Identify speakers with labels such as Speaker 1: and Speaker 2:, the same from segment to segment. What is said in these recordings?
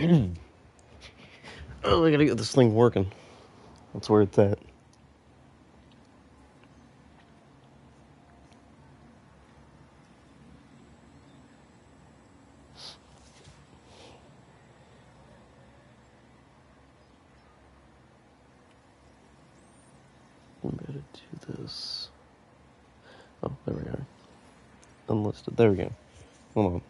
Speaker 1: Oh, I gotta get this thing working. That's where it's at. Embedded to this. Oh, there we are. Unlisted. There we go. Hold on.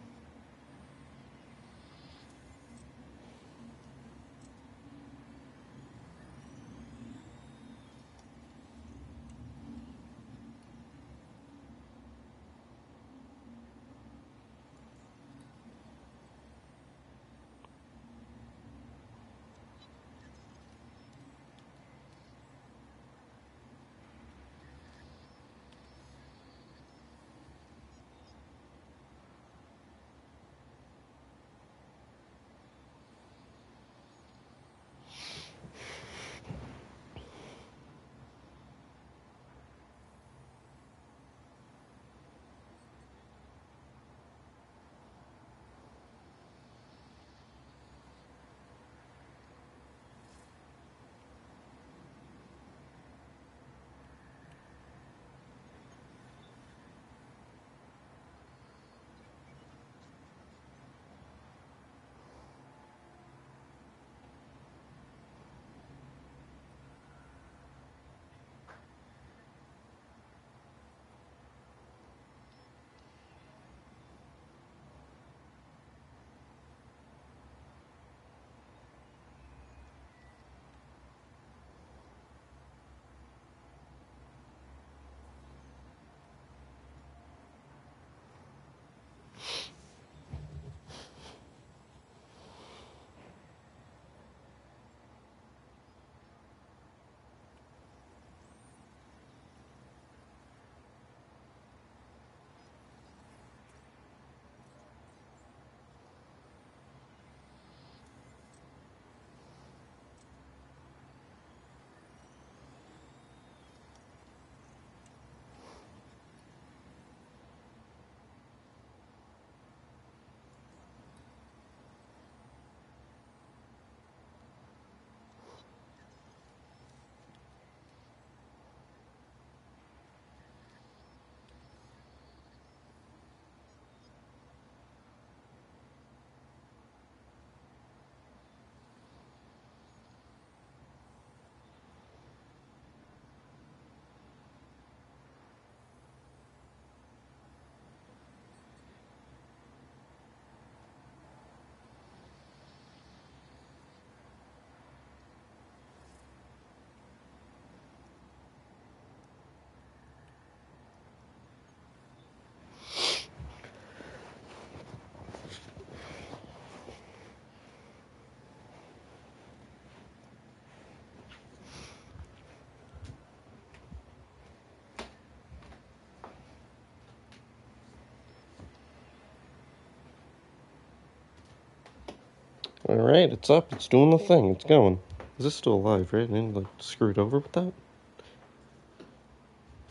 Speaker 1: Alright, it's up. It's doing the thing. It's going. Is this still alive, right? I didn't, like, screw it over with that?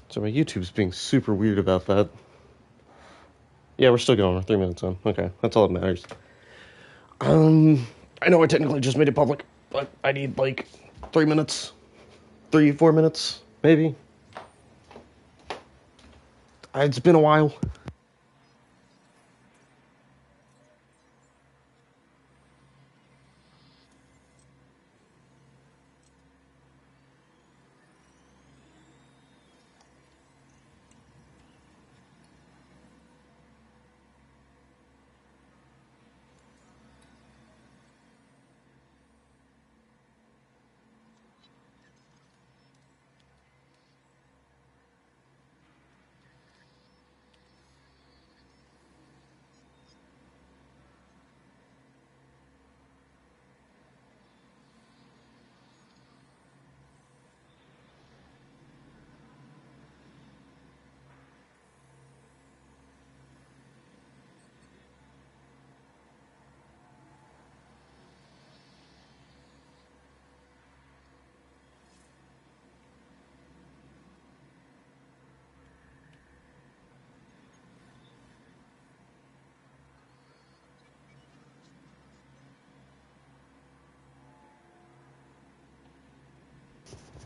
Speaker 1: So my YouTube's being super weird about that. Yeah, we're still going. We're 3 minutes on. Okay, that's all that matters. I know I technically just made it public, but I need, like, 3 minutes. 4 minutes, maybe. It's been a while.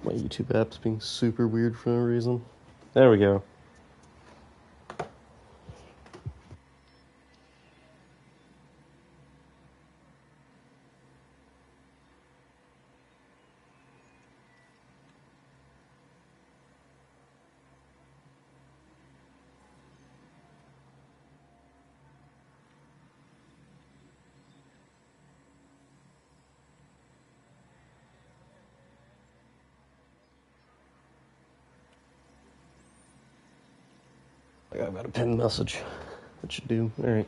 Speaker 1: My YouTube app's being super weird for no reason. There we go. I've got a pinned message. That should do. Alright.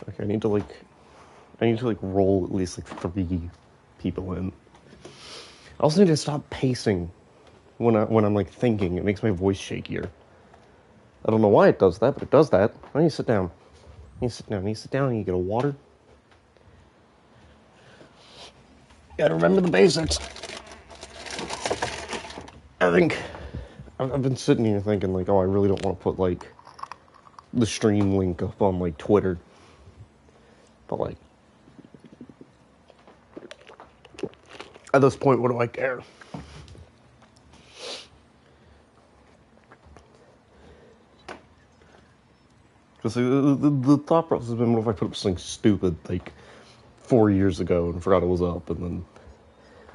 Speaker 1: Okay, I need to roll at least like 3 people in. I also need to stop pacing when I'm like thinking. It makes my voice shakier. I don't know why it does that, but it does that. I need to sit down. I need to sit down. I need to sit down. I need to get a water. Gotta remember the basics. I think I've been sitting here thinking like, oh, I really don't want to put like the stream link up on like Twitter, but like at this point, what do I care? Because the thought process has been, what if I put up something stupid like 4 years ago and forgot it was up, and then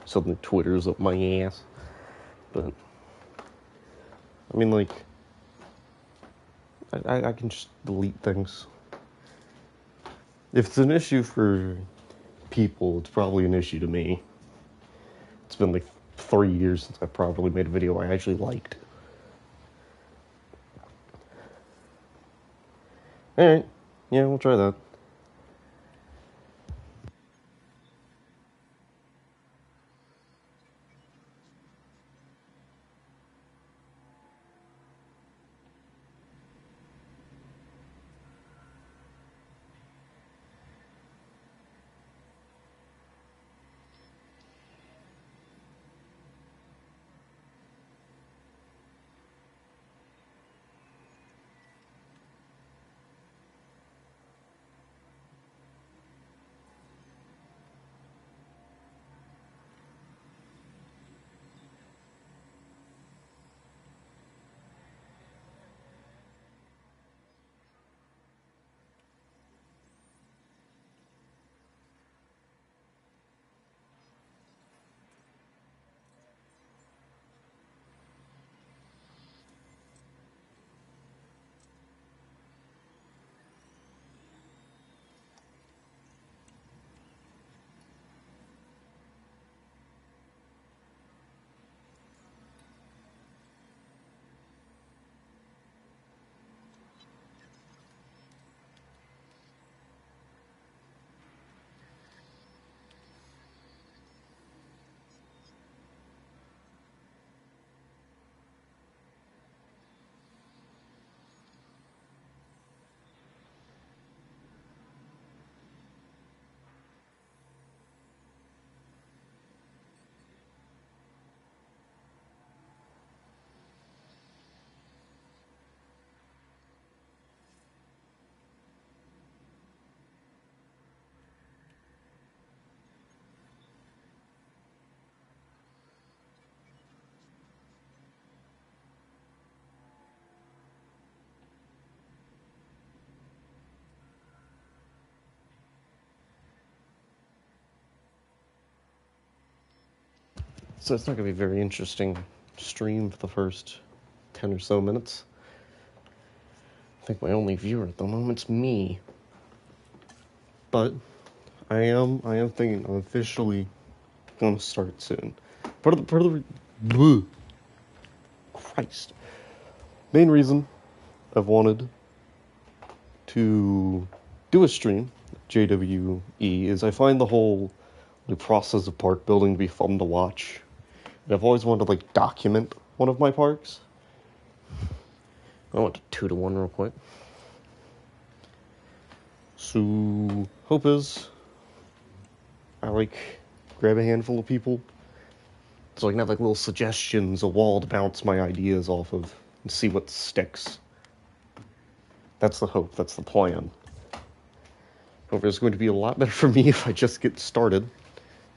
Speaker 1: suddenly Twitter's up my ass. But I mean, like, I can just delete things. If it's an issue for people, it's probably an issue to me. It's been like 3 years since I probably made a video I actually liked. Alright, yeah, we'll try that. So it's not going to be a very interesting stream for the first 10 or so minutes. I think my only viewer at the moment's me. But I am thinking I'm officially going to start soon. Christ. Main reason I've wanted to do a stream, JWE, is I find the whole process of park building to be fun to watch. And I've always wanted to document one of my parks. I went to 2-1 real quick. So hope is I grab a handful of people so I can have little suggestions, a wall to bounce my ideas off of and see what sticks. That's the hope, that's the plan. Hope it's going to be a lot better for me if I just get started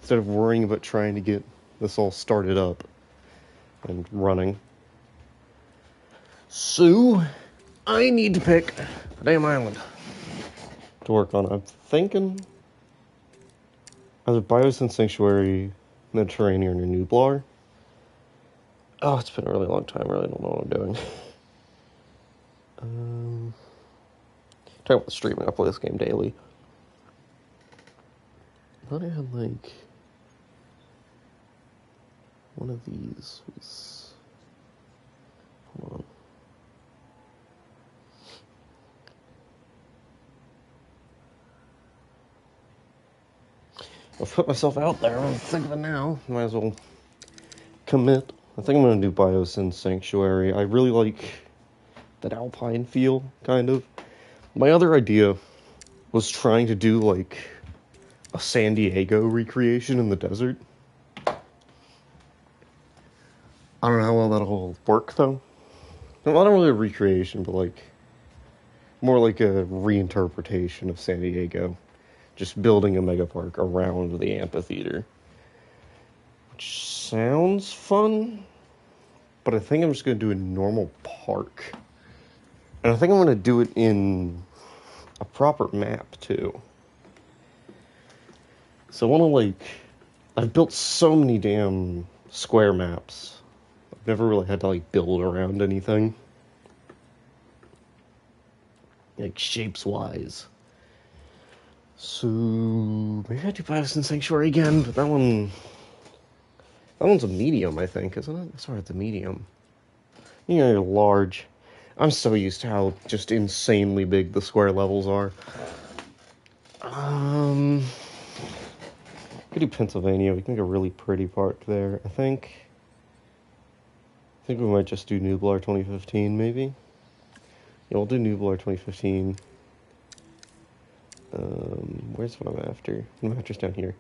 Speaker 1: instead of worrying about trying to get this all started up and running. So I need to pick a damn island to work on. I'm thinking either Biosyn Sanctuary, Mediterranean, or Nublar. Oh, it's been a really long time. I really don't know what I'm doing. Talking about the streaming, I play this game daily. I thought I had one of these was. Hold on. I've put myself out there. I'm thinking of it now. Might as well commit. I think I'm going to do Biosyn Sanctuary. I really like that alpine feel, kind of. My other idea was trying to do, a San Diego recreation in the desert. I don't know how well that'll work, though. Not really a recreation, but, more like a reinterpretation of San Diego. Just building a mega park around the amphitheater. Which sounds fun, but I think I'm just going to do a normal park. And I think I'm going to do it in a proper map, too. So I want to, I've built so many damn square maps. I've never really had to, build around anything. Shapes-wise. So maybe I do Biosyn Sanctuary again, but that one's a medium, I think, isn't it? Sorry, it's a medium. You're large. I'm so used to how just insanely big the square levels are. Could do Pennsylvania. We can make a really pretty park there. I think we might just do Nublar 2015, maybe. Yeah, we'll do Nublar 2015. Where's what I'm after? I'm after down here.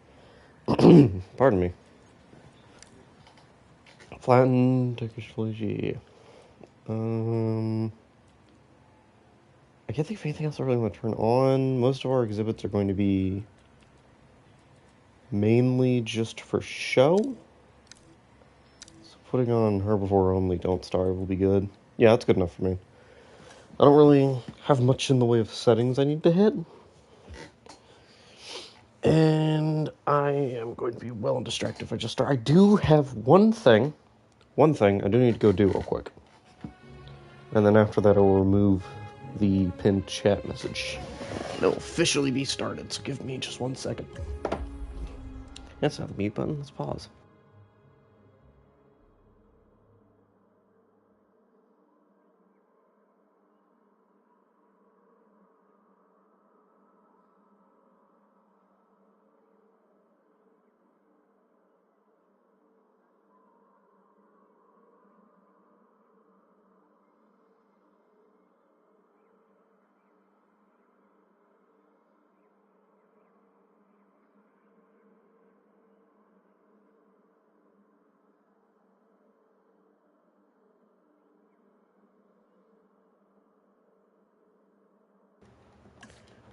Speaker 1: Pardon me. Flatten, Turkish Flugy. I can't think of anything else I really want to turn on. Most of our exhibits are going to be mainly just for show. So putting on Herbivore Only, Don't Starve will be good. Yeah, that's good enough for me. I don't really have much in the way of settings I need to hit. And I am going to be well distracted if I just start. I do have one thing I do need to go do real quick. And then after that, I will remove the pinned chat message. It'll officially be started, so give me just 1 second. That's not the mute button, let's pause.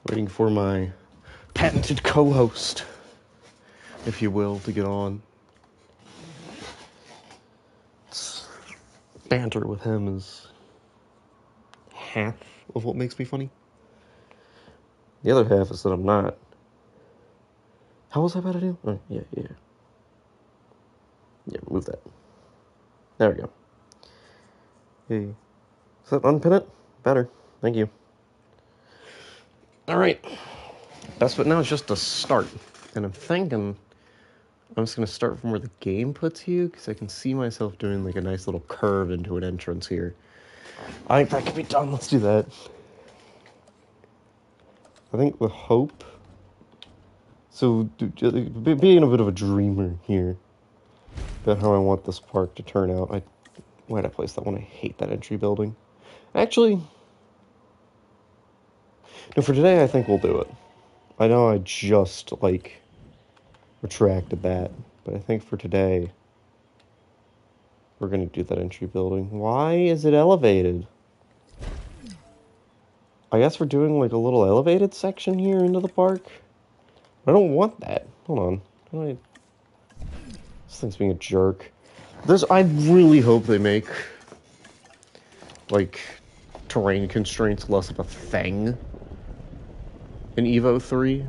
Speaker 1: Waiting for my patented co-host, if you will, to get on. Banter with him is half of what makes me funny. The other half is that I'm not. How was I about to do? Oh, yeah. Yeah, move that. There we go. Hey. Does that unpin it? Better. Thank you. Alright. Best bet now is just to start. And I'm thinking I'm just going to start from where the game puts you, because I can see myself doing like a nice little curve into an entrance here. I think that can be done. Let's do that. I think the hope... So, being a bit of a dreamer here about how I want this park to turn out. Why'd I place that one? I hate that entry building. Actually, no, for today I think we'll do it. I know I just, like, retracted that, but I think for today we're going to do that entry building. Why is it elevated? I guess we're doing, like, a little elevated section here into the park. I don't want that. Hold on. This thing's being a jerk. I really hope they make, like, terrain constraints less of a thing in Evo 3.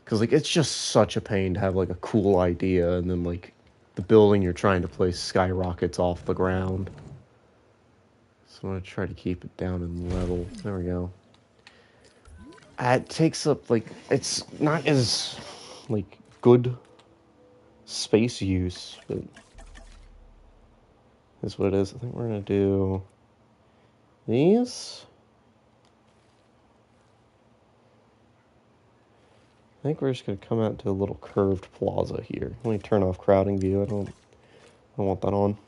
Speaker 1: Because, like, it's just such a pain to have, like, a cool idea and then, like, the building you're trying to place skyrockets off the ground. So I'm going to try to keep it down in level. There we go. It takes up, like, it's not as, like, good space use, but is what it is. I think we're going to do these. I think we're just going to come out to a little curved plaza here. Let me turn off crowding view. I don't want that on.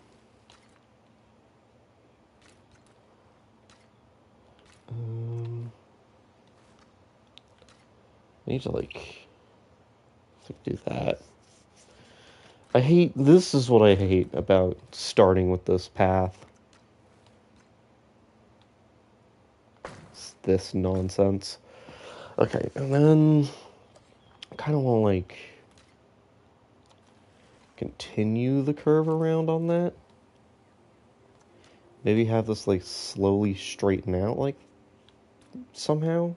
Speaker 1: I need to, like, do that. This is what I hate about starting with this path. It's this nonsense. Okay, and then I kind of want to, like, continue the curve around on that. Maybe have this, like, slowly straighten out, like, somehow.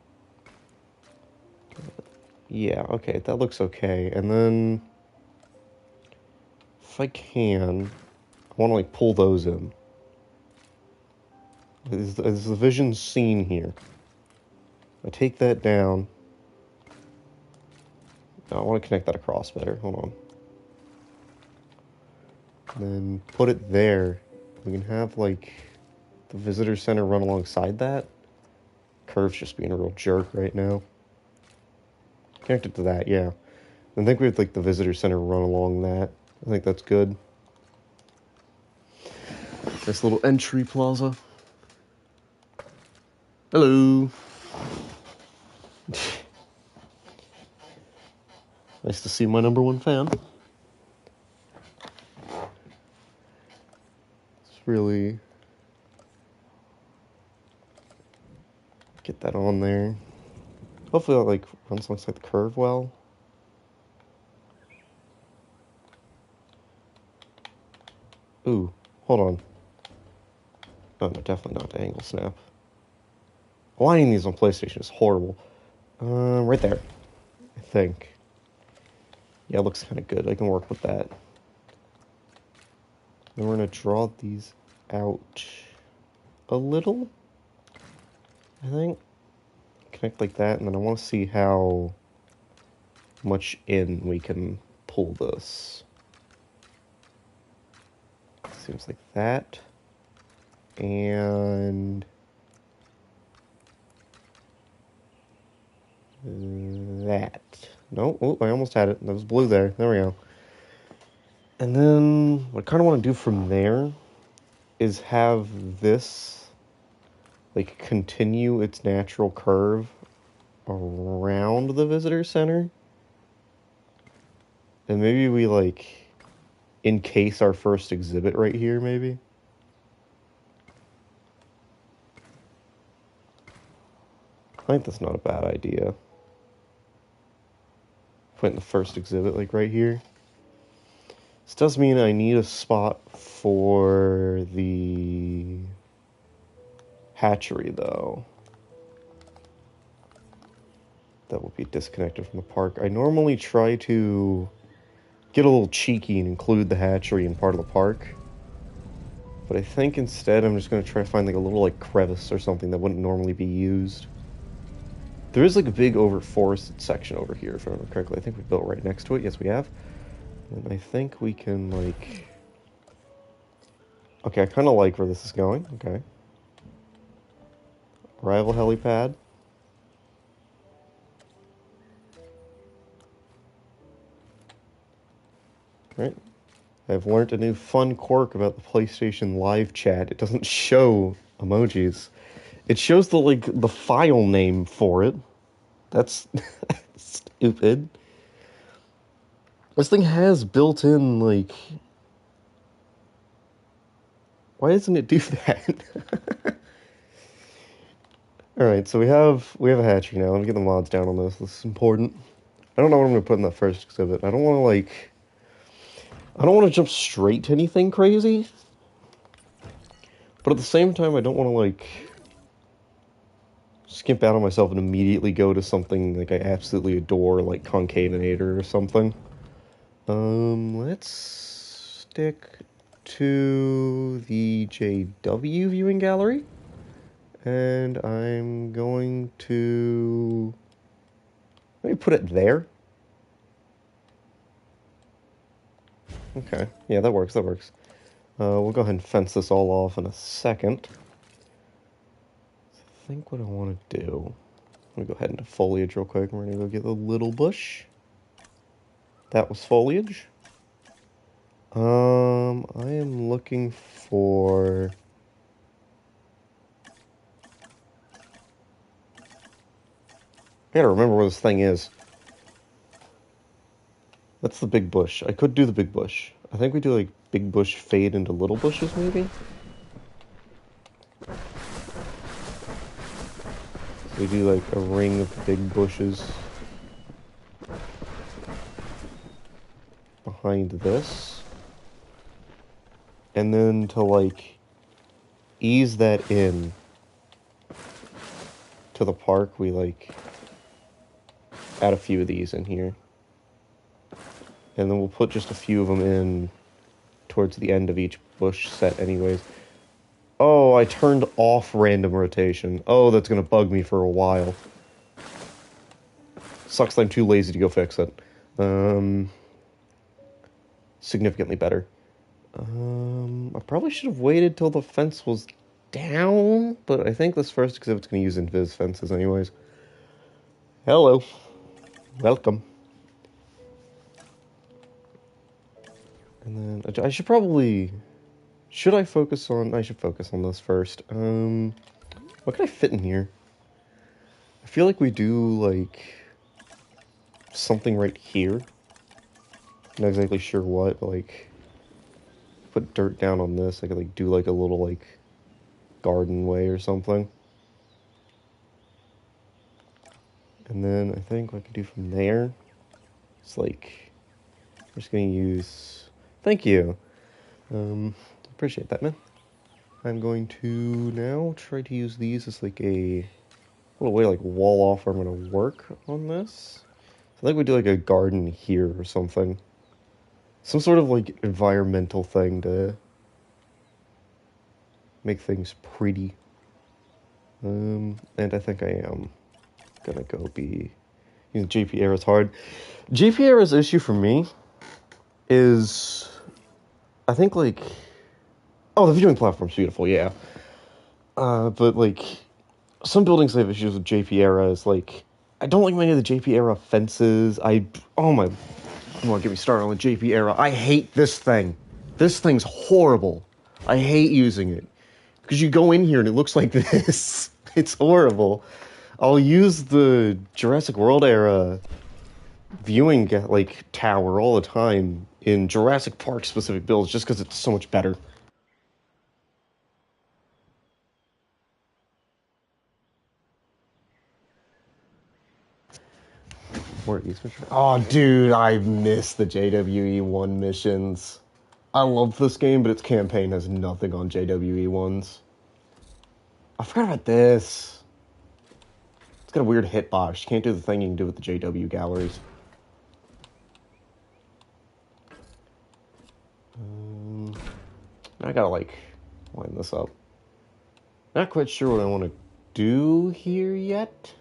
Speaker 1: Yeah, okay, that looks okay. And then, if I can, I want to, like, pull those in. Is the vision seen here? I take that down. No, I want to connect that across better. Hold on. And then put it there. We can have, like, the visitor center run alongside that. Curve's just being a real jerk right now. Connect it to that, yeah. I think we have, like, the visitor center run along that. I think that's good. This little entry plaza. Hello. Nice to see my number one fan. It's really... Get that on there. Hopefully that, like, runs alongside the curve well. Ooh, hold on. Oh, no, definitely not the angle snap. Aligning these on PlayStation is horrible. Right there, I think. Yeah, it looks kind of good. I can work with that. Then we're going to draw these out a little, I think. Connect like that, and then I want to see how much in we can pull this. Seems like that. And that. No, oh, I almost had it. That was blue there. There we go. And then what I kind of want to do from there is have this, like, continue its natural curve around the visitor center. And maybe we, like, encase our first exhibit right here, maybe. I think that's not a bad idea. Putting the first exhibit, like, right here. This does mean I need a spot for the hatchery, though. That will be disconnected from the park. I normally try to get a little cheeky and include the hatchery in part of the park. But I think instead I'm just going to try to find like a little like crevice or something that wouldn't normally be used. There is like a big over-forested section over here, if I remember correctly. I think we built right next to it. Yes, we have. And I think we can like... Okay, I kind of like where this is going. Okay. Arrival helipad. Right. I've learned a new fun quirk about the PlayStation Live chat. It doesn't show emojis. It shows the like the file name for it. That's stupid. This thing has built-in like. Why doesn't it do that? All right, so we have a hatchery now. Let me get the mods down on this. This is important. I don't know what I'm gonna put in that first exhibit. I don't want to jump straight to anything crazy. But at the same time, I don't want to, like, skimp out on myself and immediately go to something, like, I absolutely adore, like Concatenator or something. Let's stick to the JW viewing gallery. And I'm going to... Let me put it there. Okay, yeah, that works, that works. We'll go ahead and fence this all off in a second. I think what I want to do... I'm going to go ahead into foliage real quick. We're going to go get the little bush. That was foliage. I am looking for... I gotta remember where this thing is. That's the big bush. I could do the big bush. I think we do like big bush fade into little bushes maybe? So we do like a ring of big bushes behind this. And then to like ease that in to the park, we like add a few of these in here. And then we'll put just a few of them in towards the end of each bush set anyways. Oh, I turned off random rotation. Oh, that's going to bug me for a while. Sucks that I'm too lazy to go fix it. Significantly better. I probably should have waited till the fence was down, but I think this first exhibit's going to use invis fences anyways. Hello. Welcome. And then I should probably... Should I focus on... I should focus on this first. What can I fit in here? I feel like we do, like... something right here. Not exactly sure what, but, like... Put dirt down on this. I could, like, do, like, a little, like... garden way or something. And then I think what I could do from there... It's, like... I'm just gonna use... Thank you. Appreciate that, man. I'm going to now try to use these as like a little way like wall off where I'm going to work on this. So I think we do like a garden here or something. Some sort of like environmental thing to make things pretty. And I think I am going to go be using JP Era's hard. JP Era's issue for me is... I think, like... Oh, the viewing platform's beautiful, yeah. But, like... Some buildings have issues with JP Era. Is like... I don't like many of the JP Era fences. Oh my... Come on, get me started on the JP Era. I hate this thing. This thing's horrible. I hate using it. Because you go in here and it looks like this. It's horrible. I'll use the Jurassic World Era viewing, like, tower all the time in Jurassic Park specific builds just because it's so much better. Where are these missions? Oh, dude, I miss the JWE1 missions. I love this game, but its campaign has nothing on JWE1s. I forgot about this. It's got a weird hitbox. You can't do the thing you can do with the JW galleries. I gotta, like, line this up. Not quite sure what I want to do here yet.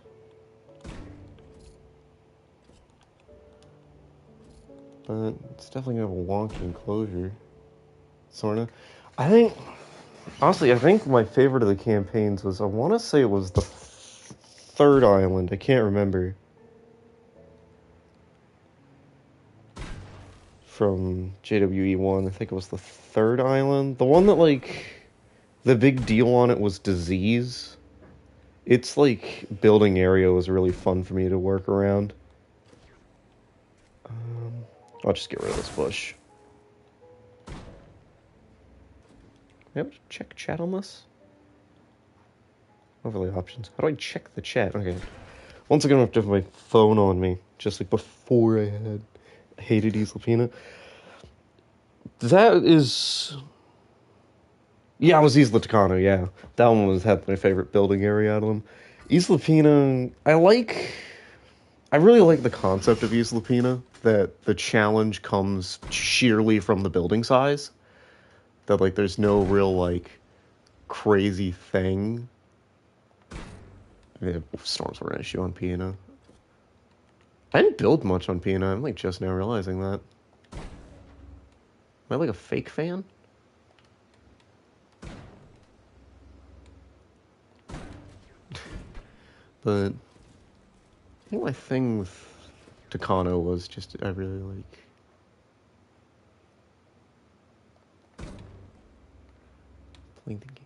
Speaker 1: But it's definitely gonna have a wonky enclosure. Sorta. Honestly, I think my favorite of the campaigns was, I want to say it was the third island. I can't remember. From JWE1, I think it was the third island. The one that, like, the big deal on it was disease. Its, like, building area was really fun for me to work around. I'll just get rid of this bush. Can I have to check chat on this? Overlay options. How do I check the chat? Okay. Once again, I have to have my phone on me, just like before I hated Isla Pina. That is... Yeah, it was Isla Tucano, yeah. That one had my favorite building area out of them. Isla Pina, I really like the concept of Isla Pina, that the challenge comes sheerly from the building size. That, like, there's no real, like, crazy thing. I mean, storms were an issue on Pina. I didn't build much on Pina. I'm, like, just now realizing that. Am I, like, a fake fan? But I think my thing with Tucano was just, I really like... playing the game.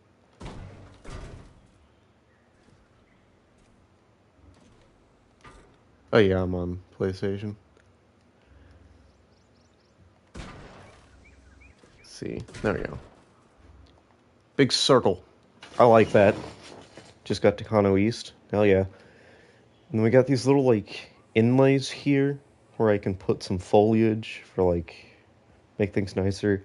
Speaker 1: Oh yeah, I'm on PlayStation. Let's see, there we go. Big circle. I like that. Just got Tucano East. Hell yeah. And then we got these little, like, inlays here where I can put some foliage for, like, make things nicer.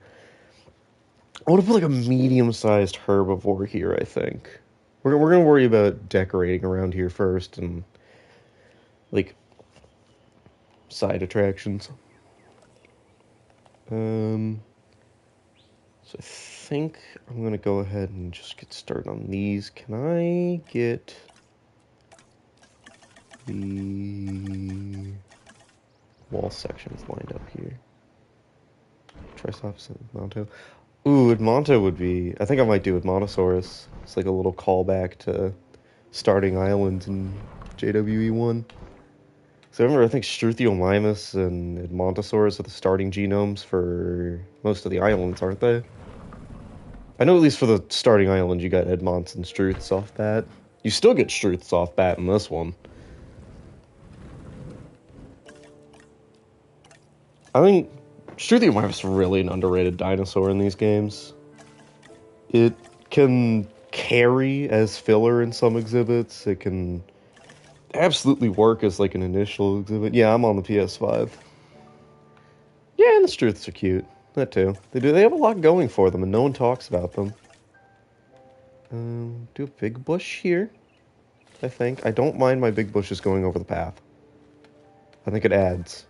Speaker 1: I want to put, like, a medium-sized herbivore here, I think. We're going to worry about decorating around here first and, like, side attractions. So I think I'm going to go ahead and just get started on these. Can I get the wall sections lined up here? Triceps and Monto. Ooh, Edmonto would be... I think I might do Edmontosaurus. It's like a little callback to starting islands in JWE1. So remember, I think Struthiomimus and Edmontosaurus are the starting genomes for most of the islands, aren't they? I know at least for the starting island you got Edmonts and Struths off bat. You still get Struths off bat in this one. I think Struthiomimus is really an underrated dinosaur in these games. It can carry as filler in some exhibits. It can absolutely work as, like, an initial exhibit. Yeah, I'm on the PS5. Yeah, and the Struths are cute. That too. They have a lot going for them, and no one talks about them. Do a big bush here, I think. I don't mind my big bushes going over the path. I think it adds.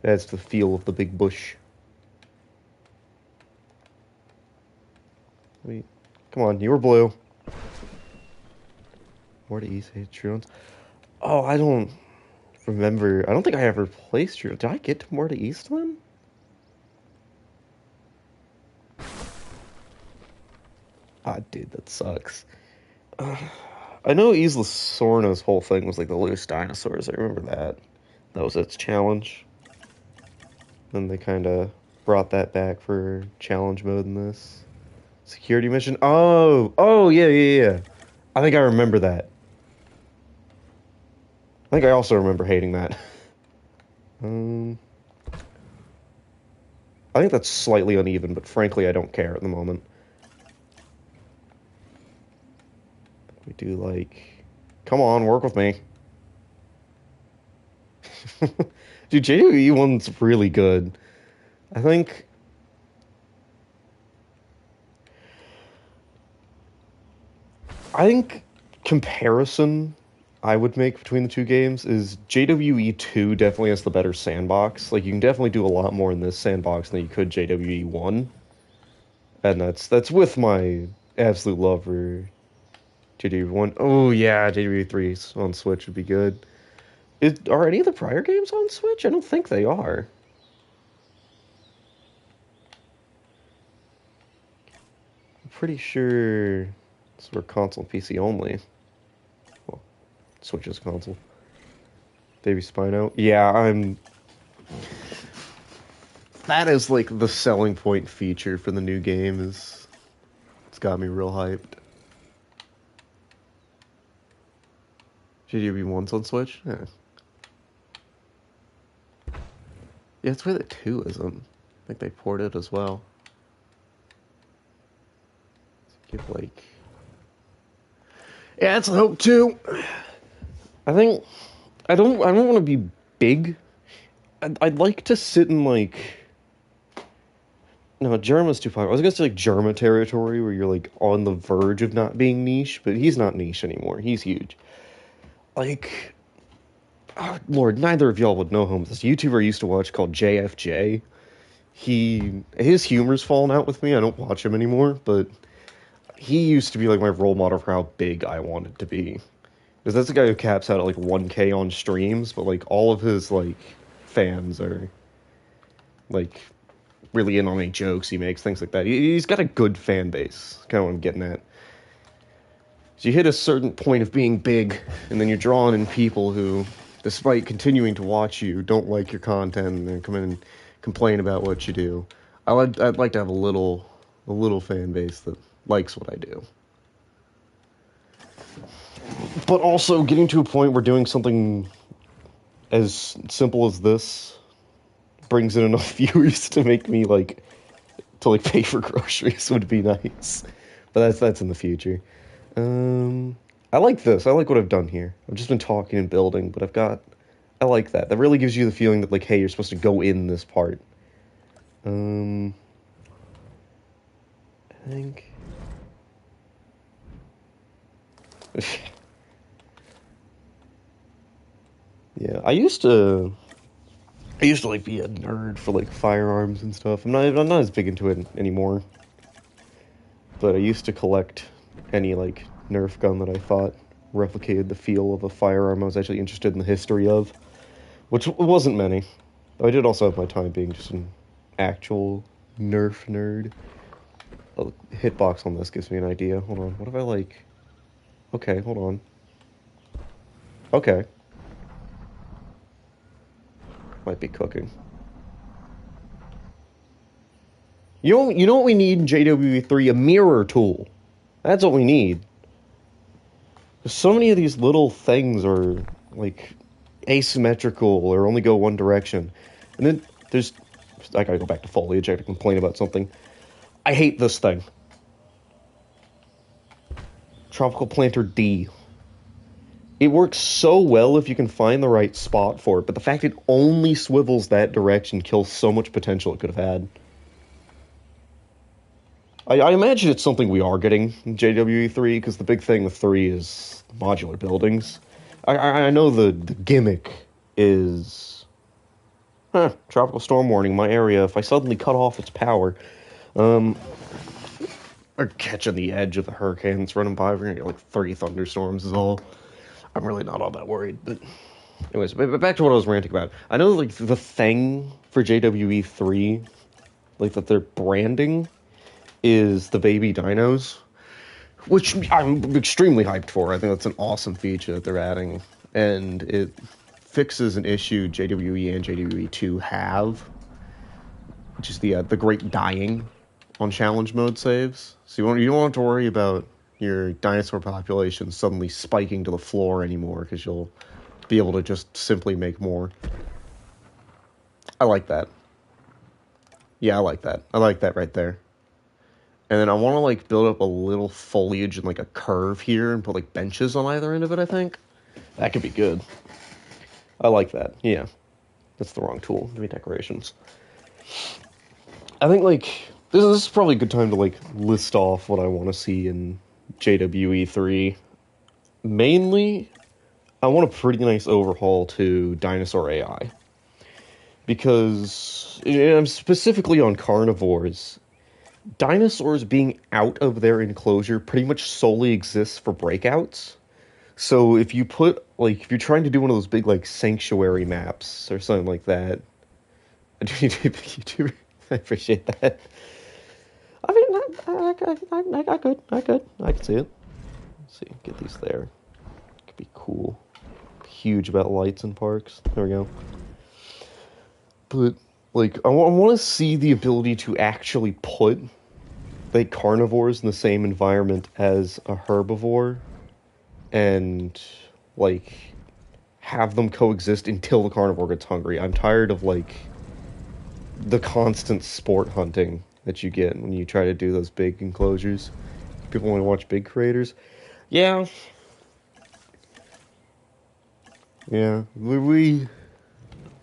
Speaker 1: It adds to the feel of the big bush. Wait, come on, you were blue. More to East, Truants. Oh, I don't remember. I don't think I ever placed your... Did I get to more to East then? Ah, dude, that sucks. I know Isla Sorna's whole thing was, like, the loose dinosaurs. I remember that. That was its challenge. Then they kind of brought that back for challenge mode in this. Security mission? Oh, yeah. I think I remember that. I think I also remember hating that. I think that's slightly uneven, but frankly, I don't care at the moment. We do, like... Come on, work with me. Dude, JWE1's really good. I think comparison I would make between the two games is JWE2 definitely has the better sandbox. Like, you can definitely do a lot more in this sandbox than you could JWE1. And that's with my absolute love for JW1. Oh yeah, JW3 on Switch would be good. Are any of the prior games on Switch? I don't think they are. I'm pretty sure we're console PC only. Well, Switch is console. Baby Spino. Yeah, that is like the selling point feature for the new game. It's got me real hyped. JDB1's on Switch? Yeah. Yeah, it's weird that 2 isn't. I think they ported as well. Give like... Yeah, it's a hope too. I think... I don't want to be big. I'd like to sit in like... No, Germa's too popular. I was gonna say like Germa territory where you're like on the verge of not being niche, but he's not niche anymore. He's huge. Like... Oh, Lord, neither of y'all would know him. This YouTuber I used to watch called JFJ. His humor's fallen out with me. I don't watch him anymore, but he used to be like my role model for how big I wanted to be. Because that's the guy who caps out at like 1K on streams, but like all of his like fans are like really in on any jokes he makes, things like that. He's got a good fan base. Kind of what I'm getting at. So you hit a certain point of being big, and then you're drawing in people who, despite continuing to watch you, don't like your content and then come in and complain about what you do. I'd like to have a little fan base that likes what I do. But also getting to a point where doing something as simple as this brings in enough viewers to make me to pay for groceries would be nice. But that's in the future. I like this. I like what I've done here. I've just been talking and building, but I like that. That really gives you the feeling that, like, hey, you're supposed to go in this part. I think... Yeah, I used to like be a nerd for like firearms and stuff. I'm not as big into it anymore. But I used to collect any like Nerf gun that I thought replicated the feel of a firearm I was actually interested in the history of, which wasn't many. I did also have my time being just an actual Nerf nerd. A hitbox on this gives me an idea. Hold on, what if I like... Okay, hold on. Okay. Might be cooking. You know what we need in JW3? A mirror tool. That's what we need. So many of these little things are, like, asymmetrical or only go one direction. And then there's... I gotta go back to foliage. I have to complain about something. I hate this thing. Tropical Planter D. It works so well if you can find the right spot for it, but the fact it only swivels that direction kills so much potential it could have had. I imagine it's something we are getting in JWE3, because the big thing with 3 is modular buildings. I know the gimmick is... tropical storm warning, my area, if I suddenly cut off its power, or catching the edge of the hurricane that's running by, we're gonna get like 30 thunderstorms is all. I'm really not all that worried, but... Anyways, but back to what I was ranting about. I know, like, the thing for JWE3, like, that they're branding is the baby dinos, which I'm extremely hyped for. I think that's an awesome feature that they're adding, and it fixes an issue JWE and JWE2 have, which is the great dying on challenge mode saves. So you don't have to worry about your dinosaur population suddenly spiking to the floor anymore, because you'll be able to just simply make more. I like that. Yeah, I like that. I like that right there. And then I want to, like, build up a little foliage and, like, a curve here and put, like, benches on either end of it, I think. That could be good. I like that. Yeah. That's the wrong tool. Give me decorations. I think, like, this is probably a good time to, like, list off what I want to see in JWE3. Mainly, I want a pretty nice overhaul to dinosaur AI. Because, I'm specifically on carnivores, dinosaurs being out of their enclosure pretty much solely exists for breakouts. So if you put, like, if you're trying to do one of those big, like, sanctuary maps or something like that, I do need to be a YouTuber. I appreciate that. I mean, I could. I can see it. Let's see, get these there. Could be cool. Huge about lights in parks. There we go. But, like, I want to see the ability to actually put, like, carnivores in the same environment as a herbivore and, like, have them coexist until the carnivore gets hungry. I'm tired of, like, the constant sport hunting that you get when you try to do those big enclosures. People want to watch big creators. Yeah. Yeah. I don't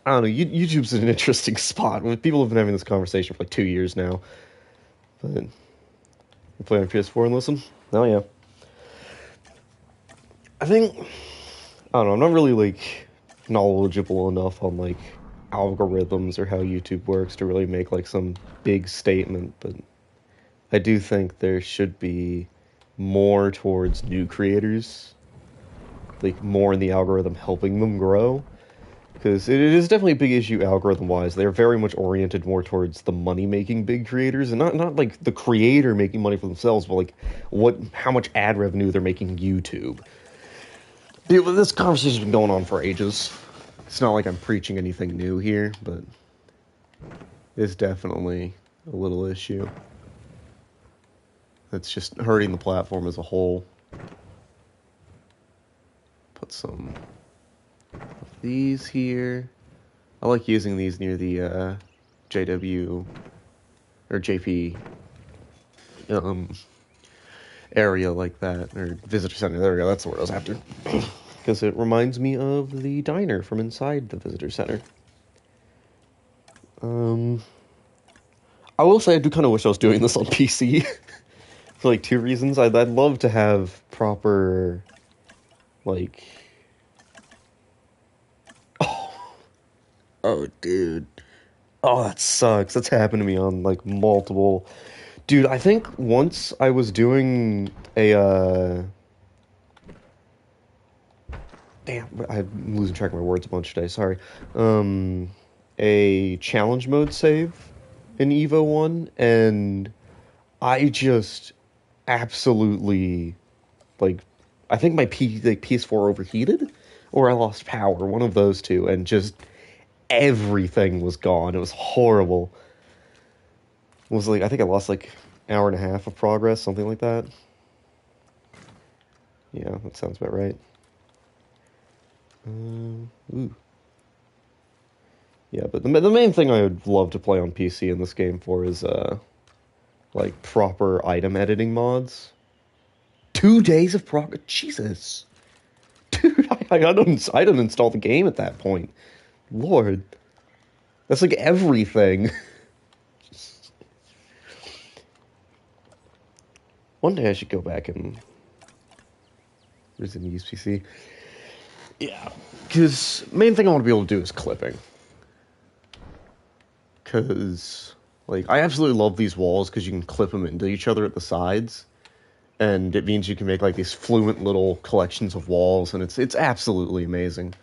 Speaker 1: know. YouTube's an interesting spot. People have been having this conversation for like 2 years now. But you play on PS4 and listen? Oh, yeah. I think, I don't know, I'm not really, like, knowledgeable enough on, like, algorithms or how YouTube works to really make, like, some big statement, but I do think there should be more towards new creators, like, more in the algorithm helping them grow, because it is definitely a big issue algorithm-wise. They're very much oriented more towards the money-making big creators, and not like, the creator making money for themselves, but, like, how much ad revenue they're making YouTube. This conversation's been going on for ages. It's not like I'm preaching anything new here, but it's definitely a little issue. That's just hurting the platform as a whole. Put some of these here. I like using these near the JW or JP area like that, or visitor center. There we go. That's the word I was after. Because it reminds me of the diner from inside the visitor center. I will say I do kind of wish I was doing this on PC. For like 2 reasons. I'd love to have proper, like... Oh, dude. Oh, that sucks. That's happened to me on, like, multiple... Dude, I think once I was doing a, Damn, I'm losing track of my words a bunch today, sorry. A challenge mode save in Evo 1, and I just absolutely, like, I think my PS4 overheated, or I lost power, one of those two, and just everything was gone. It was horrible. It was like, I think I lost like an hour and a half of progress, something like that. Yeah, that sounds about right. Ooh. Yeah, but the main thing I would love to play on PC in this game for is, like, proper item editing mods. 2 days of progress? Jesus. Dude, I don't install the game at that point. Lord. That's like everything. One day I should go back and resume use PC. Yeah, because main thing I want to be able to do is clipping. Because, like, I absolutely love these walls because you can clip them into each other at the sides. And it means you can make, like, these fluent little collections of walls, and it's absolutely amazing.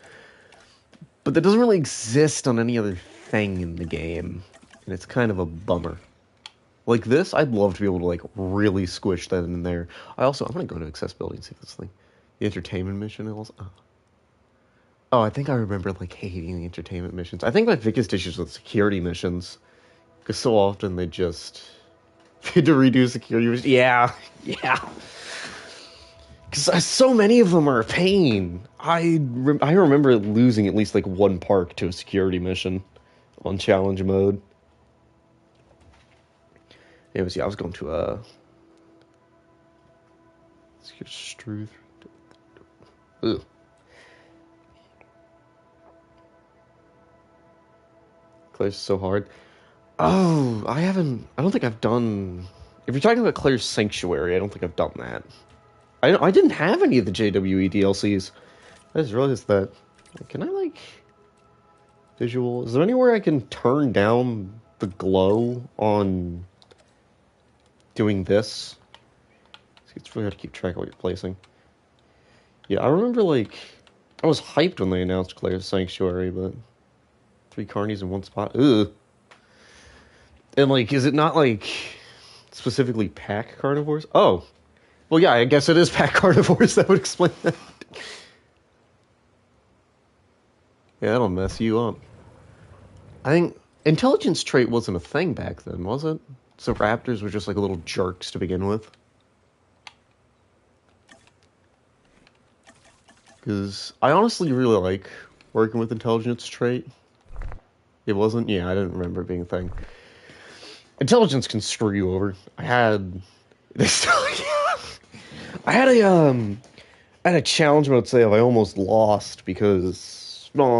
Speaker 1: But that doesn't really exist on any other thing in the game, and it's kind of a bummer. Like this, I'd love to be able to, like, really squish that in there. I'm gonna go to accessibility and see if this thing... The entertainment mission is... Oh, I think I remember, like, hating the entertainment missions. I think my biggest issues with security missions, because so often they just... They had to redo security missions. Yeah. Because so many of them are a pain. I remember losing at least, like, one park to a security mission on challenge mode. Anyways, yeah, I was going to, let's get Struth. Ugh. Claire's so hard. Oh, I don't think I've done... If you're talking about Claire's Sanctuary, I don't think I've done that. I didn't have any of the JWE DLCs. I just realized that. Can I, like... Visual... Is there anywhere I can turn down the glow on doing this. It's really hard to keep track of what you're placing. Yeah, I remember, like, I was hyped when they announced Claire's Sanctuary, but 3 carnies in one spot? Ugh. And, like, is it not, like, specifically pack carnivores? Oh. Well, yeah, I guess it is pack carnivores. That would explain that. Yeah, that'll mess you up. I think intelligence trait wasn't a thing back then, was it? So raptors were just, like, little jerks to begin with. Because I honestly really like working with intelligence trait. It wasn't? Yeah, I didn't remember it being a thing. Intelligence can screw you over. I had a challenge mode save I almost lost because my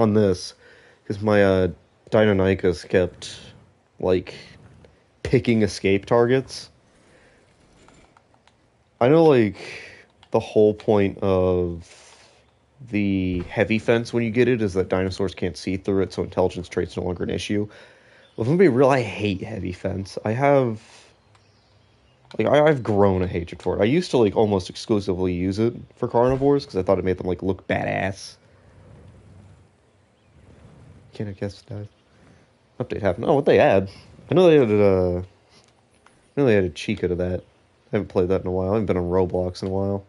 Speaker 1: Deinonychus kept like picking escape targets. I know like the whole point of the heavy fence when you get it is that dinosaurs can't see through it, so intelligence trait's no longer an issue. Well, if I'm being real, I hate heavy fence. I've grown a hatred for it. I used to like almost exclusively use it for carnivores because I thought it made them like look badass. Can't I guess that update happened? Oh, what they add? I know they added Chica to that. I haven't played that in a while. I haven't been on Roblox in a while.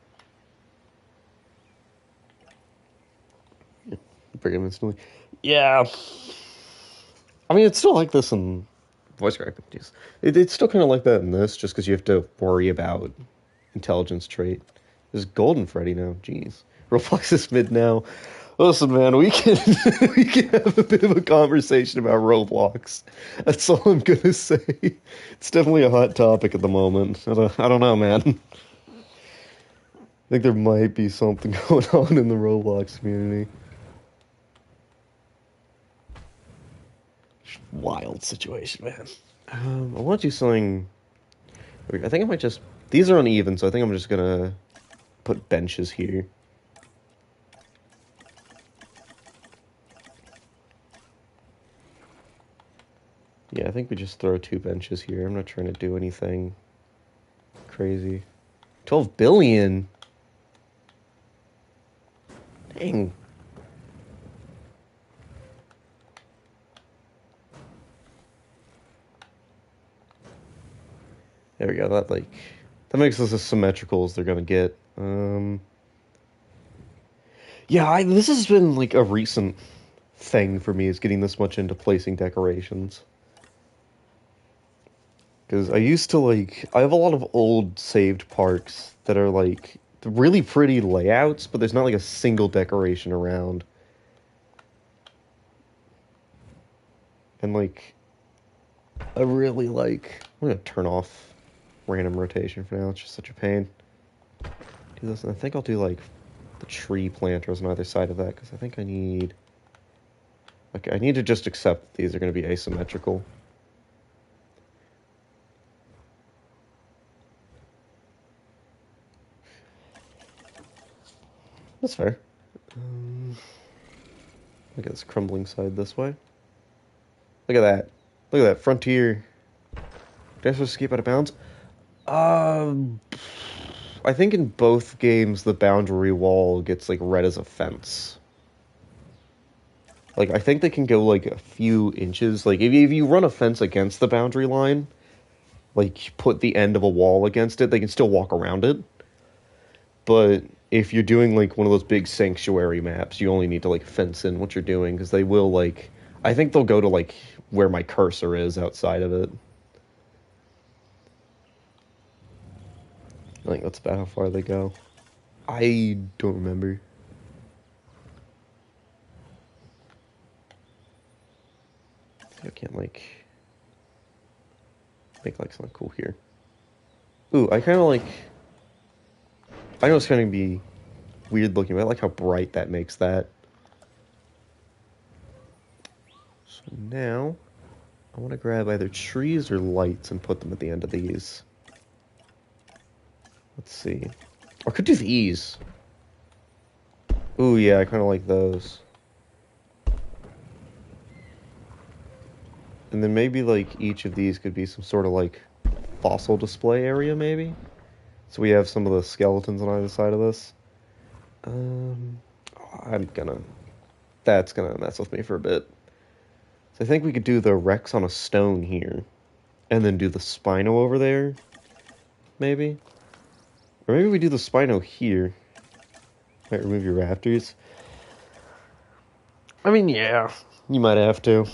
Speaker 1: Bring him instantly. Yeah. I mean, it's still like this in voice activities. It's still kind of like that in this, just because you have to worry about intelligence trait. There's Golden Freddy now. Jeez. Roblox is mid now. Listen, man, we can we can have a bit of a conversation about Roblox. That's all I'm gonna say. It's definitely a hot topic at the moment. I don't know, man. I think there might be something going on in the Roblox community. Wild situation, man. I want to do something. I think I might just. These are uneven, so I think I'm just gonna put benches here. Yeah, I think we just throw 2 benches here. I'm not trying to do anything crazy. 12 billion? Dang. There we go. That makes this as symmetrical as they're gonna get. Yeah, this has been like a recent thing for me, is getting this much into placing decorations. Because I have a lot of old saved parks that are like really pretty layouts, but there's not like a single decoration around. And like, I'm gonna turn off random rotation for now. It's just such a pain. Do this, and I think I'll do like the tree planters on either side of that, because I think I need to just accept these are going to be asymmetrical. That's fair. Look at this crumbling side this way. Look at that. Look at that. Frontier. Did I supposed to keep out of bounds? I think in both games the boundary wall gets like read as a fence. Like, I think they can go like a few inches. Like, if you run a fence against the boundary line, like put the end of a wall against it, they can still walk around it. But if you're doing like one of those big sanctuary maps, you only need to like fence in what you're doing, because they will like, I think they'll go to like where my cursor is outside of it. I think that's about how far they go. I don't remember. I can't like make like something cool here. Ooh, I kind of like. I know it's going to be weird looking, but I like how bright that makes that. So now, I want to grab either trees or lights and put them at the end of these. Let's see. Or I could do these. Ooh, yeah, I kind of like those. And then maybe, like, each of these could be some sort of, like, fossil display area, maybe? So we have some of the skeletons on either side of this. That's gonna mess with me for a bit. So I think we could do the Rex on a stone here, and then do the Spino over there, maybe? Or maybe we do the Spino here. Might remove your rafters. I mean, yeah, you might have to.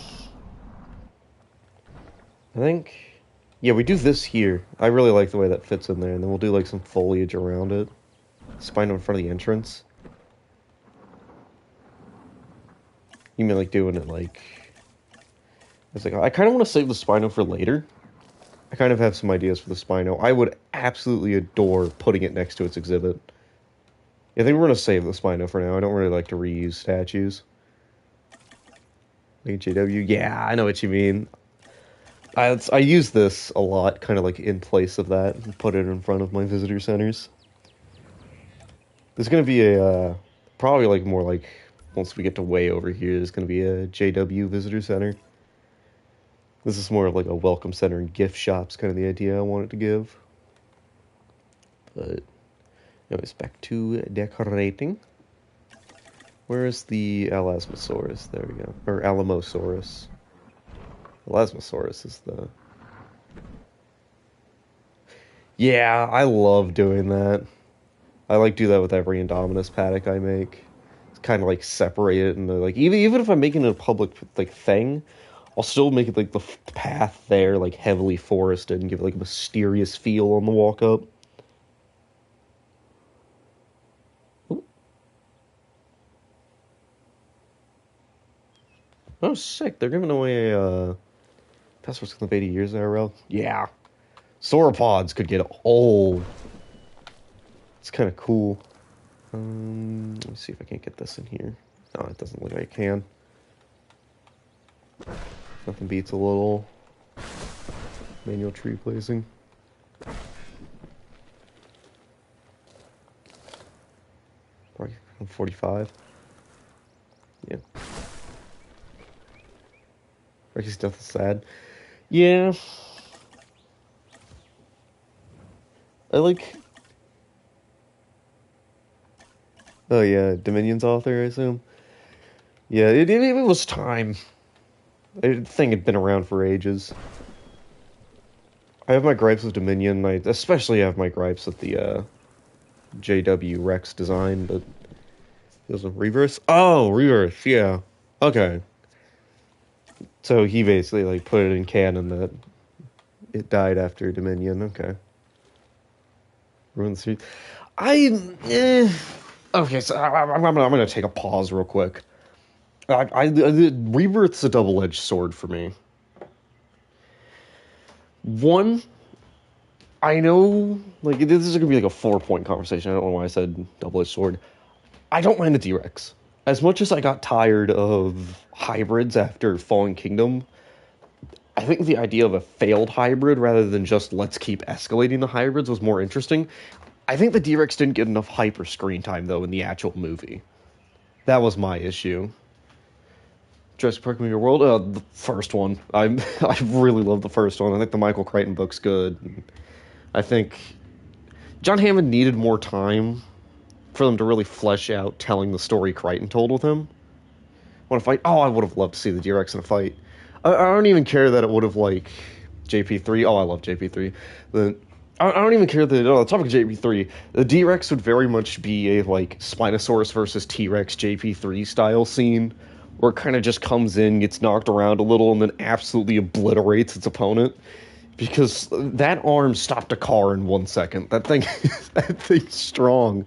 Speaker 1: I think, yeah, we do this here. I really like the way that fits in there, and then we'll do like some foliage around it. Spino in front of the entrance. You mean like doing it like... It's like, I kind of want to save the Spino for later. I kind of have some ideas for the Spino. I would absolutely adore putting it next to its exhibit. Yeah, I think we're going to save the Spino for now. I don't really like to reuse statues. HAW, yeah, I know what you mean. I use this a lot, kind of like in place of that, and put it in front of my visitor centers. There's going to be a, probably like more like, once we get to way over here, there's going to be a JW visitor center. This is more of like a welcome center and gift shops, kind of the idea I wanted to give. But, anyways, back to decorating. Where is the Elasmosaurus? There we go. Or Alamosaurus. Elasmosaurus is the... Yeah, I love doing that. I like do that with every Indominus paddock I make. It's kind of like separate it into like... Even if I'm making it a public like thing, I'll still make it like the path there like heavily forested and give it like a mysterious feel on the walk up. Oh, sick. They're giving away passwords from 80 years IRL. Yeah. Sauropods could get old. It's kind of cool. Let me see if I can't get this in here. No, it doesn't look like I can. Nothing beats a little manual tree placing. Probably 45. Yeah. Ricky's death is sad. Yeah. I like... Oh yeah, Dominion's author, I assume. Yeah, it was time. The thing had been around for ages. I have my gripes with Dominion. I especially have my gripes with the JW Rex design, but... It was a reverse? Oh, reverse, yeah. Okay. So he basically like put it in canon that it died after Dominion. Okay. Ruin the street. Okay, so I'm gonna take a pause real quick. Rebirth's a double-edged sword for me. One, I know, like, this is gonna be like a 4-point conversation. I don't know why I said double-edged sword. I don't mind the D-Rex. As much as I got tired of hybrids after Fallen Kingdom, I think the idea of a failed hybrid rather than just let's keep escalating the hybrids was more interesting. I think the D-Rex didn't get enough hyper screen time, though, in the actual movie. That was my issue. Jurassic Park Movie World? The first one. I really love the first one. I think the Michael Crichton book's good. I think John Hammond needed more time for them to really flesh out telling the story Crichton told with him. Want to fight? Oh, I would have loved to see the D-Rex in a fight. I don't even care that it would have, like, JP3. Oh, I love JP3. I don't even care that, the topic of JP3, the D-Rex would very much be a, like, Spinosaurus versus T-Rex JP3 style scene, where it kind of just comes in, gets knocked around a little, and then absolutely obliterates its opponent. Because that arm stopped a car in 1 second. That thing's strong.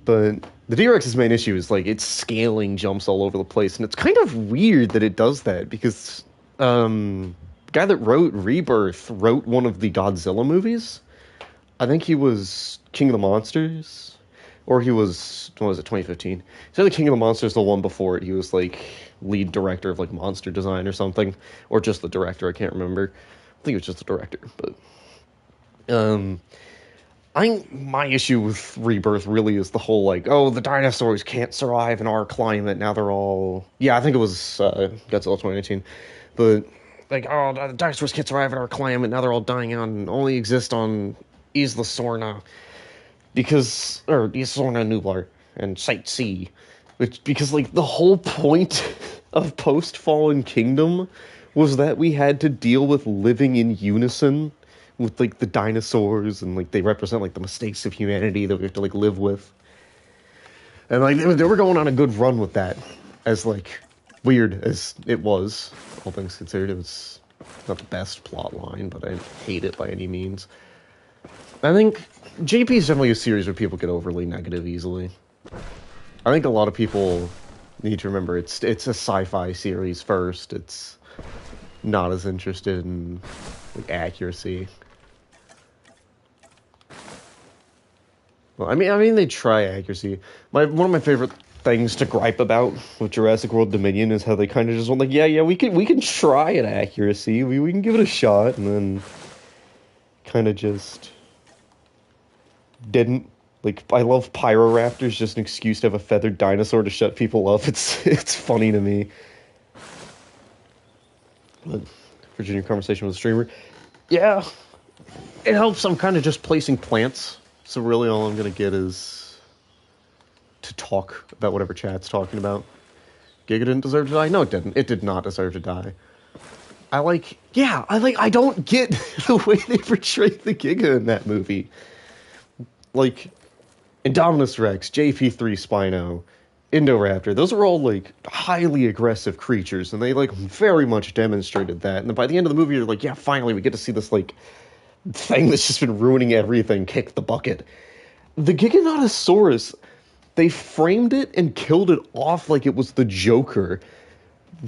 Speaker 1: But the D-Rex's main issue is, like, its scaling jumps all over the place, and it's kind of weird that it does that, because, guy that wrote Rebirth wrote one of the Godzilla movies. I think he was King of the Monsters, or he was, what was it, 2015? He's either King of the Monsters, the one before it. He was, like, lead director of, like, monster design or something, or just the director, I can't remember. I think it was just the director, but, my issue with Rebirth really is the whole, like, oh, the dinosaurs can't survive in our climate, now they're all... Yeah, I think it was Godzilla 2019. But like, oh, the dinosaurs can't survive at our climate, now they're all dying out and only exist on Isla Sorna. Or Isla Sorna Nublar and Site C. Because, like, the whole point of post-Fallen Kingdom was that we had to deal with living in unison with, like, the dinosaurs, and, like, they represent, like, the mistakes of humanity that we have to, like, live with. And, like, they were going on a good run with that, as, like, weird as it was, all things considered. It was not the best plot line, but I didn't hate it by any means. I think JP is definitely a series where people get overly negative easily. I think a lot of people need to remember it's a sci-fi series first. It's not as interested in, like, accuracy. Well, I mean, they try accuracy. One of my favorite things to gripe about with Jurassic World Dominion is how they kind of just went like, yeah, we can try at accuracy. We can give it a shot, and then kind of just didn't. Like, I love Pyroraptors, just an excuse to have a feathered dinosaur to shut people up. It's funny to me. But Virginia conversation with a streamer. Yeah, it helps. I'm kind of just placing plants. So really all I'm going to get is to talk about whatever chat's talking about. Giga didn't deserve to die? No, it didn't. It did not deserve to die. I don't get the way they portrayed the Giga in that movie. Like, Indominus Rex, JP3 Spino, Indoraptor, those are all, like, highly aggressive creatures, and they, like, very much demonstrated that. And then by the end of the movie, you're like, yeah, finally, we get to see this, like, thing that's just been ruining everything kick the bucket. The Giganotosaurus, they framed it and killed it off like it was the Joker,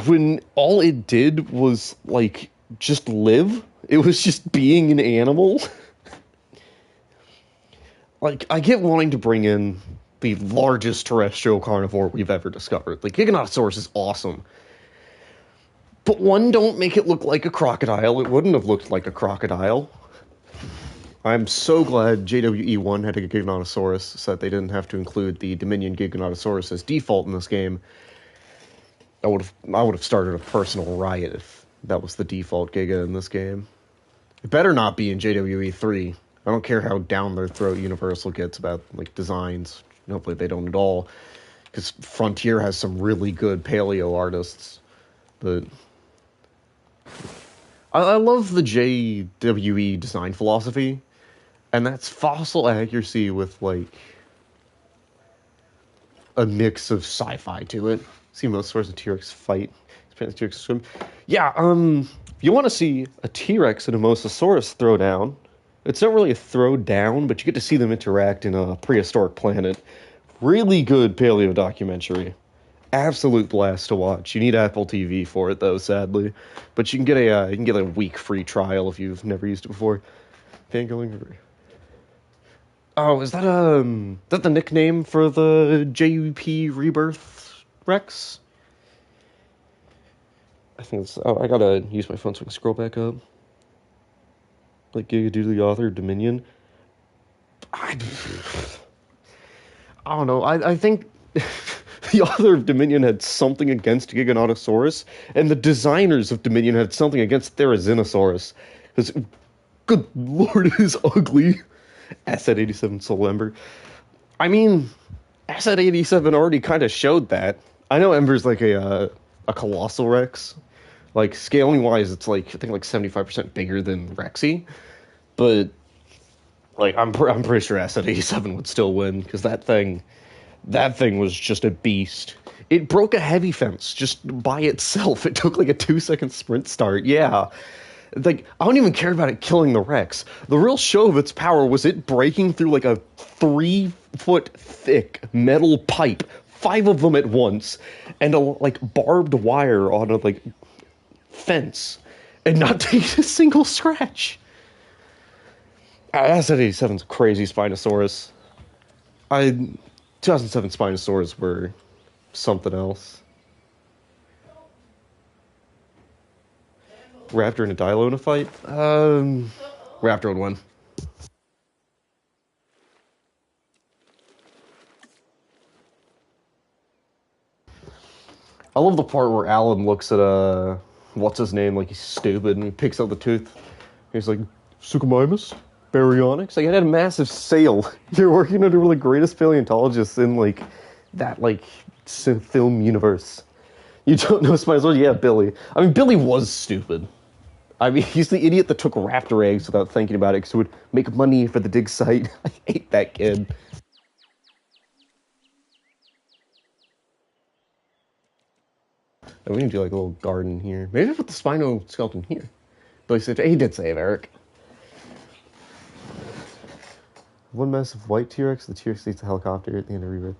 Speaker 1: when all it did was, like, just live. It was just being an animal. Like, I get wanting to bring in the largest terrestrial carnivore we've ever discovered. Like, Giganotosaurus is awesome. But one, don't make it look like a crocodile. It wouldn't have looked like a crocodile. I'm so glad JWE1 had a Giganotosaurus so that they didn't have to include the Dominion Giganotosaurus as default in this game. I would have started a personal riot if that was the default Giga in this game. It better not be in JWE3. I don't care how down their throat Universal gets about, like, designs. Hopefully they don't at all. Because Frontier has some really good paleo artists. But I love the JWE design philosophy. And that's fossil accuracy with, like, a mix of sci-fi to it. See most sorts of T-Rex fight. T-Rex swim. Yeah, if you want to see a T-Rex and a Mosasaurus throw down, it's not really a throw down, but you get to see them interact in a prehistoric planet. Really good paleo documentary. Absolute blast to watch. You need Apple TV for it, though, sadly. But you can get a week free trial if you've never used it before. Fangirling. Oh, is that the nickname for the JUP Rebirth Rex? I think it's. Oh, I gotta use my phone so I can scroll back up. Like Giga due to the author of Dominion. I don't know. I think the author of Dominion had something against Giganotosaurus, and the designers of Dominion had something against Therizinosaurus. Because, good lord, it is ugly. Asset 87 Soul Ember. I mean, Asset 87 already kind of showed that. I know Ember's like a Colossal Rex. Like, scaling-wise, it's like, I think like 75% bigger than Rexy. But, like, I'm pretty sure Asset 87 would still win, because that thing was just a beast. It broke a heavy fence just by itself. It took like a 2-second sprint start. Yeah. Like, I don't even care about it killing the Rex. The real show of its power was it breaking through like a 3-foot thick metal pipe, 5 of them at once, and a like barbed wire on a like fence, and not taking a single scratch. Asset 87's a crazy Spinosaurus. 2007 Spinosaurs were something else. Raptor and a Dilo in a fight? Raptor would win. I love the part where Alan looks at what's his name, like he's stupid, and he picks out the tooth. He's like, Suchomimus? Baryonyx? Like, it had a massive sale. You're working under one of the greatest paleontologists in, like, that, like, film universe. You don't know Spinosaurus? Yeah, Billy. I mean, Billy was stupid. I mean, he's the idiot that took raptor eggs without thinking about it because it would make money for the dig site. I hate that kid. And we can do like a little garden here. Maybe put the Spino skeleton here. Billy said, he did save Eric. One massive white T-Rex. The T-Rex eats a helicopter at the end of Rebirth.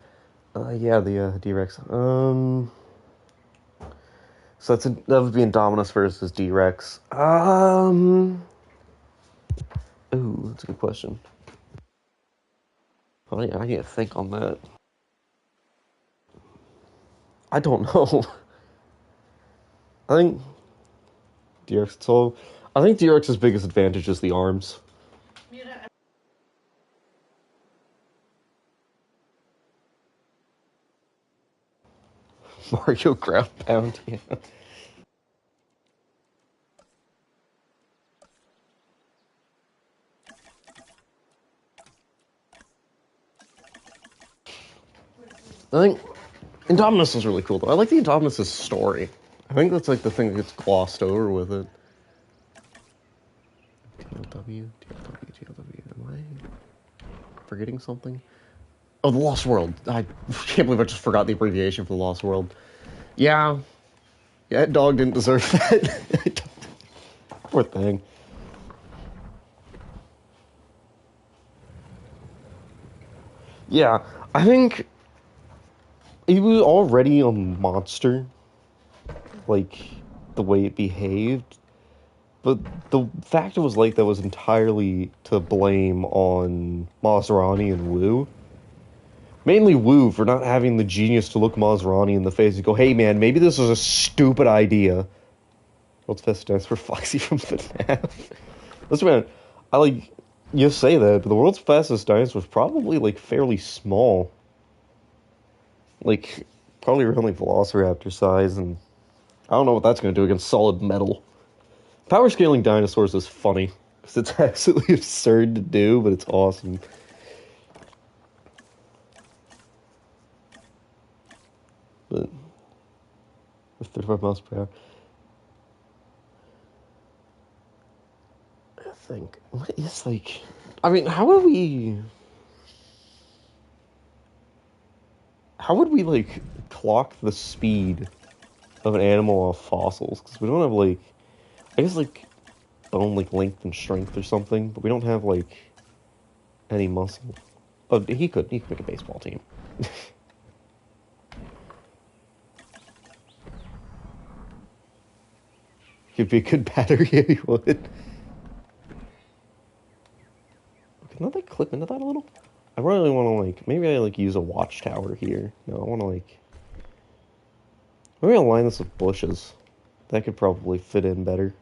Speaker 1: Yeah, the D-Rex. So that would be Indominus versus D-Rex. Ooh, that's a good question. Oh, yeah, I need to think on that. I don't know. I think D-Rex. So, I think D-Rex's biggest advantage is the arms. Mario ground pound. Yeah. I think Indominus is really cool, though. I like the Indominus' story. I think that's like the thing that gets glossed over with it. TLW. Am I forgetting something? Oh, the Lost World. I can't believe I just forgot the abbreviation for the Lost World. Yeah. Yeah, that dog didn't deserve that. Poor thing. Yeah, I think he was already a monster, like, the way it behaved. But the fact it was like that was entirely to blame on Maserati and Wu. Mainly Wu for not having the genius to look Maserati in the face and go, hey man, maybe this was a stupid idea. World's fastest dinosaur Foxy from FNAF. Listen, man, I like, you say that, but the world's fastest dinosaur is probably like fairly small. Like, probably around like Velociraptor size, and I don't know what that's going to do against solid metal. Power scaling dinosaurs is funny, because it's absolutely absurd to do, but it's awesome. But, with 35 miles per hour. I think, what is like, I mean, how would we like clock the speed of an animal off fossils? Because we don't have like, I guess like bone like length and strength or something, but we don't have like any muscle. Oh, he could make a baseball team. He'd be a good batter. Yeah, he would. Can I clip into that a little? I really want to like, maybe I like use a watchtower here. No, I want to like, maybe I'll line this with bushes. That could probably fit in better.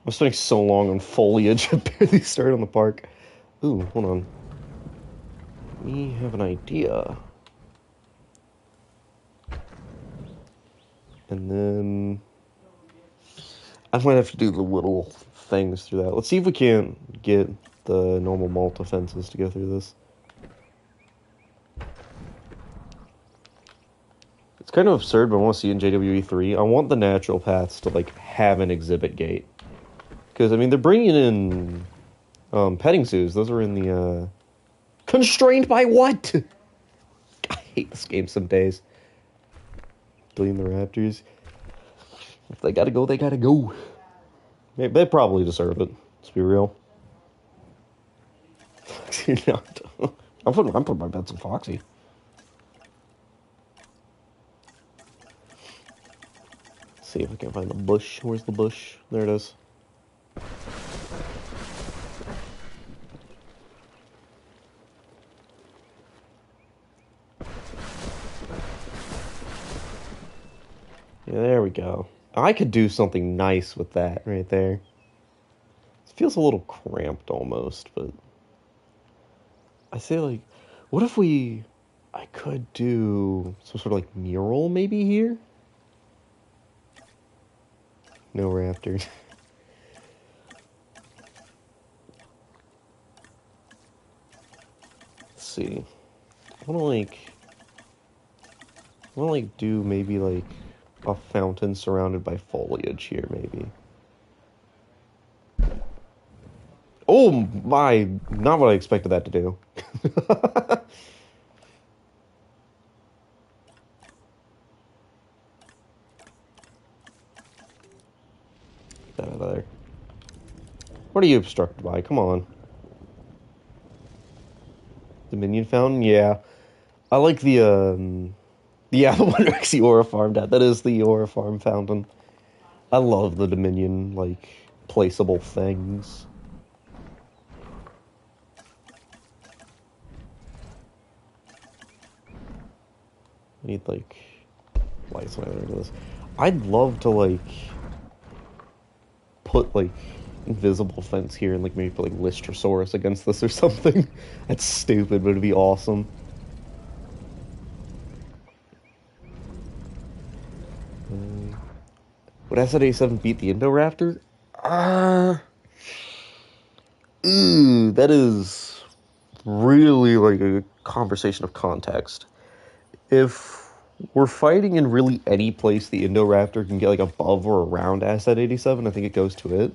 Speaker 1: I'm spending so long on foliage, I barely started on the park. Ooh, hold on. We have an idea. And then I might have to do the little things through that. Let's see if we can't get the normal Malta fences to go through this. It's kind of absurd, but I want to see in JWE 3. I want the natural paths to like have an exhibit gate. Because, I mean, they're bringing in petting zoos. Those are in the, constrained by what? I hate this game some days. Bleeding the Raptors. If they gotta go, they gotta go. They probably deserve it. Let's be real. Foxy, not. I'm putting my bets on Foxy. Let's see if I can find the bush. Where's the bush? There it is. Yeah, there we go. I could do something nice with that right there. It feels a little cramped almost, but I say like, what if I could do some sort of like mural maybe here? No raptor. Let's see. I wanna like do maybe like a fountain surrounded by foliage here, maybe. Oh my, not what I expected that to do. Get that out of there. What are you obstructed by? Come on. Dominion fountain? Yeah. I like yeah, the one next to the Aura Farm Dad. That is the Aura Farm fountain. I love the Dominion, like, placeable things. I need, like, lights when I enter this. I'd love to, like, put, like, invisible fence here and, like, maybe put, like, Lystrosaurus against this or something. That's stupid, but it'd be awesome. Would SN87 beat the Indoraptor? That is really like a conversation of context. If we're fighting in really any place the Indoraptor can get like above or around SN87, I think it goes to it.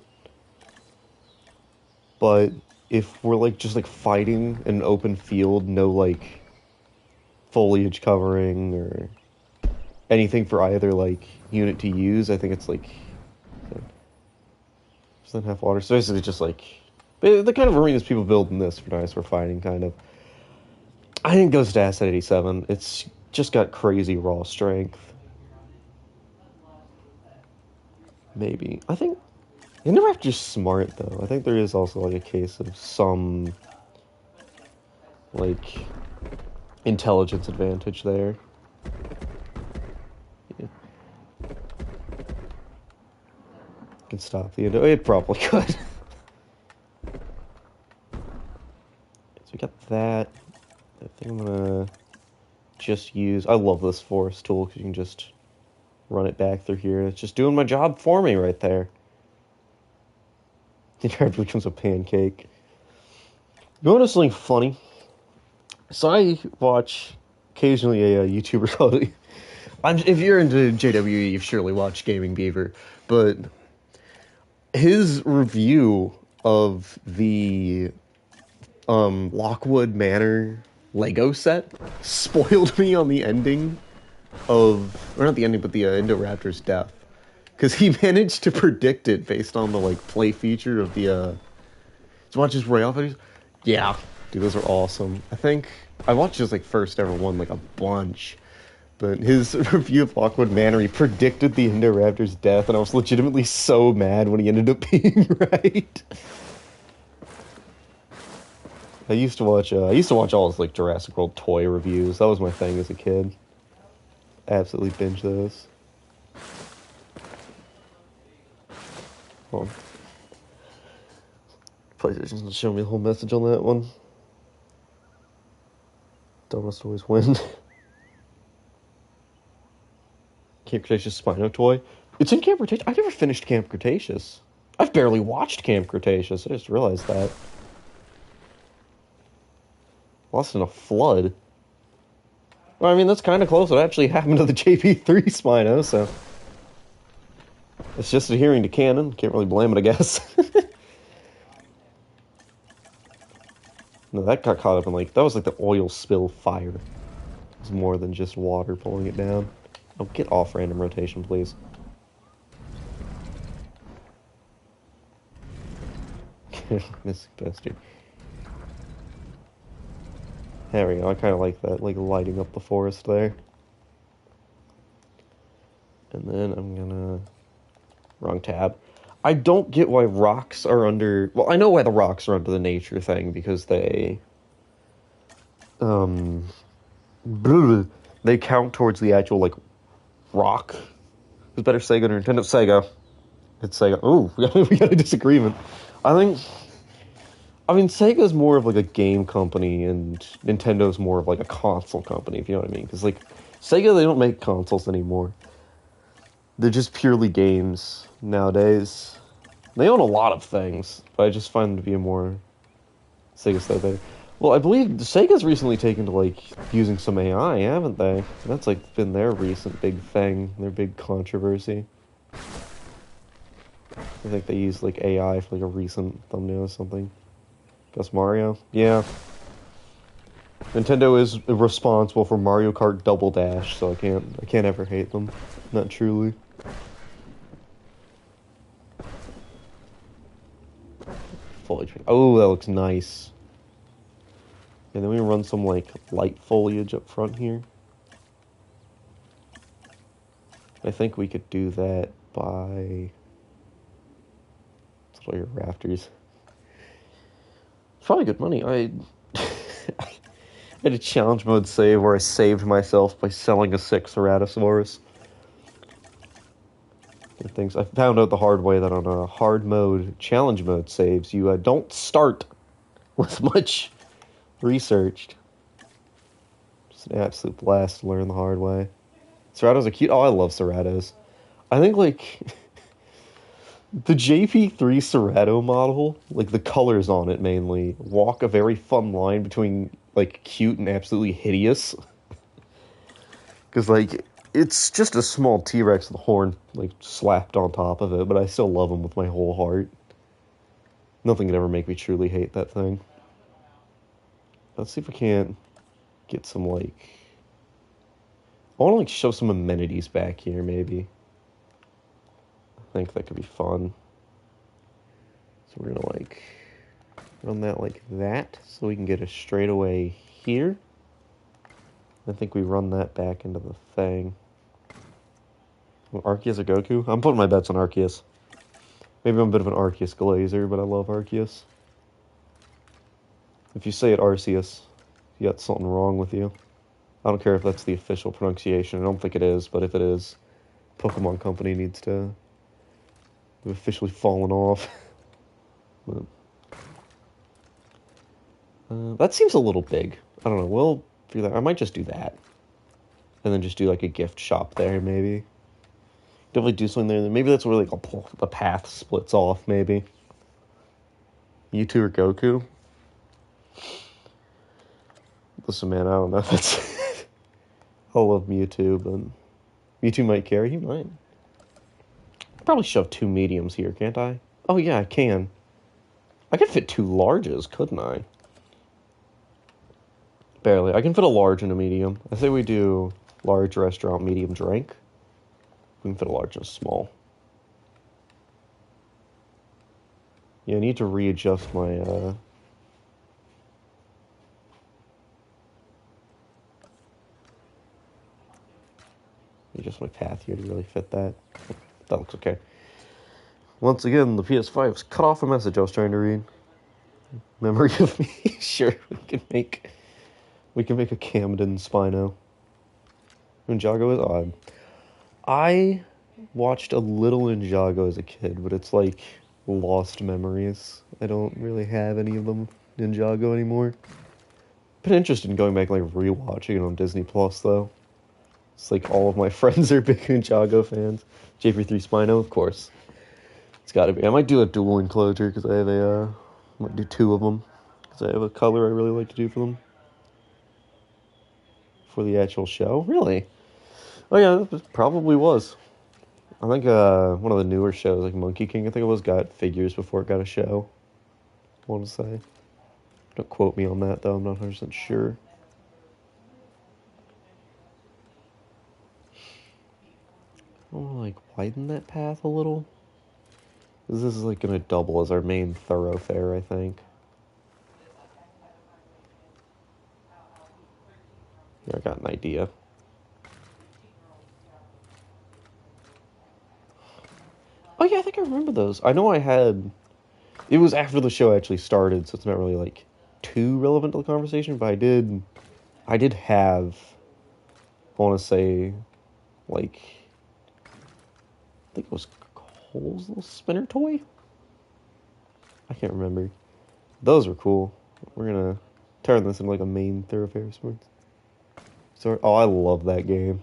Speaker 1: But if we're like just like fighting in an open field, no like foliage covering or anything for either like unit to use, I think it's like percent half water. So basically just like the kind of arenas people build in this for dinosaur fighting, kind of. I think it goes to Asset 87. It's just got crazy raw strength. Maybe. I think Indoraptor's smart though. I think there is also like a case of some like intelligence advantage there. Yeah. Can stop the Indo. It probably could. So we got that. I think I'm gonna just use. I love this forest tool because you can just run it back through here. It's just doing my job for me right there. The Indoraptor becomes a pancake. You want to know something funny? So I watch occasionally a YouTuber called. If you're into JWE, you've surely watched Gaming Beaver, but his review of the Lockwood Manor Lego set spoiled me on the ending of, or not the ending, but the Indoraptor's death, because he managed to predict it based on the like play feature of the. Did you watch his Royale videos? Yeah, dude, those are awesome. I think I watched his like first ever one like a bunch. But his review of Lockwood Manor, he predicted the Indoraptor's death, and I was legitimately so mad when he ended up being right. I used to watch all his like Jurassic World toy reviews. That was my thing as a kid. Absolutely binge those. Hold on. PlayStation's gonna show me the whole message on that one. Dumbest always win. Camp Cretaceous Spino toy. It's in Camp Cretaceous. I've never finished Camp Cretaceous. I've barely watched Camp Cretaceous. I just realized that. Lost in a flood. Well, I mean, that's kind of close. It actually happened to the JP3 Spino, so. It's just adhering to canon. Can't really blame it, I guess. No, that got caught up in, like, that was like the oil spill fire. It was more than just water pulling it down. Oh, get off random rotation, please. Missing bastard. There we go. I kind of like that, like lighting up the forest there. And then I'm gonna... Wrong tab. I don't get why rocks are under... Well, I know why the rocks are under the nature thing, because they... They count towards the actual, like, rock. Who's better, Sega or Nintendo? Sega. It's Sega. Ooh, we got a disagreement. I mean, Sega's more of like a game company, and Nintendo's more of like a console company, if you know what I mean. Because like Sega, they don't make consoles anymore. They're just purely games nowadays. They own a lot of things, but I just find them to be a more Sega stuff there. Well, I believe Sega's recently taken to like using some AI, haven't they? That's like been their recent big thing, their big controversy. I think they used like AI for like a recent thumbnail or something. Guess Mario? Yeah. Nintendo is responsible for Mario Kart Double Dash, so I can't ever hate them. Not truly. Foliage. Oh, that looks nice. And then we run some like light foliage up front here. I think we could do that by all your rafters. It's probably good money. I had a challenge mode save where I saved myself by selling a sick Ceratosaurus. Things I found out the hard way that on a hard mode, challenge mode saves, you don't start with much researched. Just an absolute blast to learn the hard way. Ceratos are cute. Oh, I love Ceratos. I think, like, the JP3 Cerato model, like, the colors on it mainly, walk a very fun line between, like, cute and absolutely hideous. Because, like, it's just a small T-Rex with a horn, like, slapped on top of it, but I still love him with my whole heart. Nothing could ever make me truly hate that thing. Let's see if we can't get some, like... I want to, like, show some amenities back here, maybe. I think that could be fun. So we're gonna, like, run that like that, so we can get a straightaway here. I think we run that back into the thing. Arceus or Goku? I'm putting my bets on Arceus. Maybe I'm a bit of an Arceus glazer, but I love Arceus. If you say it Arceus, you got something wrong with you. I don't care if that's the official pronunciation. I don't think it is, but if it is, Pokemon Company needs to have officially fallen off. But, that seems a little big. I don't know. We'll do that. I might just do that. And then just do like a gift shop there, maybe. Definitely do something there. Maybe that's where like the path splits off, maybe. Mewtwo or Goku? Listen, man, I don't know if that's... I love Mewtwo, but... Mewtwo might carry? He might. I'll probably shove 2 mediums here, can't I? Oh, yeah, I can. I could fit 2 larges, couldn't I? Barely. I can fit a large and a medium. I say we do large restaurant, medium drink. We can fit a large and a small. Yeah, I need to readjust my, adjust my path here to really fit that. That looks okay. Once again, the PS5's cut off a message I was trying to read. Memory of me. Sure, we can make a Camden Spino. Ninjago is odd. I watched a little Ninjago as a kid, but it's like lost memories. I don't really have any of them Ninjago anymore. Been interested in going back and like rewatching it on Disney Plus though. It's like all of my friends are big Ninjago fans. JP3 Spino, of course. It's gotta be. I might do a dual enclosure because I have might do 2 of them because I have a color I really like to do for them. For the actual show? Really? Oh yeah, that probably was. I think one of the newer shows, like Monkey King, I think it was, got figures before it got a show. I want to say. Don't quote me on that though, I'm not 100% sure. I want to like widen that path a little. This is like going to double as our main thoroughfare, I think. Here, I got an idea. Oh yeah, I think I remember those. I know I had... It was after the show actually started, so it's not really like too relevant to the conversation, but I did have, I want to say, like, I think it was Cole's little spinner toy? I can't remember. Those were cool. We're gonna turn this into like a main thoroughfare sports. So, oh, I love that game.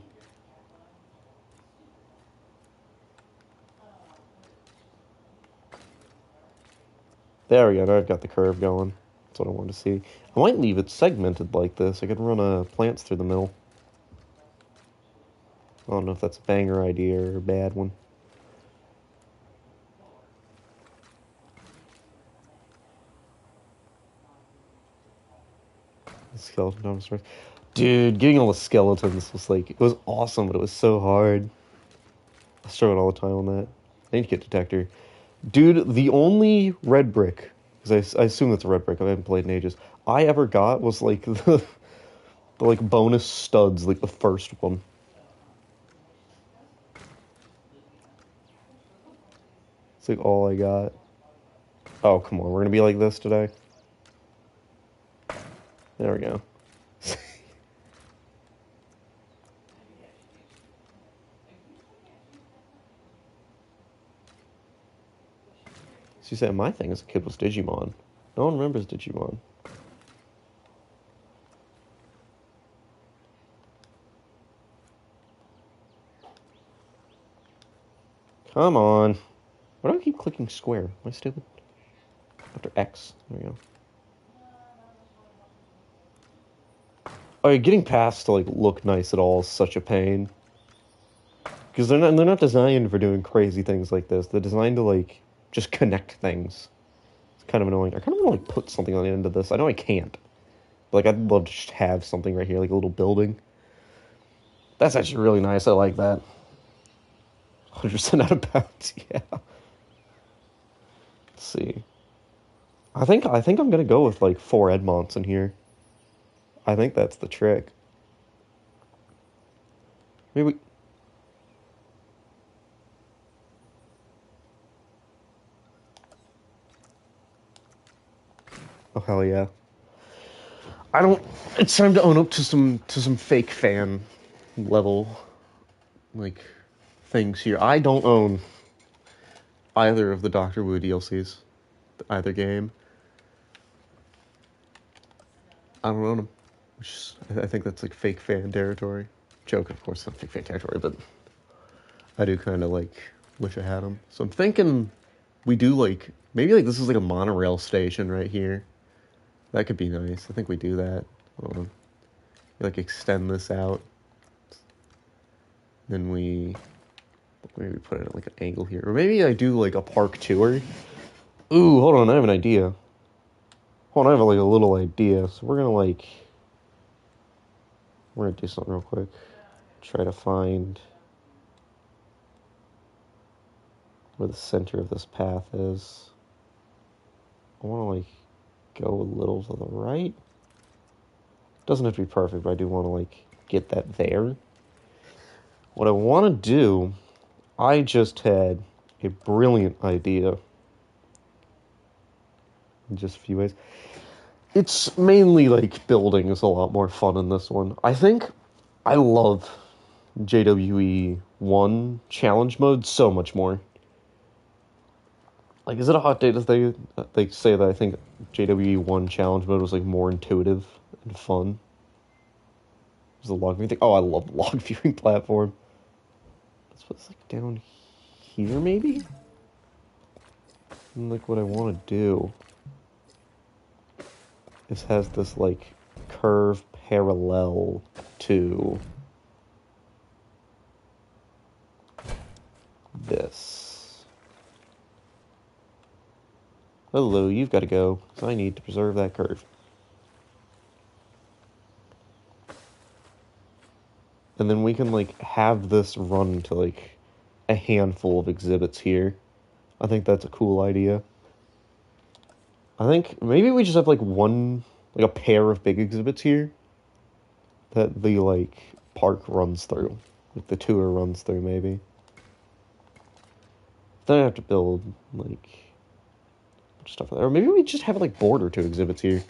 Speaker 1: There we go. Now I've got the curve going. That's what I wanted to see. I might leave it segmented like this. I could run plants through the middle. I don't know if that's a banger idea or a bad one. Skeleton dinosaurs. Dude, getting all the skeletons was like, it was awesome, but it was so hard. I struggled all the time on that. I need to get detector. Dude, the only red brick, because I assume that's a red brick, I haven't played in ages, I ever got was like the like bonus studs, like the first one. It's like all I got. Oh, come on, we're gonna be like this today? There we go. So you said my thing as a kid was Digimon. No one remembers Digimon. Come on. Why do I keep clicking square? Am I stupid? After X. There we go. Oh, yeah, getting past to like look nice at all is such a pain. Because they're not designed for doing crazy things like this. They're designed to like just connect things. It's kind of annoying. I kind of want to like put something on the end of this. I know I can't. But, like, I'd love to just have something right here, like a little building. That's actually really nice. I like that. 100% out of bounds. Yeah. Let's see. I think I'm gonna go with like 4 Edmonts in here. I think that's the trick. Maybe we... Oh hell yeah. It's time to own up to some fake fan level like things here. I don't own either of the Doctor Wu DLCs. Either game. I don't own them. Which I think that's like fake fan territory. Joke, of course, not fake fan territory, but I do kind of like wish I had them. So I'm thinking we do like, maybe like this is like a monorail station right here. That could be nice. I think we do that. Hold on. Like extend this out. Then we maybe put it at like an angle here. Or maybe I do like a park tour. Ooh, hold on, I have an idea. Hold on, I have like a little idea. So we're gonna do something real quick. Try to find where the center of this path is. I want to like go a little to the right. Doesn't have to be perfect, but I do want to like get that there. What I want to do, I just had a brilliant idea in just a few ways. It's mainly like building is a lot more fun in this one. I think I love JWE 1 challenge mode so much more. Like, is it a hot take if they say that I think JWE 1 challenge mode was like more intuitive and fun? Is the log viewing thing? Oh, I love the log viewing platform. Let's put this like down here, maybe? And like what I want to do is has this like curve parallel to this. Hello, you've got to go, because I need to preserve that curve. And then we can like have this run to like a handful of exhibits here. I think that's a cool idea. I think maybe we just have like a pair of big exhibits here that the like park runs through, like the tour runs through maybe. Then I have to build like stuff there, or maybe we just have like border 2 exhibits here.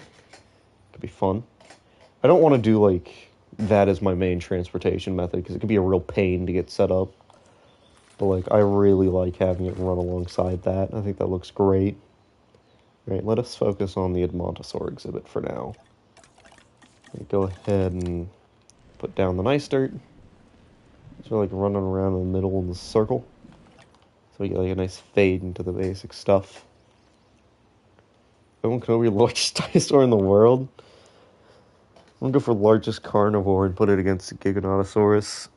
Speaker 1: Could be fun. I don't want to do like that as my main transportation method because it could be a real pain to get set up. But like I really like having it run alongside that. I think that looks great. Alright, let us focus on the Edmontosaur exhibit for now. Go ahead and put down the nice dirt. So we're like running around in the middle in the circle. So we get like a nice fade into the basic stuff. Owen Kenobi, largest dinosaur in the world. I'm gonna go for largest carnivore and put it against Giganotosaurus.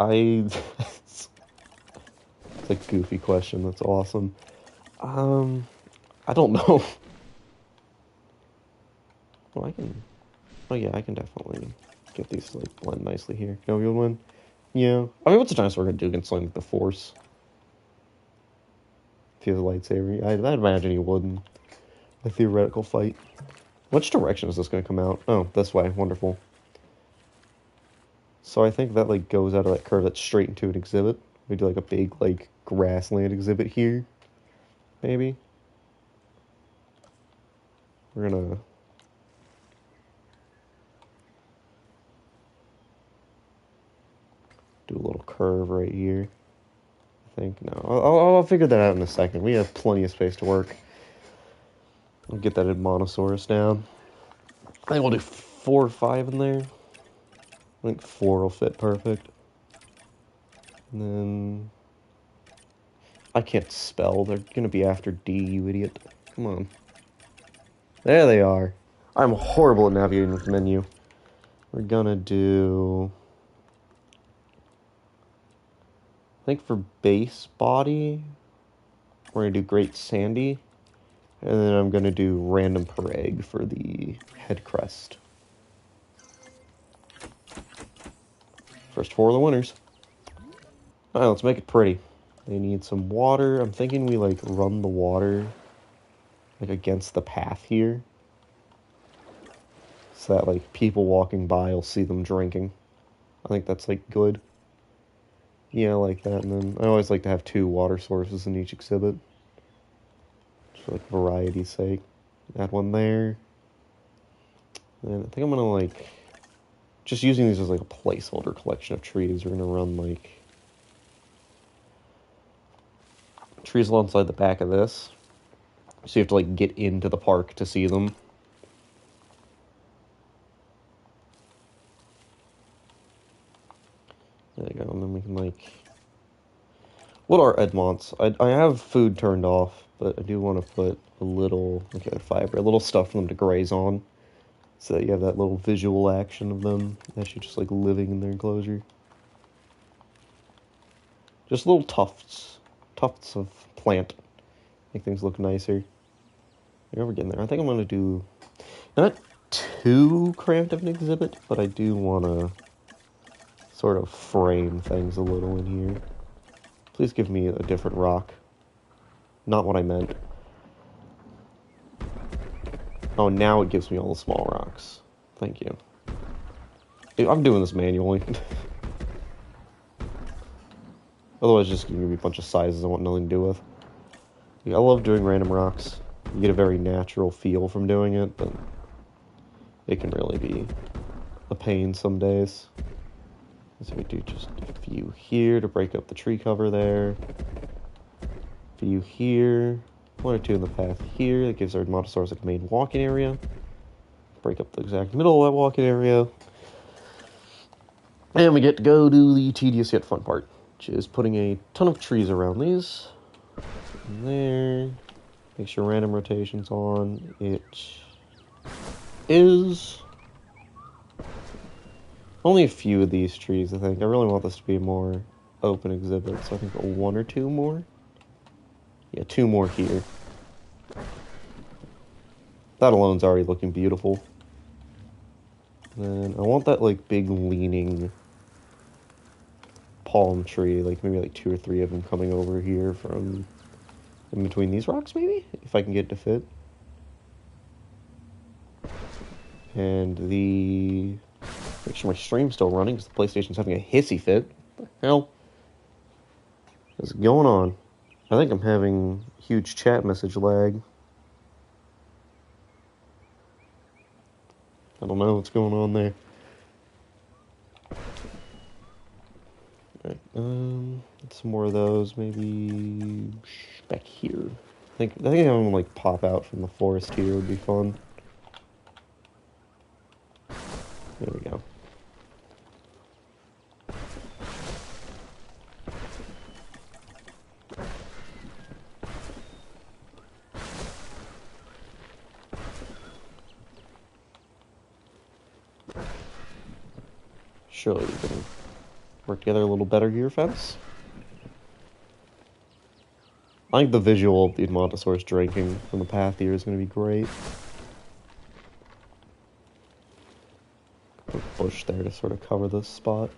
Speaker 1: It's a goofy question. That's awesome. I don't know. Well, I can. Oh yeah, I can definitely get these to like blend nicely here. Kenobi would win. Yeah. I mean, what's a dinosaur gonna do against something like the Force? If he has a lightsaber, I'd imagine he would in a theoretical fight. Which direction is this gonna come out? Oh, this way. Wonderful. So I think that like goes out of that curve that's straight into an exhibit. We do like a big like grassland exhibit here. Maybe. We're gonna do a little curve right here. I think. No, I'll figure that out in a second. We have plenty of space to work. I'll get that Monosaurus down. I think we'll do 4 or 5 in there. I think 4 will fit perfect. And then I can't spell. They're gonna be after D, you idiot. Come on. There they are. I'm horrible at navigating with the menu. We're gonna do... I think for base body, we're gonna do Great Sandy. And then I'm gonna do random per egg for the head crest. First 4 of the winners. Alright, let's make it pretty. They need some water. I'm thinking we like run the water like against the path here. So that like people walking by will see them drinking. I think that's like good. Yeah, I like that. And then I always like to have 2 water sources in each exhibit. Just for like variety's sake. Add one there. And I think I'm gonna like just using these as like a placeholder collection of trees. We're gonna run like trees alongside the back of this. So you have to like get into the park to see them. There you go, and then we can like... What are Edmonts? I have food turned off, but I do want to put a little, like a fiber, a little stuff for them to graze on. So that you have that little visual action of them actually just like living in their enclosure. Just little tufts of plant. Make things look nicer. You're getting there. I think I'm going to do not too cramped of an exhibit, but I do want to sort of frame things a little in here. Please give me a different rock. Not what I meant. Oh, now it gives me all the small rocks. Thank you. I'm doing this manually. Otherwise, it's just going to be a bunch of sizes I want nothing to do with. I love doing random rocks. You get a very natural feel from doing it, but it can really be a pain some days. So we do just a few here to break up the tree cover there. A few here. 1 or 2 in the path here. That gives our Motosaurus like a main walking area. Break up the exact middle of that walking area. And we get to go do the tedious yet fun part, which is putting a ton of trees around these. And there. Make sure random rotation's on. It is. Only a few of these trees, I think. I really want this to be a more open exhibit, so I think 1 or 2 more. Yeah, 2 more here. That alone's already looking beautiful. And I want that, like, big leaning palm tree, like, maybe, like, 2 or 3 of them coming over here from in between these rocks, maybe? If I can get it to fit. And the... Make sure my stream's still running, because the PlayStation's having a hissy fit. What the hell is going on? I think I'm having huge chat message lag. I don't know what's going on there. Alright, some more of those, maybe back here. I think having them like pop out from the forest here would be fun. There we go. Surely we can work together a little better here, fence. I think the visual of the Edmontosaurus drinking from the path here is going to be great. Put a bush there to sort of cover this spot.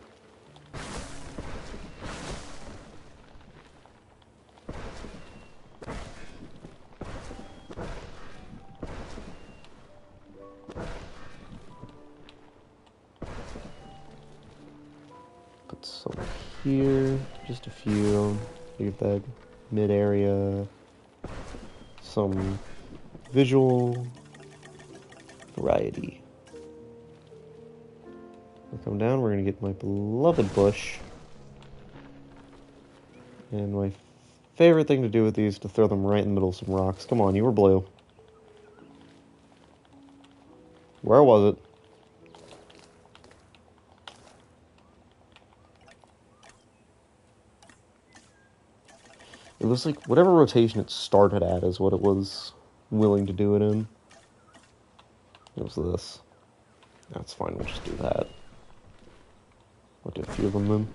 Speaker 1: Put some here, just a few. Leave that mid area. Some visual variety. We'll come down, we're going to get my beloved bush. And my favorite thing to do with these is to throw them right in the middle of some rocks. Come on, you were blue. Where was it? It was like whatever rotation it started at is what it was willing to do it in. It was this. That's fine, we'll just do that. We'll do a few of them then.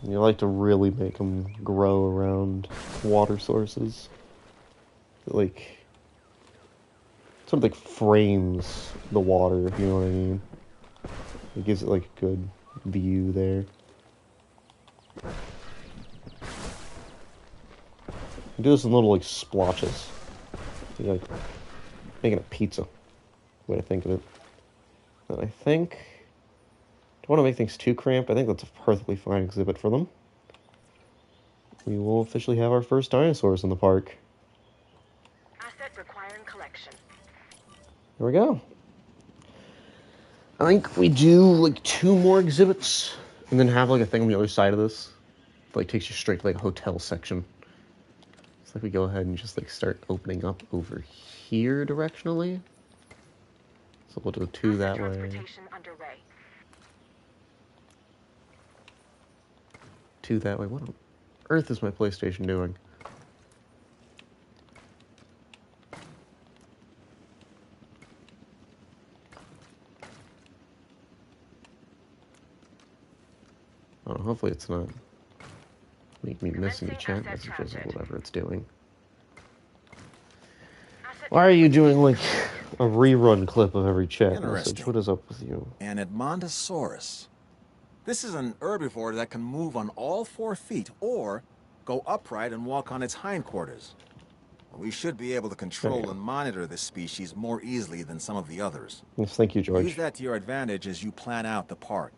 Speaker 1: You like to really make them grow around water sources. Like, sort of like frames the water, if you know what I mean. It gives it like a good view there. Do this in little like splotches. You like making a pizza. Way to think of it. And I think, don't want to make things too cramped. I think that's a perfectly fine exhibit for them. We will officially have our first dinosaurs in the park.
Speaker 2: Asset requiring collection.
Speaker 1: There we go. I think we do like 2 more exhibits and then have like a thing on the other side of this that like takes you straight to like a hotel section. It's like we go ahead and just like start opening up over here directionally. So we'll do 2 that way.
Speaker 2: Underway.
Speaker 1: 2 that way. What on earth is my PlayStation doing? Oh, hopefully it's not make me miss any chat messages or whatever it's doing. Why are you doing like a rerun clip of every chat message? What is up with you?
Speaker 3: An Edmontosaurus. This is an herbivore that can move on all 4 feet or go upright and walk on its hindquarters. We should be able to control and monitor this species more easily than some of the others.
Speaker 1: Yes, thank you, George.
Speaker 3: Use that to your advantage as you plan out the park.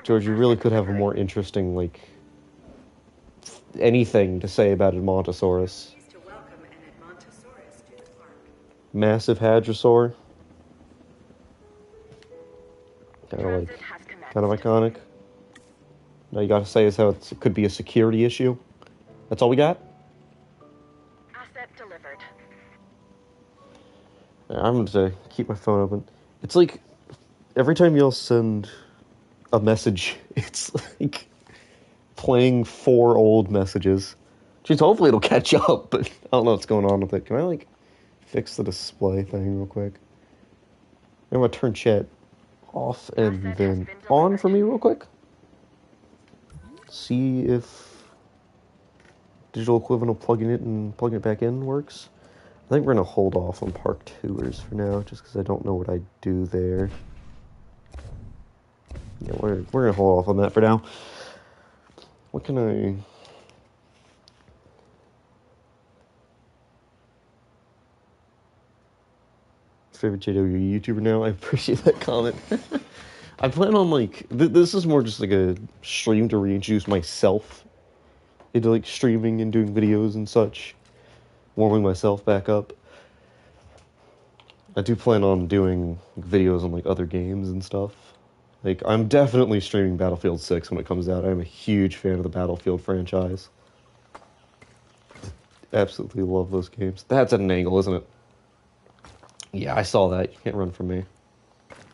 Speaker 1: George, you really could have a more interesting, like, anything to say about Edmontosaurus. Massive hadrosaur. Kind of iconic. Now you gotta say is how it could be a security issue. That's all we got?
Speaker 2: Asset delivered.
Speaker 1: I'm gonna keep my phone open. It's like, every time you'll send a message, it's like playing 4 old messages. Jeez, hopefully it'll catch up, but I don't know what's going on with it. Can I, like, fix the display thing real quick? I'm gonna turn chat off and then on for me real quick. See if digital equivalent of plugging it back in works. I think we're gonna hold off on park tours for now, just because I don't know what I do there. Yeah, we're gonna hold off on that for now. What can I? Favorite JW YouTuber now? I appreciate that comment. I plan on like this is more just like a stream to reintroduce myself into like streaming and doing videos and such, warming myself back up. I do plan on doing videos on like other games and stuff. Like, I'm definitely streaming Battlefield 6 when it comes out. I'm a huge fan of the Battlefield franchise. Absolutely love those games. That's at an angle, isn't it? Yeah, I saw that. You can't run from me.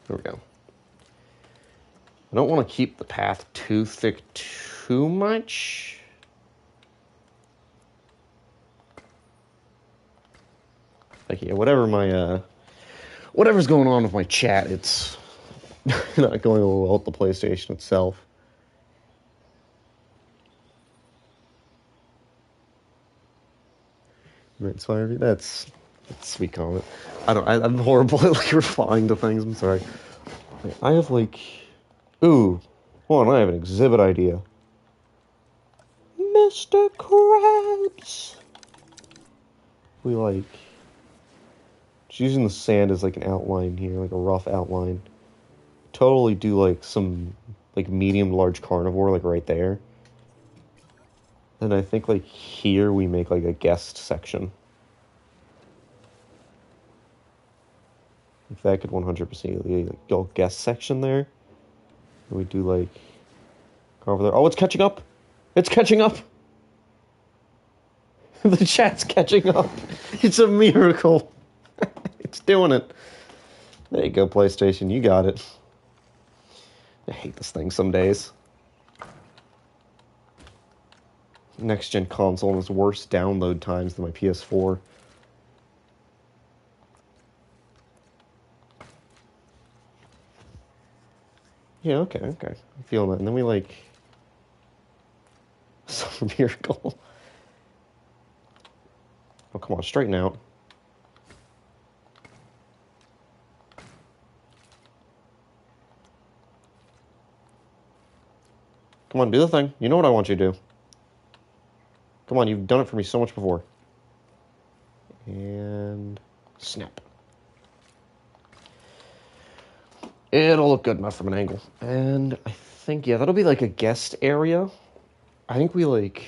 Speaker 1: There we go. I don't want to keep the path too thick too much. Like, yeah, whatever whatever's going on with my chat, it's not going well with the PlayStation itself. Right, so that's sweet comment. I'm horrible at like replying to things. I'm sorry. I have like, ooh, hold on, I have an exhibit idea. Mr. Krabs. We like just using the sand as like an outline here, like a rough outline. Totally do like some like medium large carnivore like right there. Then I think like here we make like a guest section. If that could 100% be like go guest section there. And we do like go over there. Oh, it's catching up. It's catching up. The chat's catching up. It's a miracle. It's doing it. There you go, PlayStation. You got it. I hate this thing some days. Next gen console has worse download times than my PS4. Yeah, okay. I'm feeling that. And then we like some miracle. Oh, come on, straighten out. Come on, do the thing. You know what I want you to do. Come on, you've done it for me so much before. And snap. It'll look good enough from an angle. And I think, yeah, that'll be like a guest area. I think we like...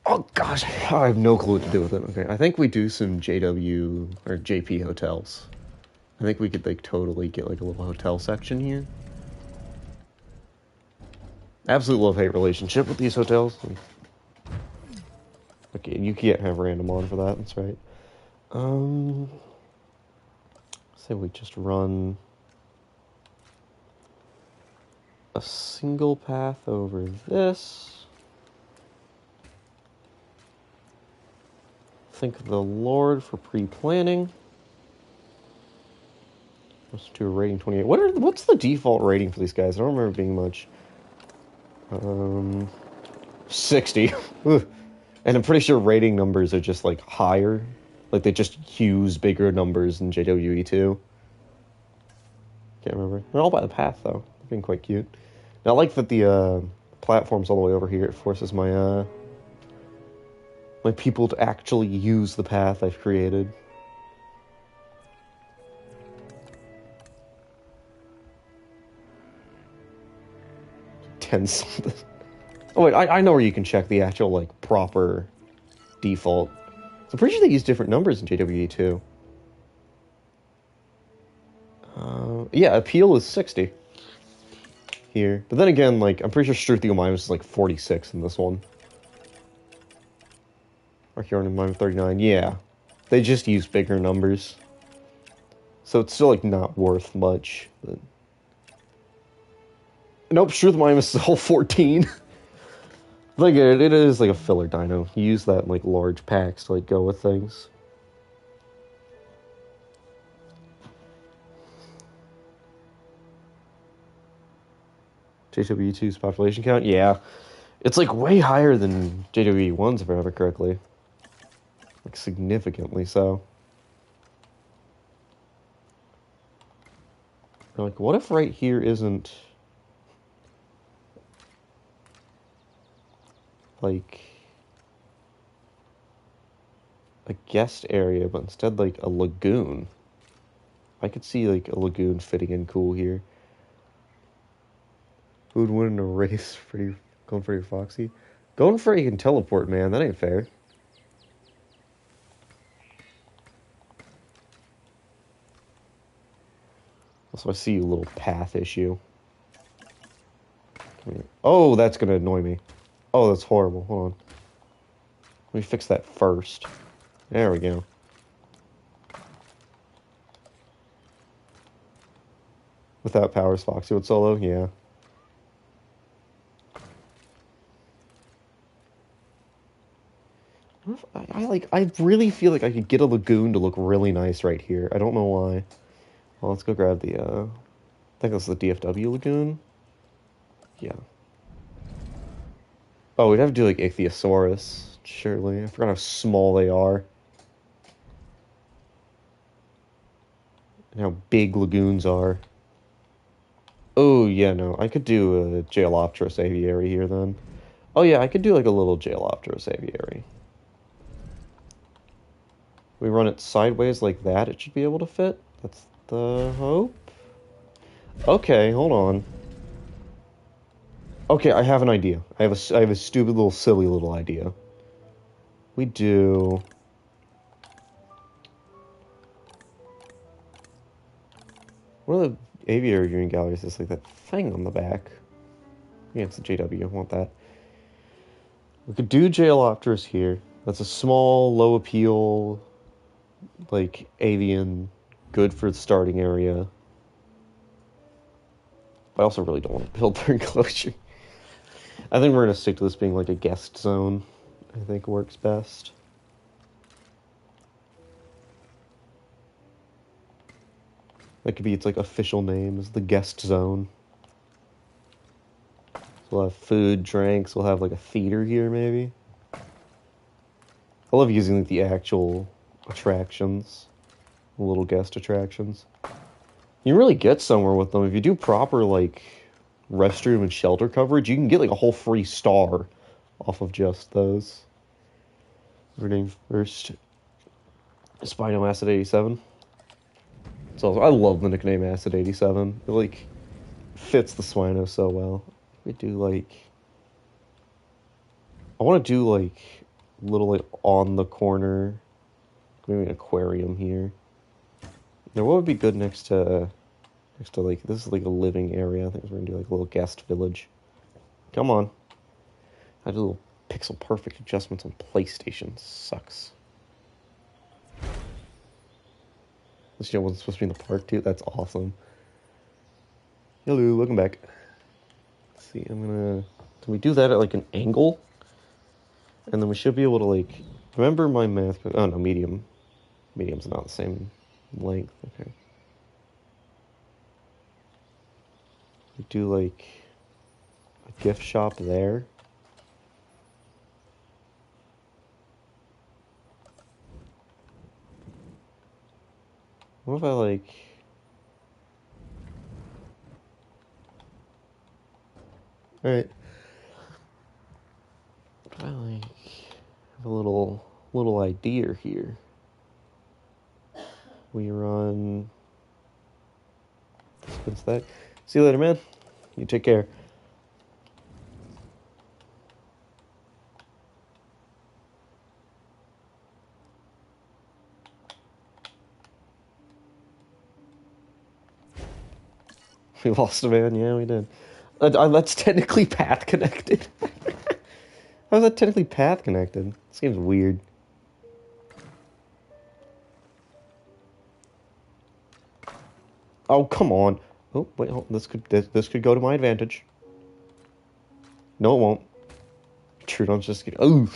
Speaker 1: Oh, gosh, I have no clue what to do with it. Okay, I think we do some JW or JP hotels. I think we could like totally get like a little hotel section here. Absolute love-hate relationship with these hotels. Okay, you can't have random on for that, that's right. Say we just run a single path over this. Thank the Lord for pre-planning. Let's do a rating 28. What's the default rating for these guys? I don't remember it being much. 60. And I'm pretty sure rating numbers are just like higher. Like they just use bigger numbers in JWE2. Can't remember. They're all by the path though. They're being quite cute. Now I like that the platform's all the way over here. It forces my my people to actually use the path I've created. Something. Oh wait, I know where you can check the actual like proper default. I'm pretty sure they use different numbers in JWE too. Yeah, appeal is 60 here, but then again, like I'm pretty sure Struthio Mimes is like 46 in this one. Archeon Mime 39. Yeah, they just use bigger numbers, so it's still like not worth much. But... Nope, Struth Mime is still 14. Like it is like a filler dino. You use that in like large packs to like go with things. JW2's population count? Yeah. It's like way higher than JWE1's if I remember correctly. Like significantly so. Like what if right here isn't like a guest area, but instead like a lagoon? I could see like a lagoon fitting in cool here. Who would win in a race? Going for your Foxy? Going for you can teleport, man. That ain't fair. Also, I see a little path issue. Oh, that's gonna annoy me. Oh, that's horrible. Hold on. Let me fix that first. There we go. Without powers, Foxy would solo? Yeah. I really feel like I could get a lagoon to look really nice right here. I don't know why. Well, let's go grab the, I think that's the DFW Lagoon. Yeah. Oh, we'd have to do, like, Ichthyosaurus, surely. I forgot how small they are. And how big lagoons are. Oh, yeah, no. I could do a Jailopterus aviary here, then. Oh, yeah, I could do, like, a little Jailopterus aviary. We run it sideways like that, it should be able to fit. That's the hope. Okay, hold on. Okay, I have an idea. I have a stupid little silly little idea. We do... One of the aviary viewing galleries is like that thing on the back. Yeah, it's a JW, I want that. We could do Jailopterus here. That's a small, low appeal, like, avian, good for the starting area. But I also really don't want to build their enclosure. I think we're going to stick to this being like a guest zone. I think works best. That could be its like official name is the guest zone. So we'll have food, drinks, we'll have like a theater here maybe. I love using like the actual attractions. The little guest attractions. You can really get somewhere with them. If you do proper like restroom and shelter coverage, you can get like a whole free star off of just those. We're doing first Spino Acid 87. So I love the nickname Acid 87. It like fits the Swino so well. We do like I want to do like little like on the corner, maybe an aquarium here. Now what would be good next to like this is like a living area. I think we're gonna do like a little guest village. Come on. I did little pixel perfect adjustments on PlayStation. Sucks. This show wasn't supposed to be in the park too. That's awesome. Hello, welcome back. Let's see, can we do that at like an angle? And then we should be able to like, remember my math, oh no, medium. Medium's not the same length, okay. We do like a gift shop there. What if I like... Alright. What if I like have a little idea here? We run... What's that? See you later, man. You take care. We lost a man, yeah, we did. That's technically path connected. How is that technically path connected? This game's weird. Oh, come on. Oh, wait, this could go to my advantage. No, it won't. Trudon's just kidding. Oh,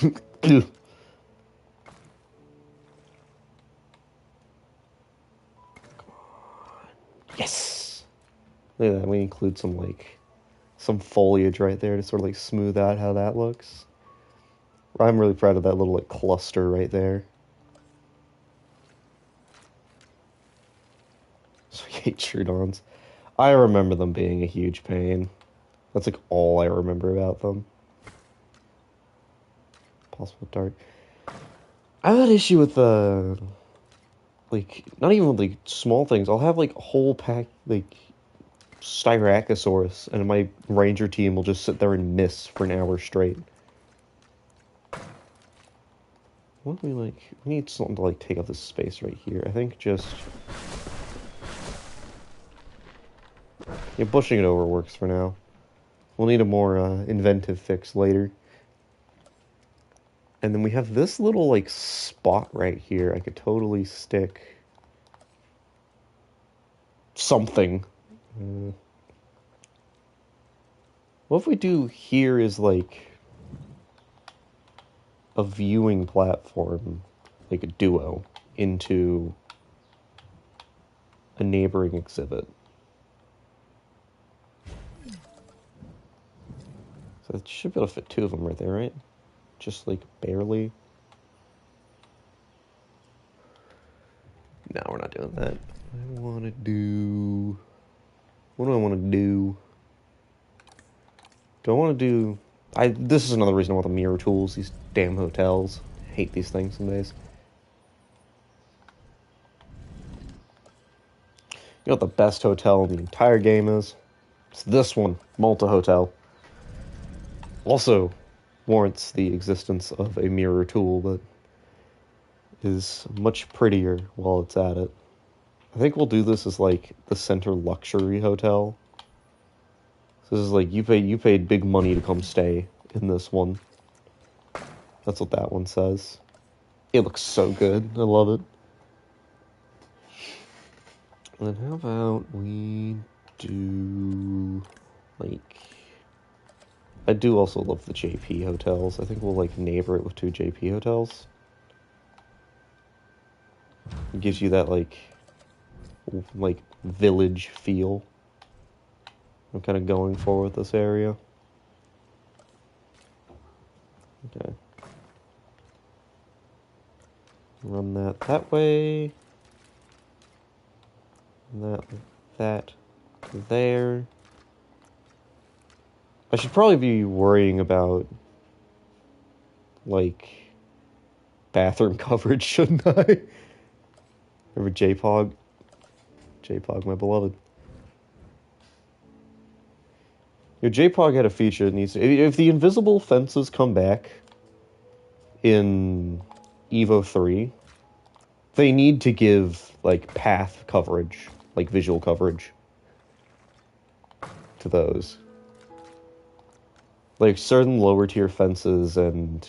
Speaker 1: yes! Look at that, we include some foliage right there to sort of like smooth out how that looks. I'm really proud of that little like cluster right there. So I hate Trudons. I remember them being a huge pain. That's like all I remember about them. Possible dart. I have that issue with like not even with like small things. I'll have like a whole pack like Styracosaurus, and my ranger team will just sit there and miss for an hour straight. What do we like? We need something to like take up this space right here. I think just bushing it over works for now. We'll need a more inventive fix later. And then we have this little like spot right here. I could totally stick something. What if we do here is like a viewing platform, like a duo, into a neighboring exhibit. So it should be able to fit 2 of them right there, right? Just like barely. No, we're not doing that. I want to do... What do I want to do? Do I want to do... This is another reason I want the mirror tools, these damn hotels. I hate these things some days. You know what the best hotel in the entire game is? It's this one, Malta Hotel. Also warrants the existence of a mirror tool, but is much prettier while it's at it. I think we'll do this as like the center luxury hotel. So this is like you paid big money to come stay in this one. That's what that one says. It looks so good. I love it. And then how about we do like I do also love the JP hotels. I think we'll like neighbor it with 2 JP hotels. It gives you that like village feel. I'm kind of going for with this area. Okay. Run that way. That there. I should probably be worrying about like bathroom coverage, shouldn't I? Remember JPOG? JPOG, my beloved. Your JPOG had a feature that needs to... If the invisible fences come back in Evo 3, they need to give, like, path coverage, like, visual coverage to those. Like, certain lower tier fences and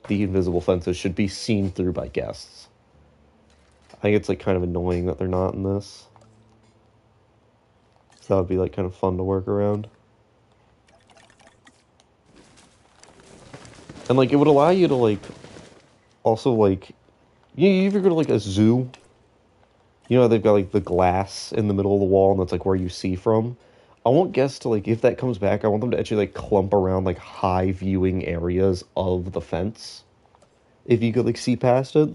Speaker 1: the invisible fences should be seen through by guests. I think it's, like, kind of annoying that they're not in this. So that would be, like, kind of fun to work around. And, like, it would allow you to, like, also, like, if you're going to, like, a zoo, you know, they've got, like, the glass in the middle of the wall, and that's, like, where you see from. I want guests to, like, if that comes back, I want them to actually, like, clump around, like, high viewing areas of the fence. If you could, like, see past it.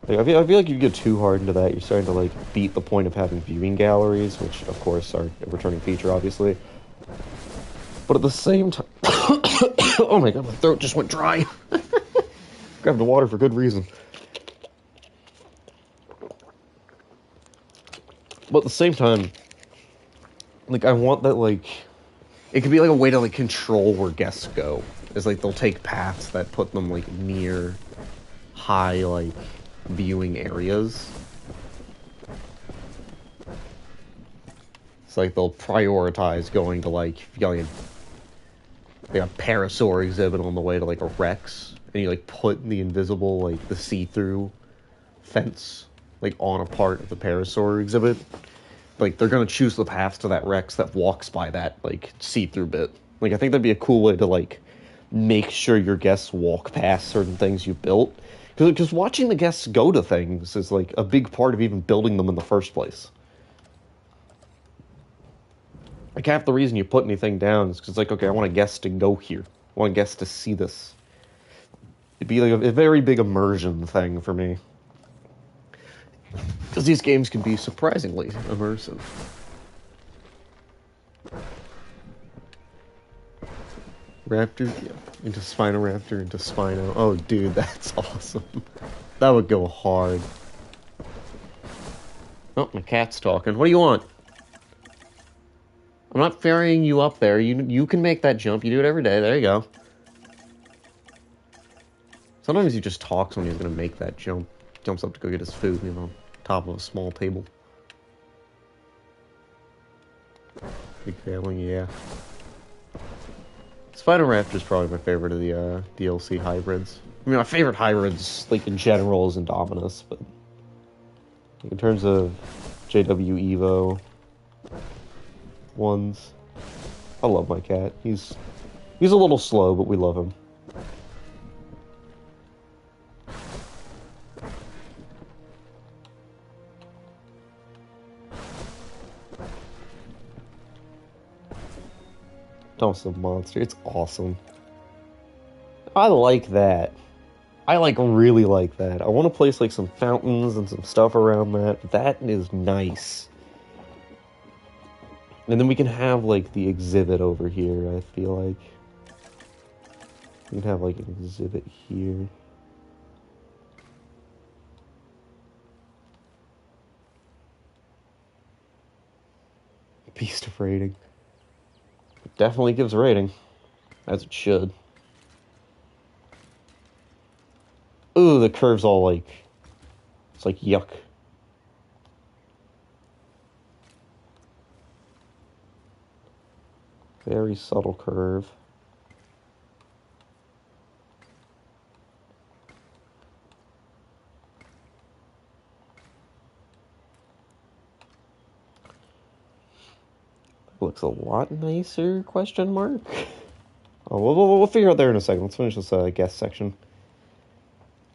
Speaker 1: Like, I feel like if you get too hard into that, you're starting to, like, beat the point of having viewing galleries, which, of course, are a returning feature, obviously. But at the same time... Oh my god, my throat just went dry. Grabbed the water for good reason. But at the same time, like, I want that, like... It could be, like, a way to, like, control where guests go. It's like, they'll take paths that put them, like, near high, like, viewing areas. It's like, they'll prioritize going to, like, if you got, like, a parasaur exhibit on the way to, like, a Rex, and you, like, put the invisible, like, the see-through fence, like, on a part of the parasaur exhibit, like, they're gonna choose the paths to that Rex that walks by that, like, see-through bit. Like, I think that'd be a cool way to, like, make sure your guests walk past certain things you built. Because watching the guests go to things is, like, a big part of even building them in the first place. Like, half the reason you put anything down is because, like, okay, I want a guest to go here. I want a guest to see this. It'd be, like, a very big immersion thing for me. Because these games can be surprisingly immersive. Raptor, yeah. Into Spinoraptor, into Spino. Oh, dude, that's awesome. That would go hard. Oh, my cat's talking. What do you want? I'm not ferrying you up there. You can make that jump. You do it every day. There you go. Sometimes he just talks when he's going to make that jump. Jumps up to go get his food, you know, top of a small table. Big family, yeah. Spinoraptor is probably my favorite of the DLC hybrids. I mean, my favorite hybrids, like, in general, is Indominus, but like, in terms of JW Evo ones, I love my cat. He's a little slow, but we love him. Thomas the Monster. It's awesome. I like that. I really like that. I want to place like some fountains and some stuff around that. That is nice. And then we can have like the exhibit over here, I feel like. We can have like an exhibit here. Beast of rating. It definitely gives a rating. As it should. Ooh, the curve's all like... It's like yuck. Very subtle curve. Looks a lot nicer, question mark? Oh, we'll figure out there in a second. Let's finish this guest section.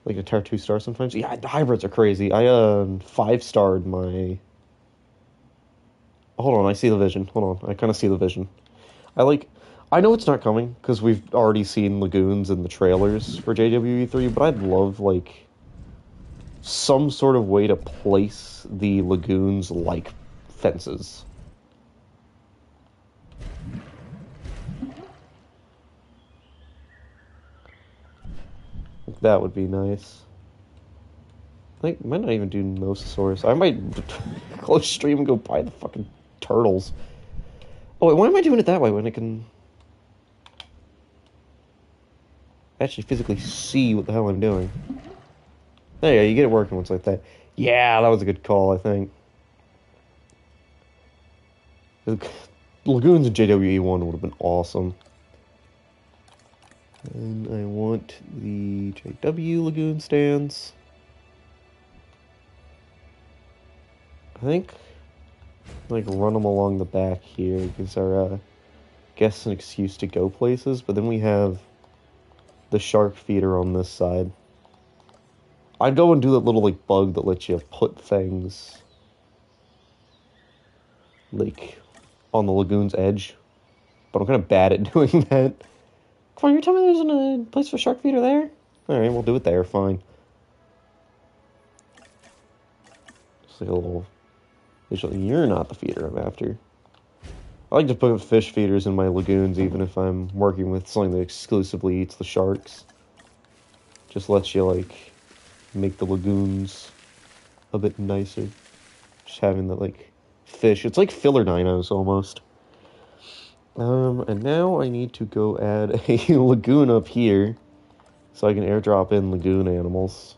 Speaker 1: Like a tier 2 star sometimes. Yeah, the hybrids are crazy. I 5-starred my... Hold on, I see the vision. Hold on, I kind of see the vision. I know it's not coming, because we've already seen lagoons in the trailers for JWE3, but I'd love, like, some sort of way to place the lagoons like fences. That would be nice. I might not even do Mosasaurus. I might close stream and go buy the fucking turtles. Oh, wait, why am I doing it that way when I can actually physically see what the hell I'm doing? There you go, you get it working once like that. Yeah, that was a good call, I think. Lagoons in JWE1 would have been awesome. And I want the JW Lagoon stands. I think, like, run them along the back here, gives our guests an excuse to go places, but then we have the shark feeder on this side. I'd go and do that little, like, bug that lets you put things, like, on the lagoon's edge, but I'm kind of bad at doing that. Come on, you're telling me there's a place for shark feeder there? Alright, we'll do it there, fine. Just like a little... You're not the feeder I'm after. I like to put fish feeders in my lagoons, even if I'm working with something that exclusively eats the sharks. Just lets you, like, make the lagoons a bit nicer. Just having the, like, fish. It's like filler dinos, almost. And now I need to go add a lagoon up here, so I can airdrop in lagoon animals.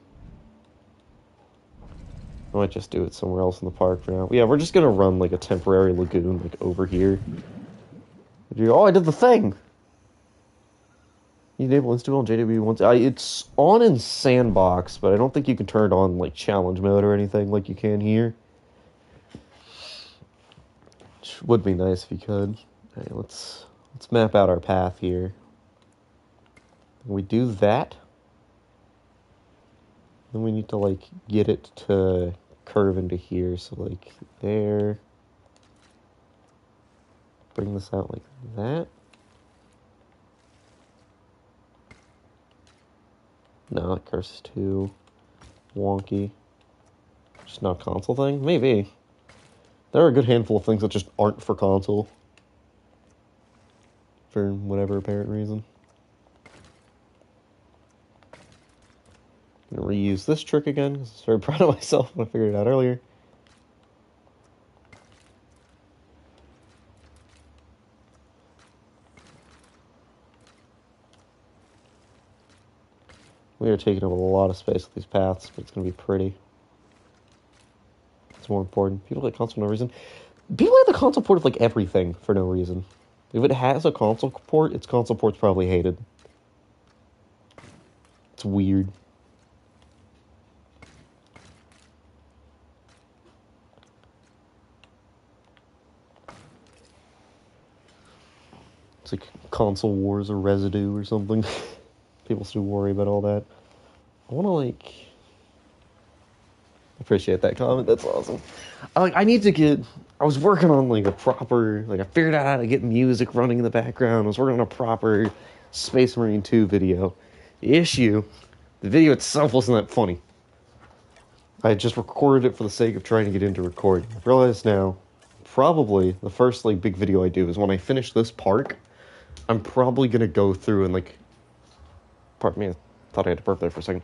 Speaker 1: I might just do it somewhere else in the park for now. Yeah, we're just gonna run, like, a temporary lagoon, like, over here. Oh, I did the thing! You enable Install on JW1. It's on in Sandbox, but I don't think you can turn it on, like, challenge mode or anything like you can here. Which would be nice if you could. Alright, let's map out our path here. We do that. Then we need to, like, get it to curve into here. So, like, there. Bring this out like that. No, that curves too wonky. Just not a console thing? Maybe. There are a good handful of things that just aren't for console. For whatever apparent reason. I'm gonna reuse this trick again, because I was very proud of myself when I figured it out earlier. We are taking up a lot of space with these paths, but it's gonna be pretty. It's more important. People like console for no reason. People like the console port of, like, everything for no reason. If it has a console port, its console port's probably hated. It's weird. It's like console wars or residue or something. People still worry about all that. I want to, like... Appreciate that comment. That's awesome. I need to get. I was working on like a proper. Like I figured out how to get music running in the background. I was working on a proper Space Marine 2 video. The issue, the video itself wasn't that funny. I just recorded it for the sake of trying to get into recording. I realized now, probably the first like big video I do is when I finish this park. I'm probably gonna go through and like. Pardon me. I thought I had to burp there for a second.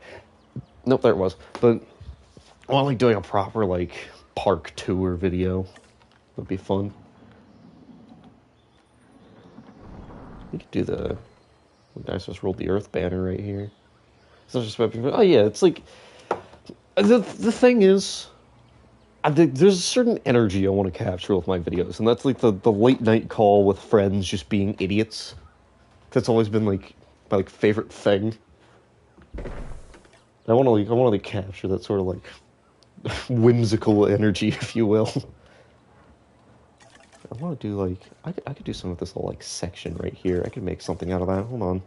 Speaker 1: Nope, there it was. But I want like doing a proper like park tour video. Would be fun. We could do the Dinosaurs Ruled the Earth banner right here. So just oh yeah, it's like the thing is, there's a certain energy I want to capture with my videos, and that's like the late night call with friends just being idiots. That's always been like my like favorite thing. I want to capture that sort of like whimsical energy, if you will. I want to do like I could do some of this little like section right here. I could make something out of that. Hold on.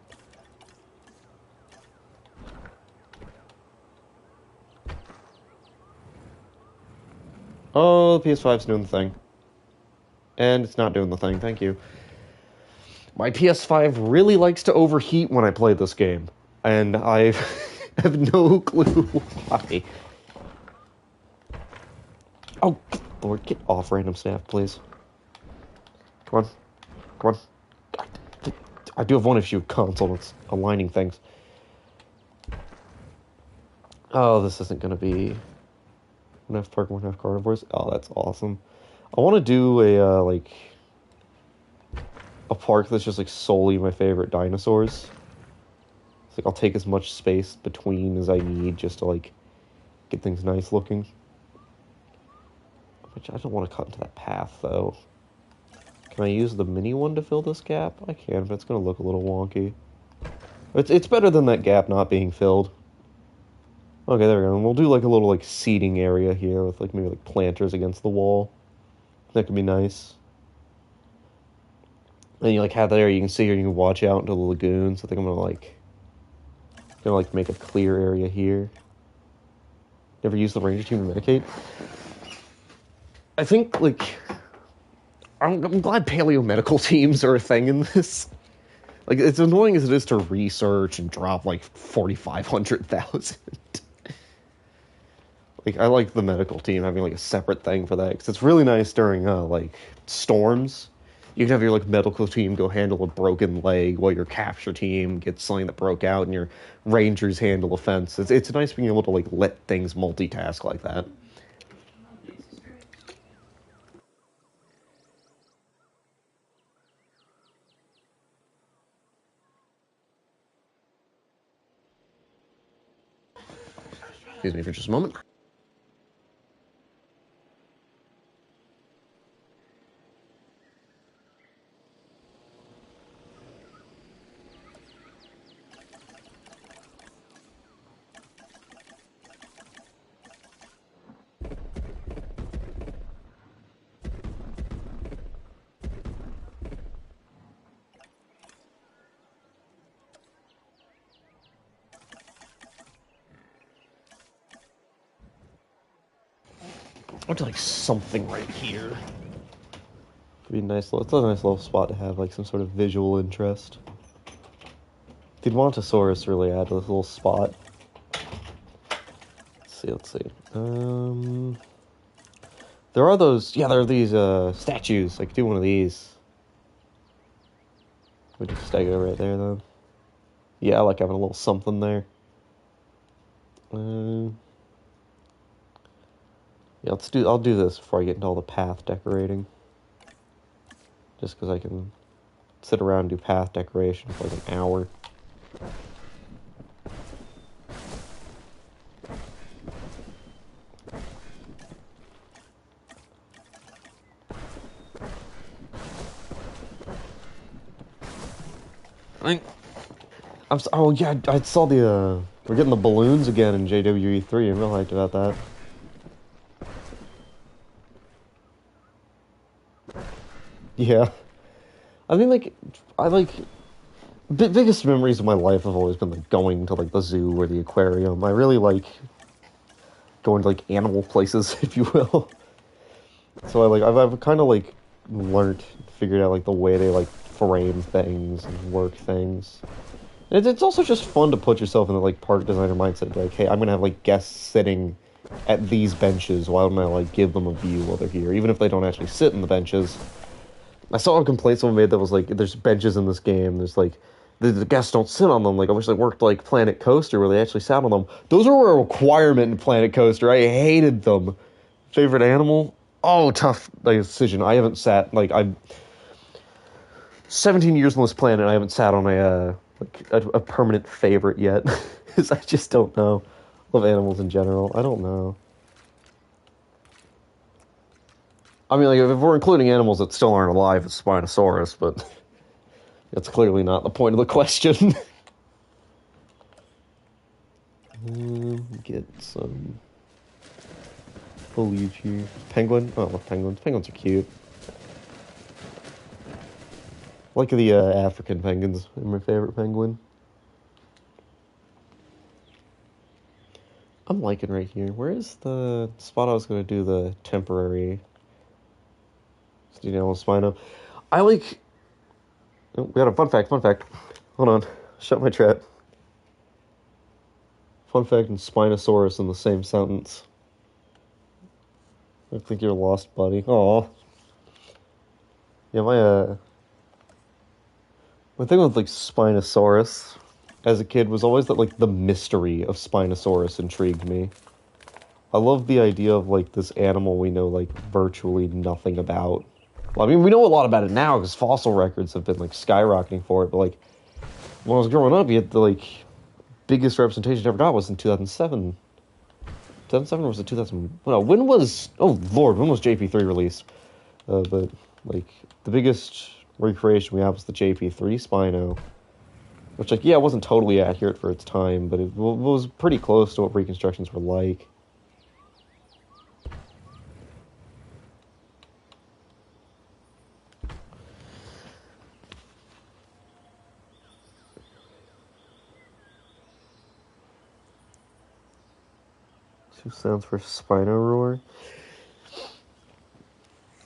Speaker 1: Oh, the PS5's doing the thing. And it's not doing the thing. Thank you. My PS5 really likes to overheat when I play this game, and I have no clue why. Oh, Lord, get off random staff, please. Come on. Come on. I do have one issue with console. It's aligning things. Oh, this isn't going to be... 1/2 park, 1/2 carnivores. Oh, that's awesome. I want to do a park that's just like solely my favorite dinosaurs. It's like I'll take as much space between as I need just to like get things nice looking. Which I don't want to cut into that path though. Can I use the mini one to fill this gap? I can, but it's gonna look a little wonky. It's better than that gap not being filled. Okay, there we go. And we'll do like a little like seating area here with like maybe like planters against the wall. That could be nice. And you like have there, you can see here, you can watch out into the lagoons. I think I'm gonna make a clear area here. Never use the ranger team to medicate. I think like I'm glad paleo medical teams are a thing in this. Like it's annoying as it is to research and drop like 4,500,000. Like I like the medical team having like a separate thing for that because it's really nice during like storms. You can have your like medical team go handle a broken leg while your capture team gets something that broke out, and your rangers handle a fence. It's nice being able to like let things multitask like that. Excuse me for just a moment. I want to like something right here. It'd be a nice little, it's a nice little spot to have like some sort of visual interest. The Edmontosaurus really add to this little spot. Let's see. There are those, yeah, there are these statues. I could do one of these. We just stay right there though. Yeah, I like having a little something there. Yeah, I'll do this before I get into all the path decorating. Just because I can sit around and do path decoration for like an hour. Oh yeah, I saw the, we're getting the balloons again in JWE3. I'm real hyped about that. Yeah. I mean, like, biggest memories of my life have always been, like, going to, like, the zoo or the aquarium. I really like going to like animal places, if you will. So I've kind of like learned, figured out like the way they like frame things and work things. And it's also just fun to put yourself in the like park designer mindset. Like, hey, I'm gonna have like guests sitting at these benches. Why don't I like give them a view while they're here, even if they don't actually sit in the benches? I saw a complaint someone made that was like, there's benches in this game. There's like the guests don't sit on them. Like, I wish they worked like Planet Coaster where they actually sat on them. Those were a requirement in Planet Coaster. I hated them. Favorite animal? Oh, tough decision. I haven't sat like I'm 17 years on this planet. I haven't sat on a permanent favorite yet, because I just don't know. Love animals in general. I don't know. I mean, like, if we're including animals that still aren't alive, it's Spinosaurus, but that's clearly not the point of the question. Get some foliage here. Penguin? Oh, I love penguins. Penguins are cute. I like the African penguins. They're my favorite penguin. I'm liking right here. Where is the spot I was going to do the temporary... Spino. I like... Oh, we got a fun fact. Hold on. Shut my trap. Fun fact and Spinosaurus in the same sentence. I think you're lost, buddy. Aw. Yeah, my thing with, like, Spinosaurus as a kid was always that, like, the mystery of Spinosaurus intrigued me. I love the idea of, like, this animal we know, like, virtually nothing about. Well, I mean, we know a lot about it now because fossil records have been, like, skyrocketing for it, but, like, when I was growing up, you had the, like, biggest representation I ever got was in 2007. 2007 or was it 2000? Well, when was... Oh, Lord, when was JP3 released? But, like, the biggest recreation we have was the JP3 Spino. Which, like, yeah, it wasn't totally accurate for its time, but it was pretty close to what reconstructions were like. Two sounds for Spino Roar.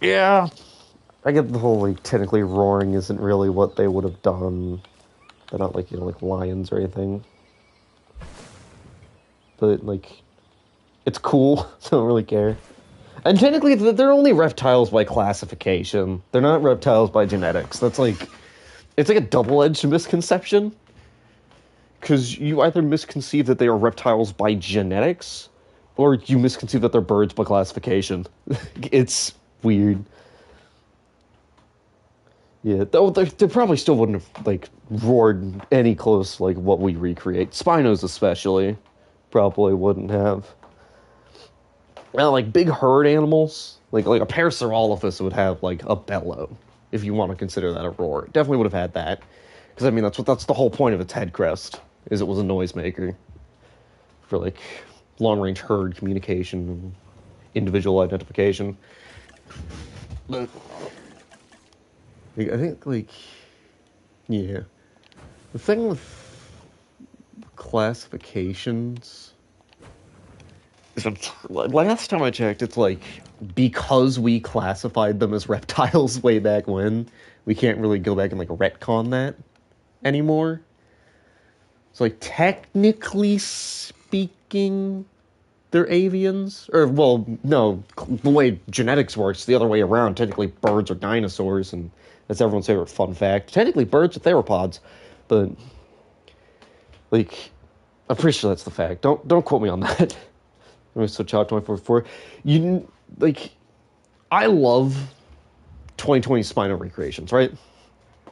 Speaker 1: Yeah, I get the whole, like, technically roaring isn't really what they would have done. They're not, like, like lions or anything. But, like, it's cool, so I don't really care. And technically, they're only reptiles by classification. They're not reptiles by genetics. That's, like, it's like a double-edged misconception. Because you either misconceive that they are reptiles by genetics, or you misconceive that they're birds by classification. It's weird. Yeah, though they probably still wouldn't have, like, roared any close, like, what we recreate. Spinos especially probably wouldn't have. Well, like, big herd animals, like a Parasaurolophus would have, like, a bellow, if you want to consider that a roar. It definitely would have had that. Because, I mean, that's the whole point of its head crest, is it was a noisemaker. For, like, long-range herd communication and individual identification. But... I think, like, yeah. The thing with classifications is, last time I checked, it's like, because we classified them as reptiles way back when, we can't really go back and, like, retcon that anymore. So, like, technically speaking, they're avians. Or, well, no, the way genetics works, the other way around. Technically, birds are dinosaurs, and that's everyone's favorite fun fact. Technically, birds are theropods, but, like, I'm pretty sure that's the fact. Don't quote me on that. Let me switch out 2044. You, like, I love 2020 Spino recreations, right?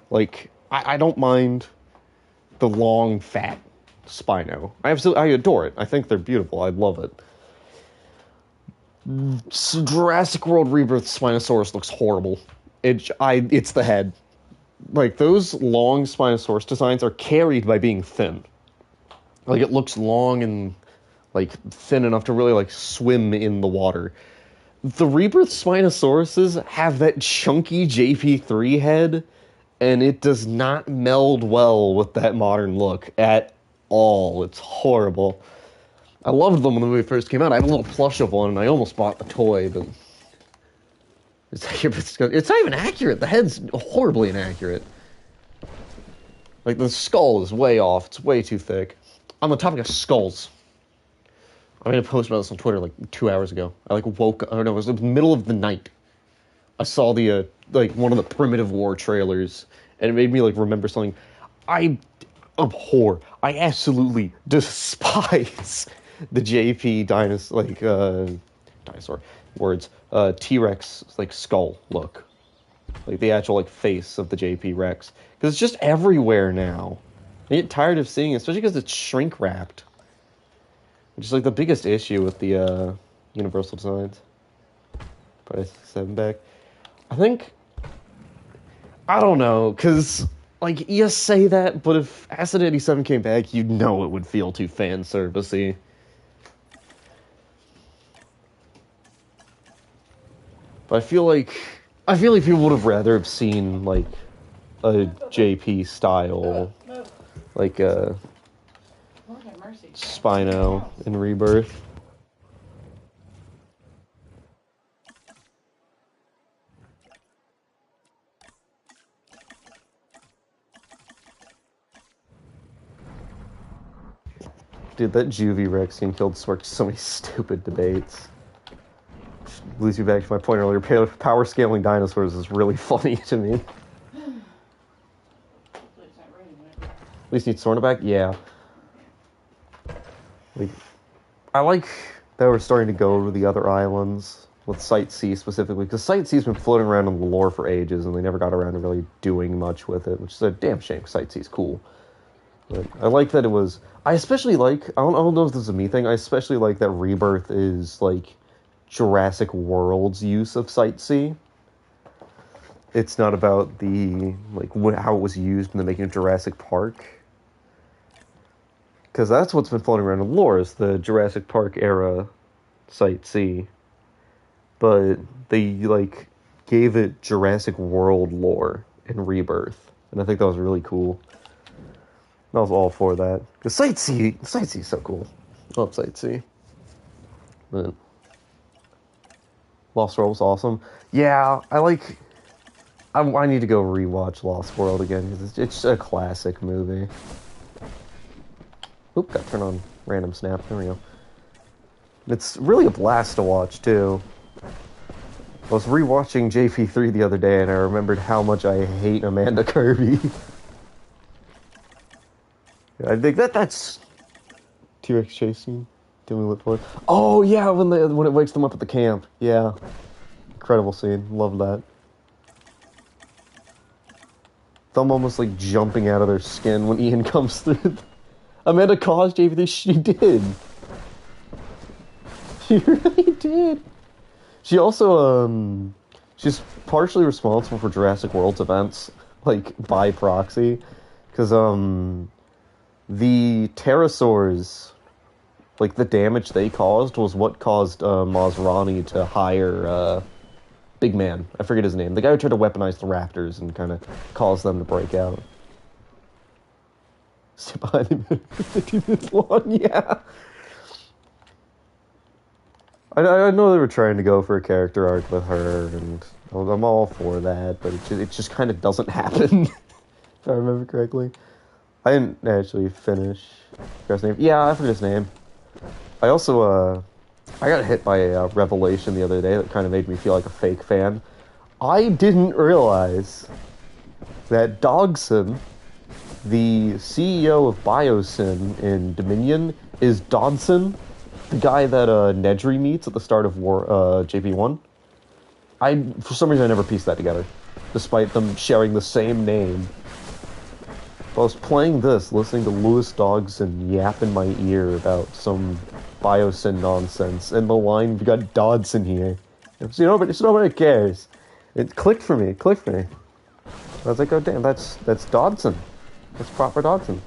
Speaker 1: Like, I don't mind the long, fat Spino. I adore it. I think they're beautiful. I love it. Jurassic World Rebirth Spinosaurus looks horrible. It's the head. Like, those long Spinosaurus designs are carried by being thin. Like, it looks long and, like, thin enough to really, like, swim in the water. The Rebirth Spinosauruses have that chunky JP3 head, and it does not meld well with that modern look at all. It's horrible. I loved them when the movie first came out. I have a little plush of one, and I almost bought a toy, but it's not even accurate. The head's horribly inaccurate. Like, the skull is way off. It's way too thick. On the topic of skulls, I made a post about this on Twitter like 2 hours ago. I like woke. I don't know. It was the middle of the night. I saw the like one of the Primitive War trailers, and it made me like remember something. I abhor. I absolutely despise the JP dinosaur dinosaur words T-Rex like skull look, like the actual like face of the JP Rex, because it's just everywhere now. I get tired of seeing it, especially because it's shrink wrapped. Which is like the biggest issue with the Universal designs. Probably 7 back. I think, I don't know, because like you say that, but if Acid 87 came back, you'd know it would feel too fan servicey. But I feel like people would have rather have seen like a JP style, like Spino in Rebirth. Dude, that Juvie Rex scene killed sparked so many stupid debates. Which leads me back to my point earlier. Power scaling dinosaurs is really funny to me. At least need Sorna back? Yeah. Like, I like that we're starting to go to the other islands with Site C specifically, because Site C's been floating around in the lore for ages, and they never got around to really doing much with it, which is a damn shame. Site C's cool. But I like that it was... I especially like... I don't know if this is a me thing. I especially like that Rebirth is, like, Jurassic World's use of Site C. It's not about the... like, how it was used in the making of Jurassic Park. Because that's what's been floating around in lore, is the Jurassic Park era Site C. But they, like, gave it Jurassic World lore in Rebirth. And I think that was really cool. I was all for that. Because Site C is so cool. I love Site C. But Lost World was awesome. Yeah, I need to go rewatch Lost World again, because it's a classic movie. Oop, got to turn on random snap. There we go. It's really a blast to watch, too. I was rewatching JP3 the other day, and I remembered how much I hate Amanda Kirby. I think that's T-Rex chasing. Did we look for it? Oh yeah, when it wakes them up at the camp. Yeah, incredible scene. Love that. Them almost like jumping out of their skin when Ian comes through. Amanda caused JP3. She did. She really did. She also she's partially responsible for Jurassic World's events, like by proxy, because the pterosaurs, like, the damage they caused was what caused Masrani to hire Big Man. I forget his name. The guy who tried to weaponize the raptors and kind of caused them to break out. Stay behind him 15 minutes long, yeah. I know they were trying to go for a character arc with her, and I'm all for that, but it just kind of doesn't happen, if I remember correctly. I didn't actually finish his name. Yeah, I forget his name. I also, I got hit by a revelation the other day that kind of made me feel like a fake fan. I didn't realize that Dogson, the CEO of Biosyn in Dominion, is Dodson, the guy that Nedry meets at the start of JP1. For some reason, I never pieced that together, despite them sharing the same name. I was playing this, listening to Lewis Dodson yap in my ear about some Biosyn nonsense, and the line, "We got Dodson here." So nobody cares. It clicked for me. I was like, oh damn, that's Dodson. That's proper Dodson.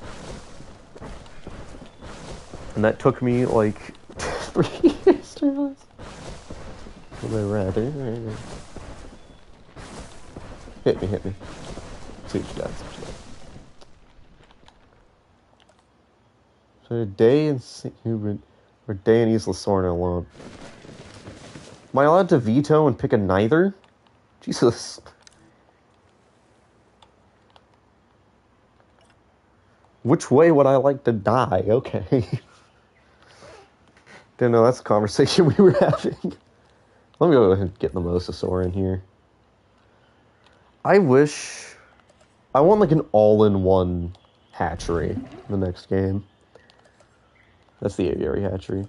Speaker 1: And that took me like 3 years to realize. Would I rather? Hit me. See what you got. So a day in St. Hubert, Or Dayanese Lasorna alone. Am I allowed to veto and pick a neither? Jesus. Which way would I like to die? Okay. Didn't know that's the conversation we were having. Let me go ahead and get the Mosasaur in here. I wish... I want like an all-in-one hatchery in the next game. That's the aviary hatchery.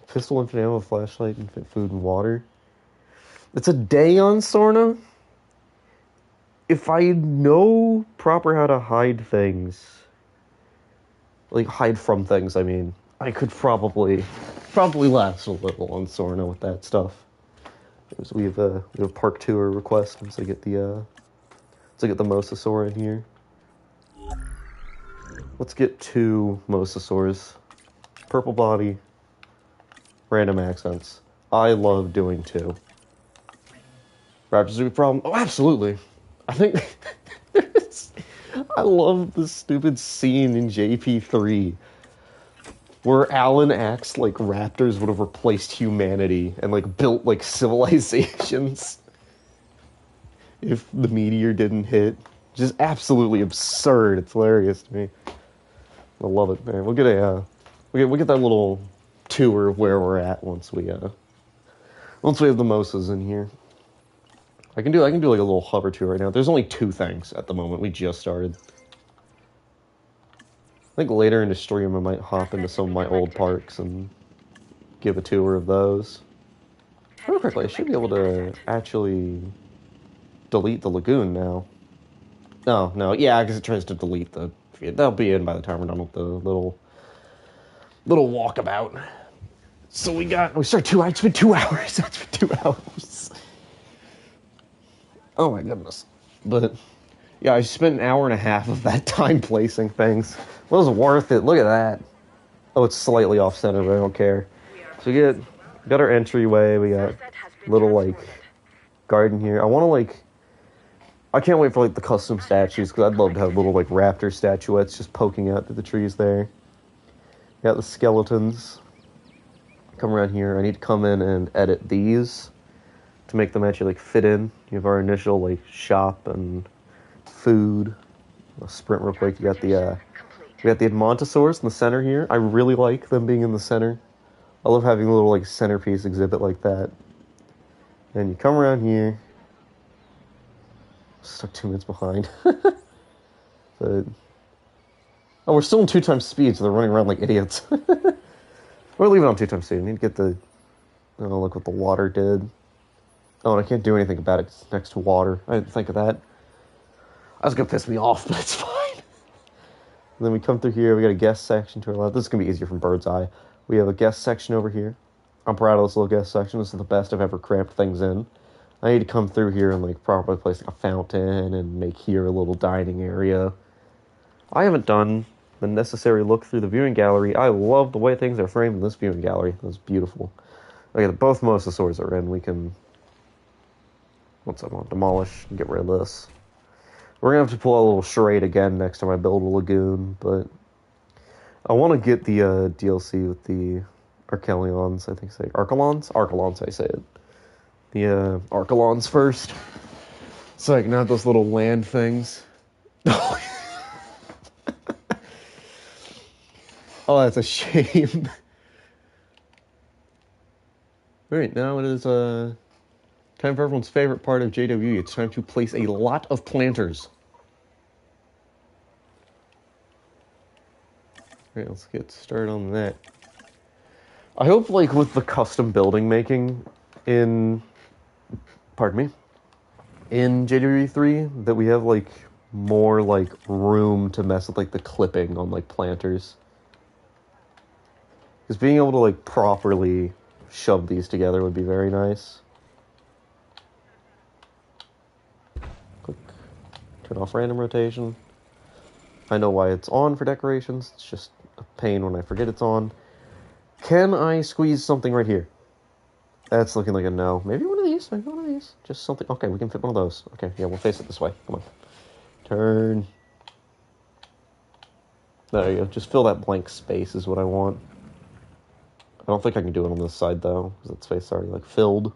Speaker 1: Pistol, infinite ammo, flashlight, infinite food and water. It's a day on Sorna. If I know proper how to hide things, like hide from things, I mean, I could probably last a little on Sorna with that stuff. So we have a park tour request once I get the Mosasaur in here. Let's get 2 Mosasaurs. Purple body, random accents. I love doing 2. Raptors are a problem? Oh, absolutely. I think... I love the stupid scene in JP3 where Alan acts like raptors would have replaced humanity and, like, built, like, civilizations if the meteor didn't hit. Just absolutely absurd. It's hilarious to me. I love it, man. We'll get we'll get that little tour of where we're at once we have the Mosas in here. I can do like a little hover tour right now. There's only 2 things at the moment. We just started. I think later in the stream I might hop into some of my old parks and give a tour of those. Real quickly, I should be able to actually delete the lagoon now. No, yeah, because it tries to delete the... They'll be in by the time we're done with the little walkabout. So we start 2 hours. It's been 2 hours. It's been 2 hours. Oh my goodness. But, yeah, I spent an hour and a half of that time placing things. It was worth it. Look at that. Oh, it's slightly off-center, but I don't care. So we got our entryway. We got little, like, garden here. I can't wait for, like, the custom statues, because I'd love to have little, like, raptor statuettes just poking out through the trees there. Got the skeletons. Come around here. I need to come in and edit these to make them actually, like, fit in. You have our initial, like, shop and food. I'll sprint real quick. We got the Edmontosaurus in the center here. I really like them being in the center. I love having a little, like, centerpiece exhibit like that. And you come around here. Stuck 2 minutes behind. But, we're still in 2 times speed, so they're running around like idiots. We're leaving on 2 times speed. I need to get the... Oh, look what the water did. Oh, and I can't do anything about it. It's next to water. I didn't think of that. That was going to piss me off, but it's fine. And then we come through here. We got a guest section to our left. This is going to be easier from bird's eye. We have a guest section over here. I'm proud of this little guest section. This is the best I've ever cramped things in. I need to come through here and, like, properly place, like, a fountain and make here a little dining area. I haven't done the necessary look through the viewing gallery. I love the way things are framed in this viewing gallery. It's beautiful. Okay, both Mosasaurs are in. We can... Once I want to demolish and get rid of this. We're going to have to pull out a little charade again next time I build a lagoon, but... I want to get the DLC with the Archelions, I think say. Archelons? Archelons, I say it. The Archelons first. So I can have those little land things. Oh, that's a shame. Alright, now it is time for everyone's favorite part of JWE. It's time to place a lot of planters. Alright, let's get started on that. I hope, like, with the custom building making in... Pardon me. In JWE 3, that we have, like, more, like, room to mess with, like, the clipping on, like, planters. Because being able to, like, properly shove these together would be very nice. Click. Turn off random rotation. I know why it's on for decorations. It's just a pain when I forget it's on. Can I squeeze something right here? That's looking like a no. Maybe one of these. Maybe one of these. Just something. Okay, we can fit one of those. Okay, yeah, we'll face it this way. Come on. Turn. There you go. Just fill that blank space is what I want. I don't think I can do it on this side, though, because that space is already, like, filled.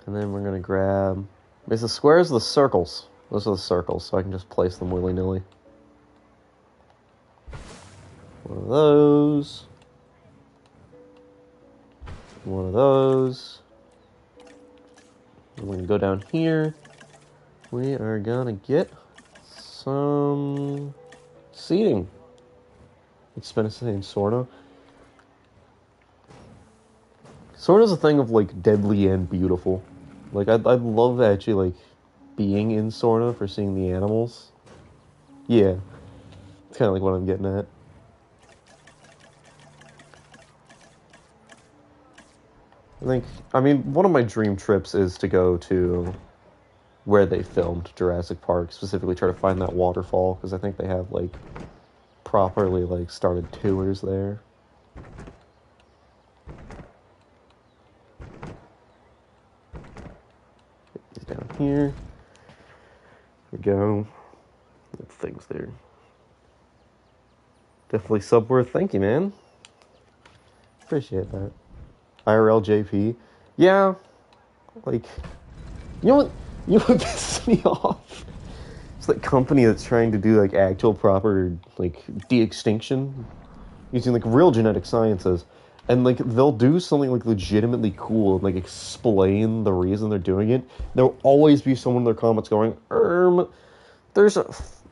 Speaker 1: And then we're going to grab... Is the squares or the circles? Those are the circles, so I can just place them willy-nilly. One of those. One of those. And we're going to go down here. We are going to get some seating. It's been saying sorta. Sorta's a thing of, like, deadly and beautiful. Like, I'd love actually, like, being in sorta for seeing the animals. Yeah. It's kind of like what I'm getting at. I mean, one of my dream trips is to go to where they filmed Jurassic Park, specifically try to find that waterfall, because I think they have, like, properly, like, started tours there. Get these down here. Here we go. Things there. Definitely sub-worth. Thank you, man. Appreciate that. IRL JP. Yeah. Like, you know what? You know what pisses me off? It's that company that's trying to do, like, actual proper, like, de-extinction using, like, real genetic sciences. And, like, they'll do something, like, legitimately cool and, like, explain the reason they're doing it. There'll always be someone in their comments going, there's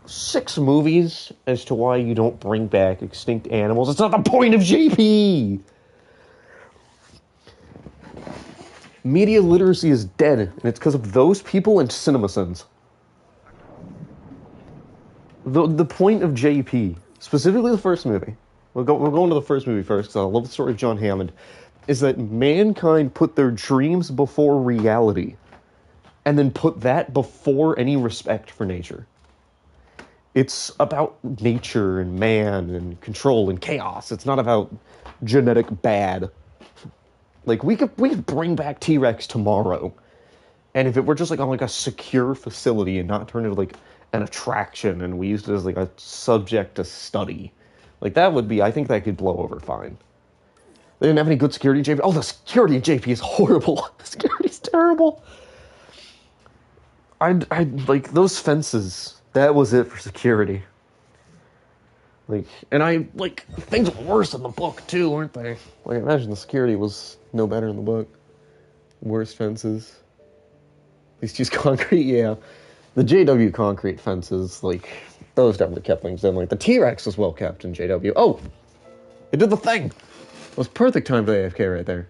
Speaker 1: 6 movies as to why you don't bring back extinct animals. It's not the point of JP! Media literacy is dead, and it's because of those people and CinemaSins. The point of JP, specifically the first movie, we'll go into the first movie first, because I love the story of John Hammond, is that mankind put their dreams before reality, and then put that before any respect for nature. It's about nature and man and control and chaos. It's not about genetic bad. Like, we could bring back T-Rex tomorrow. And if it were just, like, on, like, a secure facility and not turn into, like, an attraction and we used it as, like, a subject to study, like, that would be, I think that could blow over fine. They didn't have any good security in JP. Oh, the security in JP is horrible. The security's terrible. I'd like, those fences, that was it for security. Like, and like, things were worse in the book, too, weren't they? Like, I imagine the security was no better in the book. Worse fences. At least use concrete, yeah. The JW concrete fences, like, those definitely kept things in. Like, the T-Rex was well kept in JW. Oh! It did the thing! It was perfect time for the AFK right there.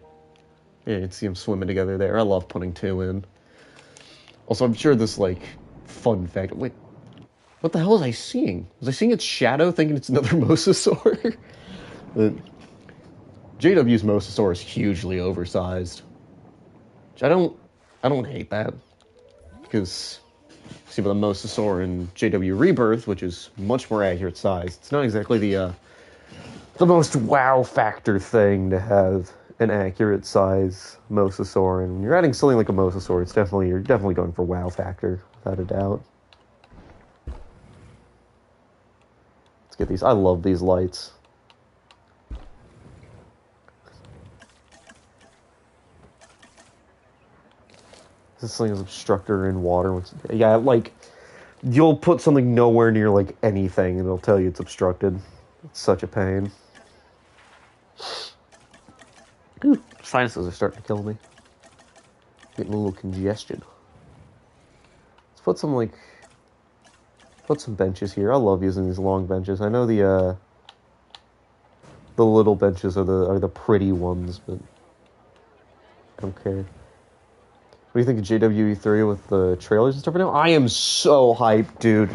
Speaker 1: Yeah, you can see them swimming together there. I love putting 2 in. Also, I'm sure this, like, fun fact... Wait, what the hell was I seeing? Was I seeing its shadow thinking it's another mosasaur? But JW's mosasaur is hugely oversized. Which I don't hate that. Because, see, with a mosasaur in JW Rebirth, which is much more accurate size, it's not exactly the most wow factor thing to have an accurate size mosasaur. And when you're adding something like a mosasaur, you're definitely going for wow factor, without a doubt. Let's get these. I love these lights. This thing is obstructor in water. Yeah, like, you'll put something nowhere near, like, anything, and it'll tell you it's obstructed. It's such a pain. Ooh, sinuses are starting to kill me. Getting a little congestion. Let's put some, like... Put some benches here. I love using these long benches. I know the little benches are the pretty ones, but I don't care. What do you think of JWE3 with the trailers and stuff right now? I am so hyped, dude.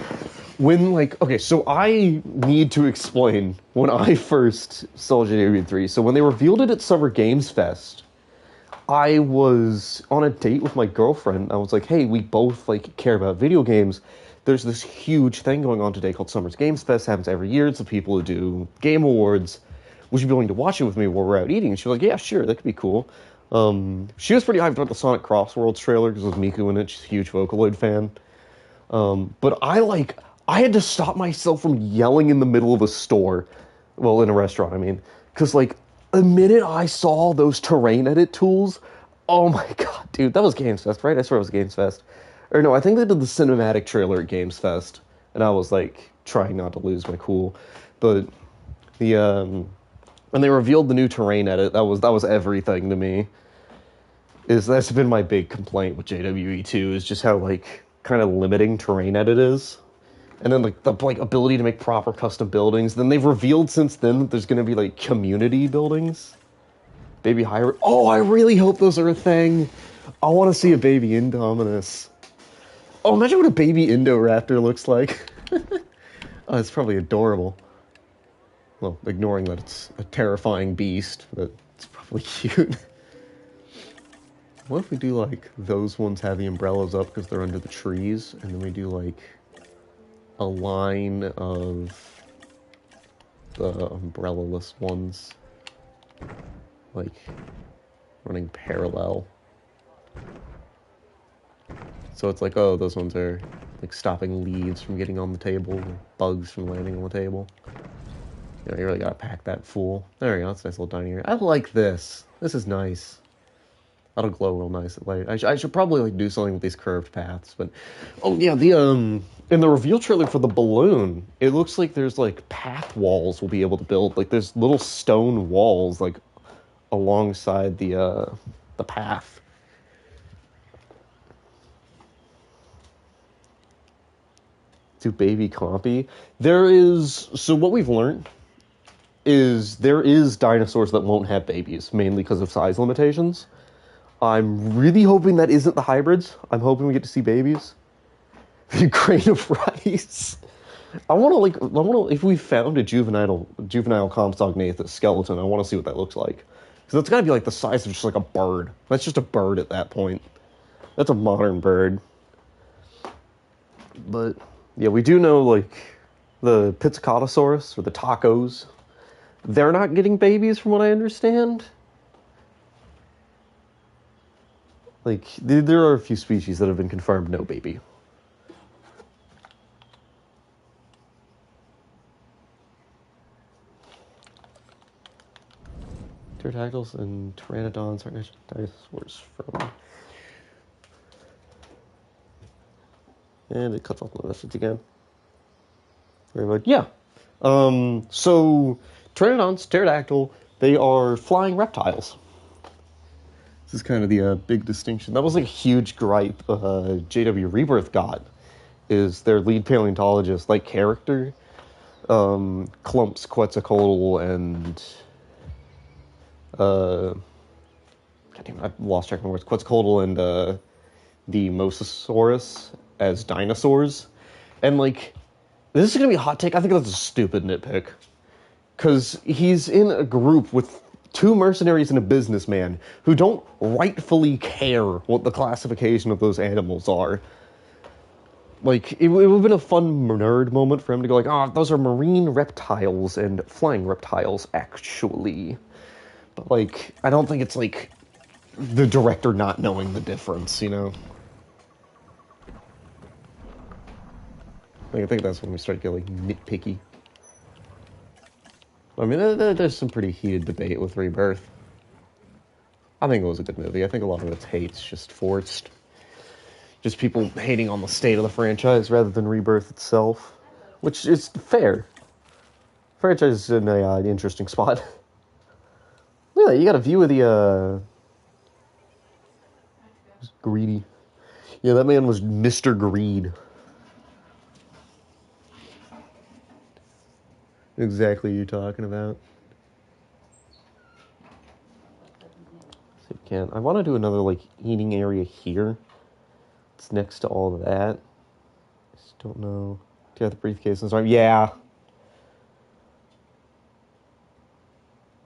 Speaker 1: When, like, okay, so I need to explain when I first saw JWE3. So when they revealed it at Summer Games Fest, I was on a date with my girlfriend. I was like, hey, we both, like, care about video games. There's this huge thing going on today called Summer Games Fest. It happens every year. It's the people who do Game Awards. Would you be willing to watch it with me while we're out eating? And she was like, yeah, sure, that could be cool. She was pretty hyped about the Sonic Crossworlds trailer because it was Miku in it. She's a huge Vocaloid fan. But I had to stop myself from yelling in the middle of a store. Well, in a restaurant, I mean. Because, like, the minute I saw those terrain edit tools, oh my god, dude, that was Games Fest, right? I swear it was Games Fest. Or no, I think they did the cinematic trailer at Games Fest. And I was, like, trying not to lose my cool. But when they revealed the new terrain edit, that was everything to me. That's been my big complaint with JWE2, is just how, like, kind of limiting terrain edit is. And then, like, the ability to make proper custom buildings. Then they've revealed since then that there's going to be, like, community buildings. Baby hybrid. Oh, I really hope those are a thing. I want to see a baby Indominus. Oh, imagine what a baby Indoraptor looks like. Oh, it's probably adorable. Well, ignoring that it's a terrifying beast, but it's probably cute. What if we do, like, those ones have the umbrellas up because they're under the trees, and then we do, like, a line of the umbrella-less ones, like, running parallel. So it's like, oh, those ones are, like, stopping leaves from getting on the table, or bugs from landing on the table. You know, you really gotta pack that fool. There we go, that's a nice little dining area. I like this. This is nice. That'll glow real nice at light. I should probably, like, do something with these curved paths, but... Oh, yeah, in the reveal trailer for the balloon, it looks like there's, like, path walls we'll be able to build. Like, there's little stone walls, like, alongside the path. To baby compy. So what we've learned is there is dinosaurs that won't have babies, mainly because of size limitations. I'm really hoping that isn't the hybrids. I'm hoping we get to see babies. The grain of rice. I want to, if we found a juvenile Compsognathus skeleton, I want to see what that looks like. Because that's got to be, like, the size of just, like, a bird. That's just a bird at that point. That's a modern bird. But, yeah, we do know, like, the Pizzicotosaurus, or the tacos, they're not getting babies from what I understand. Like, there are a few species that have been confirmed no baby. Pterodactyls and pteranodons are dinosaurs from... And it cuts off my message again. Very much. Yeah. So, pteranodons, pterodactyl, they are flying reptiles. This is kind of the big distinction. That was, like, a huge gripe JW Rebirth got, is their lead paleontologist, like, character, clumps Quetzalcoatl and, God damn it, I've lost track of my words, Quetzalcoatl and, the Mosasaurus as dinosaurs. And, like, this is gonna be a hot take. I think that's a stupid nitpick. Because he's in a group with 2 mercenaries and a businessman who don't rightfully care what the classification of those animals are. Like, it would have been a fun nerd moment for him to go like, oh, those are marine reptiles and flying reptiles, actually. But, like, I don't think it's, like, the director not knowing the difference, you know? Like, I think that's when we start getting, like, nitpicky. I mean, there's some pretty heated debate with Rebirth. I think it was a good movie. I think a lot of its hate's just forced. Just people hating on the state of the franchise rather than Rebirth itself. Which is fair. Franchise is in an interesting spot. Look at that, you got a view of the, Greedy. Yeah, that man was Mr. Greed. Exactly what you're talking about. So you can't. I want to do another, like, eating area here. It's next to all of that. I just don't know. Do you have the briefcase and stuff? Yeah.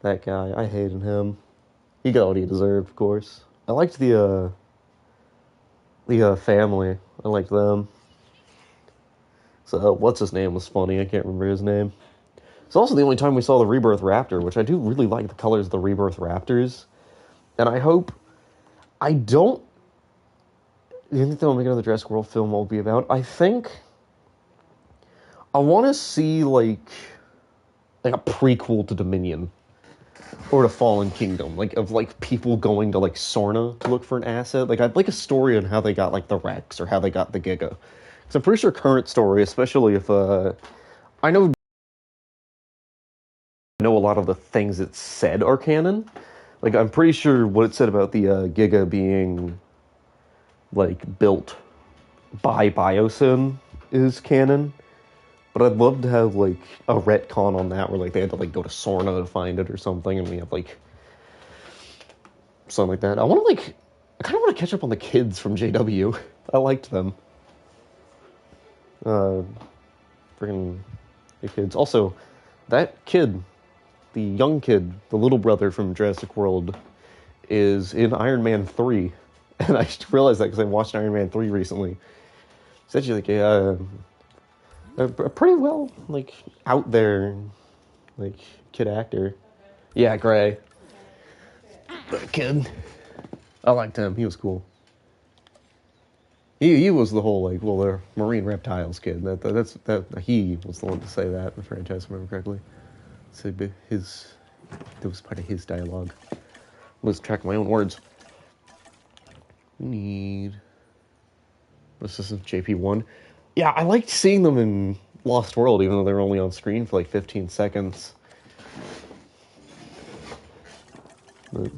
Speaker 1: That guy. I hated him. He got what he deserved, of course. I liked the family. I liked them. So, what's his name was funny. I can't remember his name. It's also the only time we saw the Rebirth Raptor, which I do really like the colors of the Rebirth Raptors. And I hope... I don't you think they'll make another Jurassic World film will be about? I think I want to see like a prequel to Dominion or to Fallen Kingdom, like of like people going to like Sorna to look for an asset. Like I'd like a story on how they got like the Rex or how they got the Giga. Because I'm pretty sure current story, especially if I know a lot of the things it said are canon. Like I'm pretty sure what it said about the Giga being like built by Biosyn is canon. But I'd love to have, like, a retcon on that where, like, they had to, like, go to Sorna to find it or something, and we have, like, something like that. I kind of want to catch up on the kids from JW. I liked them. Freaking the kids. Also, that kid, the young kid, the little brother from Jurassic World, is in Iron Man 3. And I just realized that because I watched Iron Man 3 recently. It's actually, like, a pretty well, like, out there, like, kid actor. Yeah, Gray. That kid. I liked him. He was cool. He was the whole, like, well, they're marine reptiles kid. He was the one to say that in the franchise, if I remember correctly. So that was part of his dialogue. I lose track of my own words. We need... What's this, JP1? Yeah, I liked seeing them in Lost World, even though they were only on screen for like 15 seconds. But,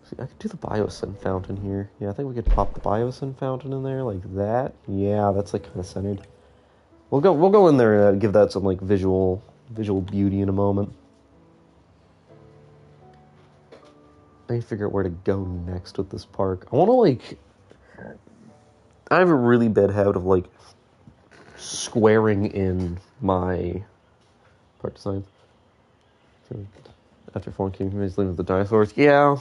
Speaker 1: see, I could do the Biosyn fountain here. Yeah, I think we could pop the Biosyn fountain in there like that. Yeah, that's like kind of centered. We'll go in there and give that some like visual beauty in a moment. I need to figure out where to go next with this park. I want to like... I have a really bad habit of, like, squaring in my park design. So, after Fallen Kingdom, he's leaving with the dinosaurs. Yeah,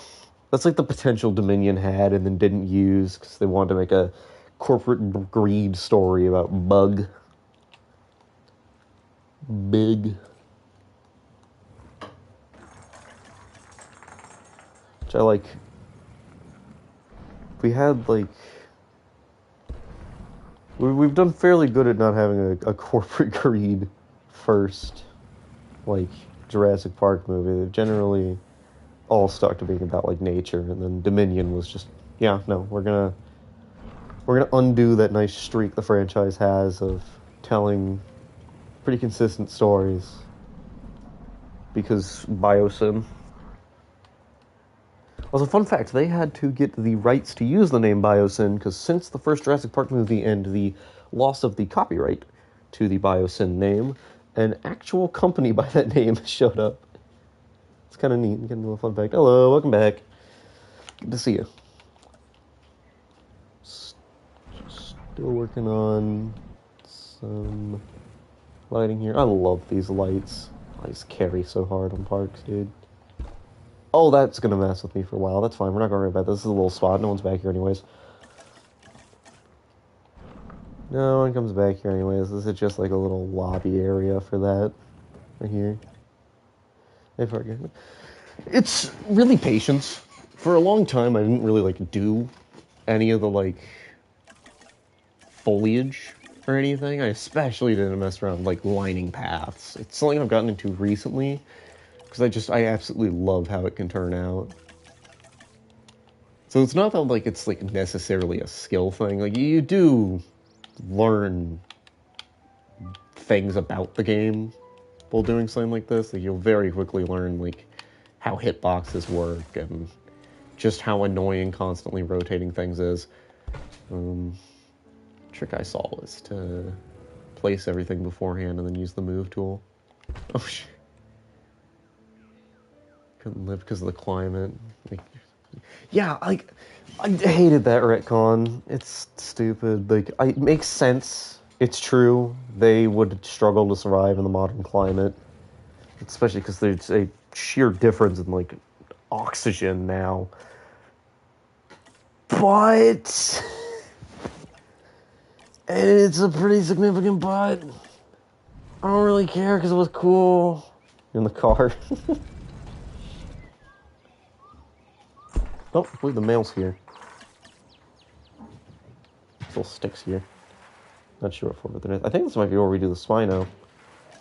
Speaker 1: that's like the potential Dominion had and then didn't use because they wanted to make a corporate greed story about Big. Which I like. We had, like... We've done fairly good at not having a corporate greed first, like, Jurassic Park movie. They've generally all stuck to being about, like, nature, and then Dominion was just, yeah, no, we're gonna undo that nice streak the franchise has of telling pretty consistent stories, because Biosyn. Also, fun fact, they had to get the rights to use the name Biosyn, because since the first Jurassic Park movie and the loss of the copyright to the Biosyn name, an actual company by that name showed up. It's kind of neat. Getting a little fun fact. Hello, welcome back. Good to see you. Still working on some lighting here. I love these lights. I just carry so hard on parks, dude. Oh, that's gonna mess with me for a while. That's fine. We're not gonna worry about this. This is a little spot. No one's back here anyways. No one comes back here anyways. This is just like a little lobby area for that. Right here. If I get it. It's really patience. For a long time, I didn't really, like, do any of the, like, foliage or anything. I especially didn't mess around with, like, lining paths. It's something I've gotten into recently. Because I absolutely love how it can turn out. So it's not that, like, it's, like, necessarily a skill thing. Like, you do learn things about the game while doing something like this. Like, you'll very quickly learn, like, how hitboxes work and just how annoying constantly rotating things is. Trick I saw was to place everything beforehand and then use the move tool. Oh, shit. Couldn't live because of the climate. Like, yeah, like, I hated that retcon. It's stupid. Like, it makes sense. It's true. They would struggle to survive in the modern climate. Especially because there's a sheer difference in, like, oxygen now. But... and it's a pretty significant but. I don't really care because it was cool. In the car. Oh, I believe the mail's here. little sticks here. Not sure what for, but I think this might be where we do the Spino.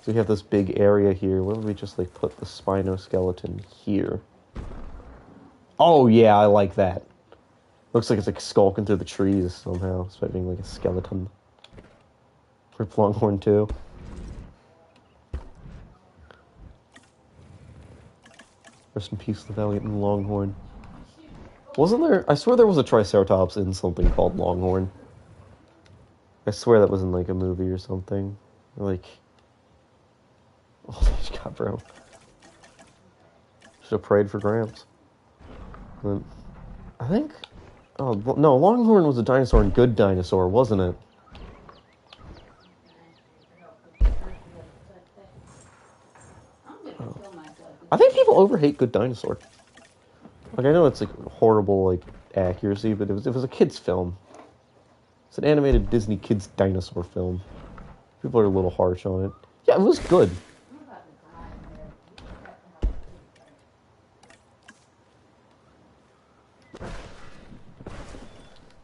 Speaker 1: So we have this big area here. What if we just like put the Spino skeleton here? Oh yeah, I like that. Looks like it's like skulking through the trees somehow, despite being like a skeleton. For Longhorn too. Rest in peace, the valiant Longhorn. Wasn't there? I swear there was a Triceratops in something called Longhorn. I swear that was in like a movie or something. Like, oh God, bro. Should have prayed for Gramps. But I think. Oh no, Longhorn was a dinosaur and Good Dinosaur, wasn't it? Oh. I think people overhate Good Dinosaur. Like I know it's like horrible like accuracy, but it was a kids film. It's an animated Disney kids dinosaur film. People are a little harsh on it. Yeah, it was good.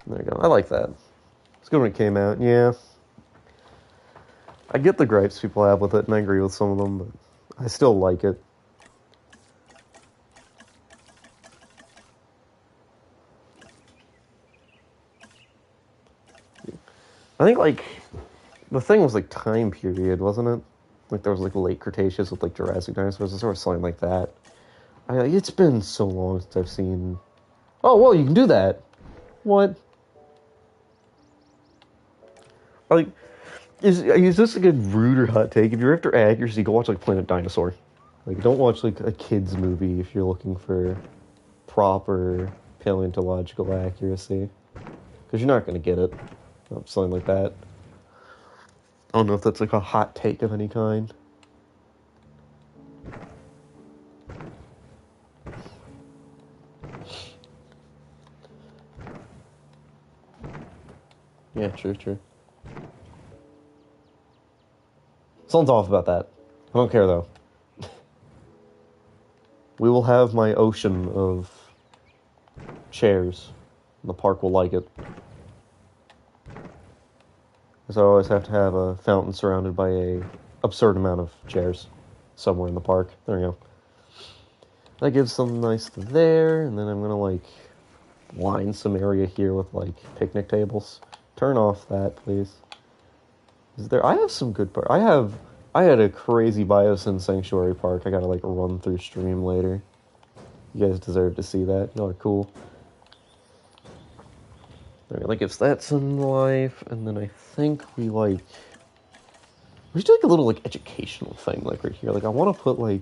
Speaker 1: There you go. I like that. It's good when it came out. Yeah. I get the gripes people have with it, and I agree with some of them, but I still like it. I think, like, the thing was, like, time period, wasn't it? Like, there was, like, late Cretaceous with, like, Jurassic dinosaurs, or something like that. It's been so long since I've seen... Oh, well, you can do that! What? Like, is this, like, a rude or hot take? If you're after accuracy, go watch, like, Planet Dinosaur. Like, don't watch, like, a kid's movie if you're looking for proper paleontological accuracy. Because you're not going to get it. Something like that. I don't know if that's like a hot take of any kind. Yeah, true. Something's off about that. I don't care though. We will have my ocean of chairs. The park will like it. Because I always have to have a fountain surrounded by a absurd amount of chairs somewhere in the park. There we go. That gives something nice to there, and then I'm gonna like line some area here with like picnic tables. Turn off that, please. Is there? I have some good park. I had a crazy Biosyn Sanctuary park. I gotta like run through stream later. You guys deserve to see that. Y'all are cool. Alright, that gives that some life, and then I think we should do like a little like educational thing like right here. Like I want to put like,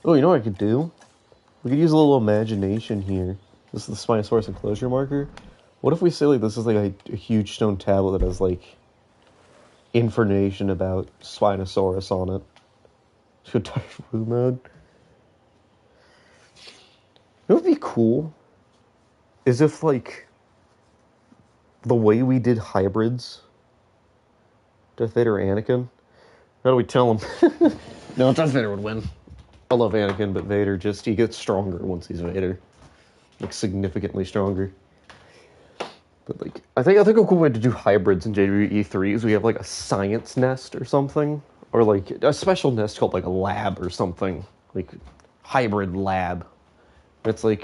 Speaker 1: oh, you know what I could do? We could use a little imagination here. This is the Spinosaurus enclosure marker. What if we say like this is like a huge stone tablet that has like information about Spinosaurus on it? Should touch blue mode. It would be cool is if like the way we did hybrids, Darth Vader or Anakin. How do we tell him? No, Darth Vader would win. I love Anakin, but Vader he gets stronger once he's Vader. Like, significantly stronger. But, like, I think a cool way to do hybrids in JWE3 is we have, like, a science nest or something. Or, like, a special nest called, like, a lab or something. Like, hybrid lab. It's like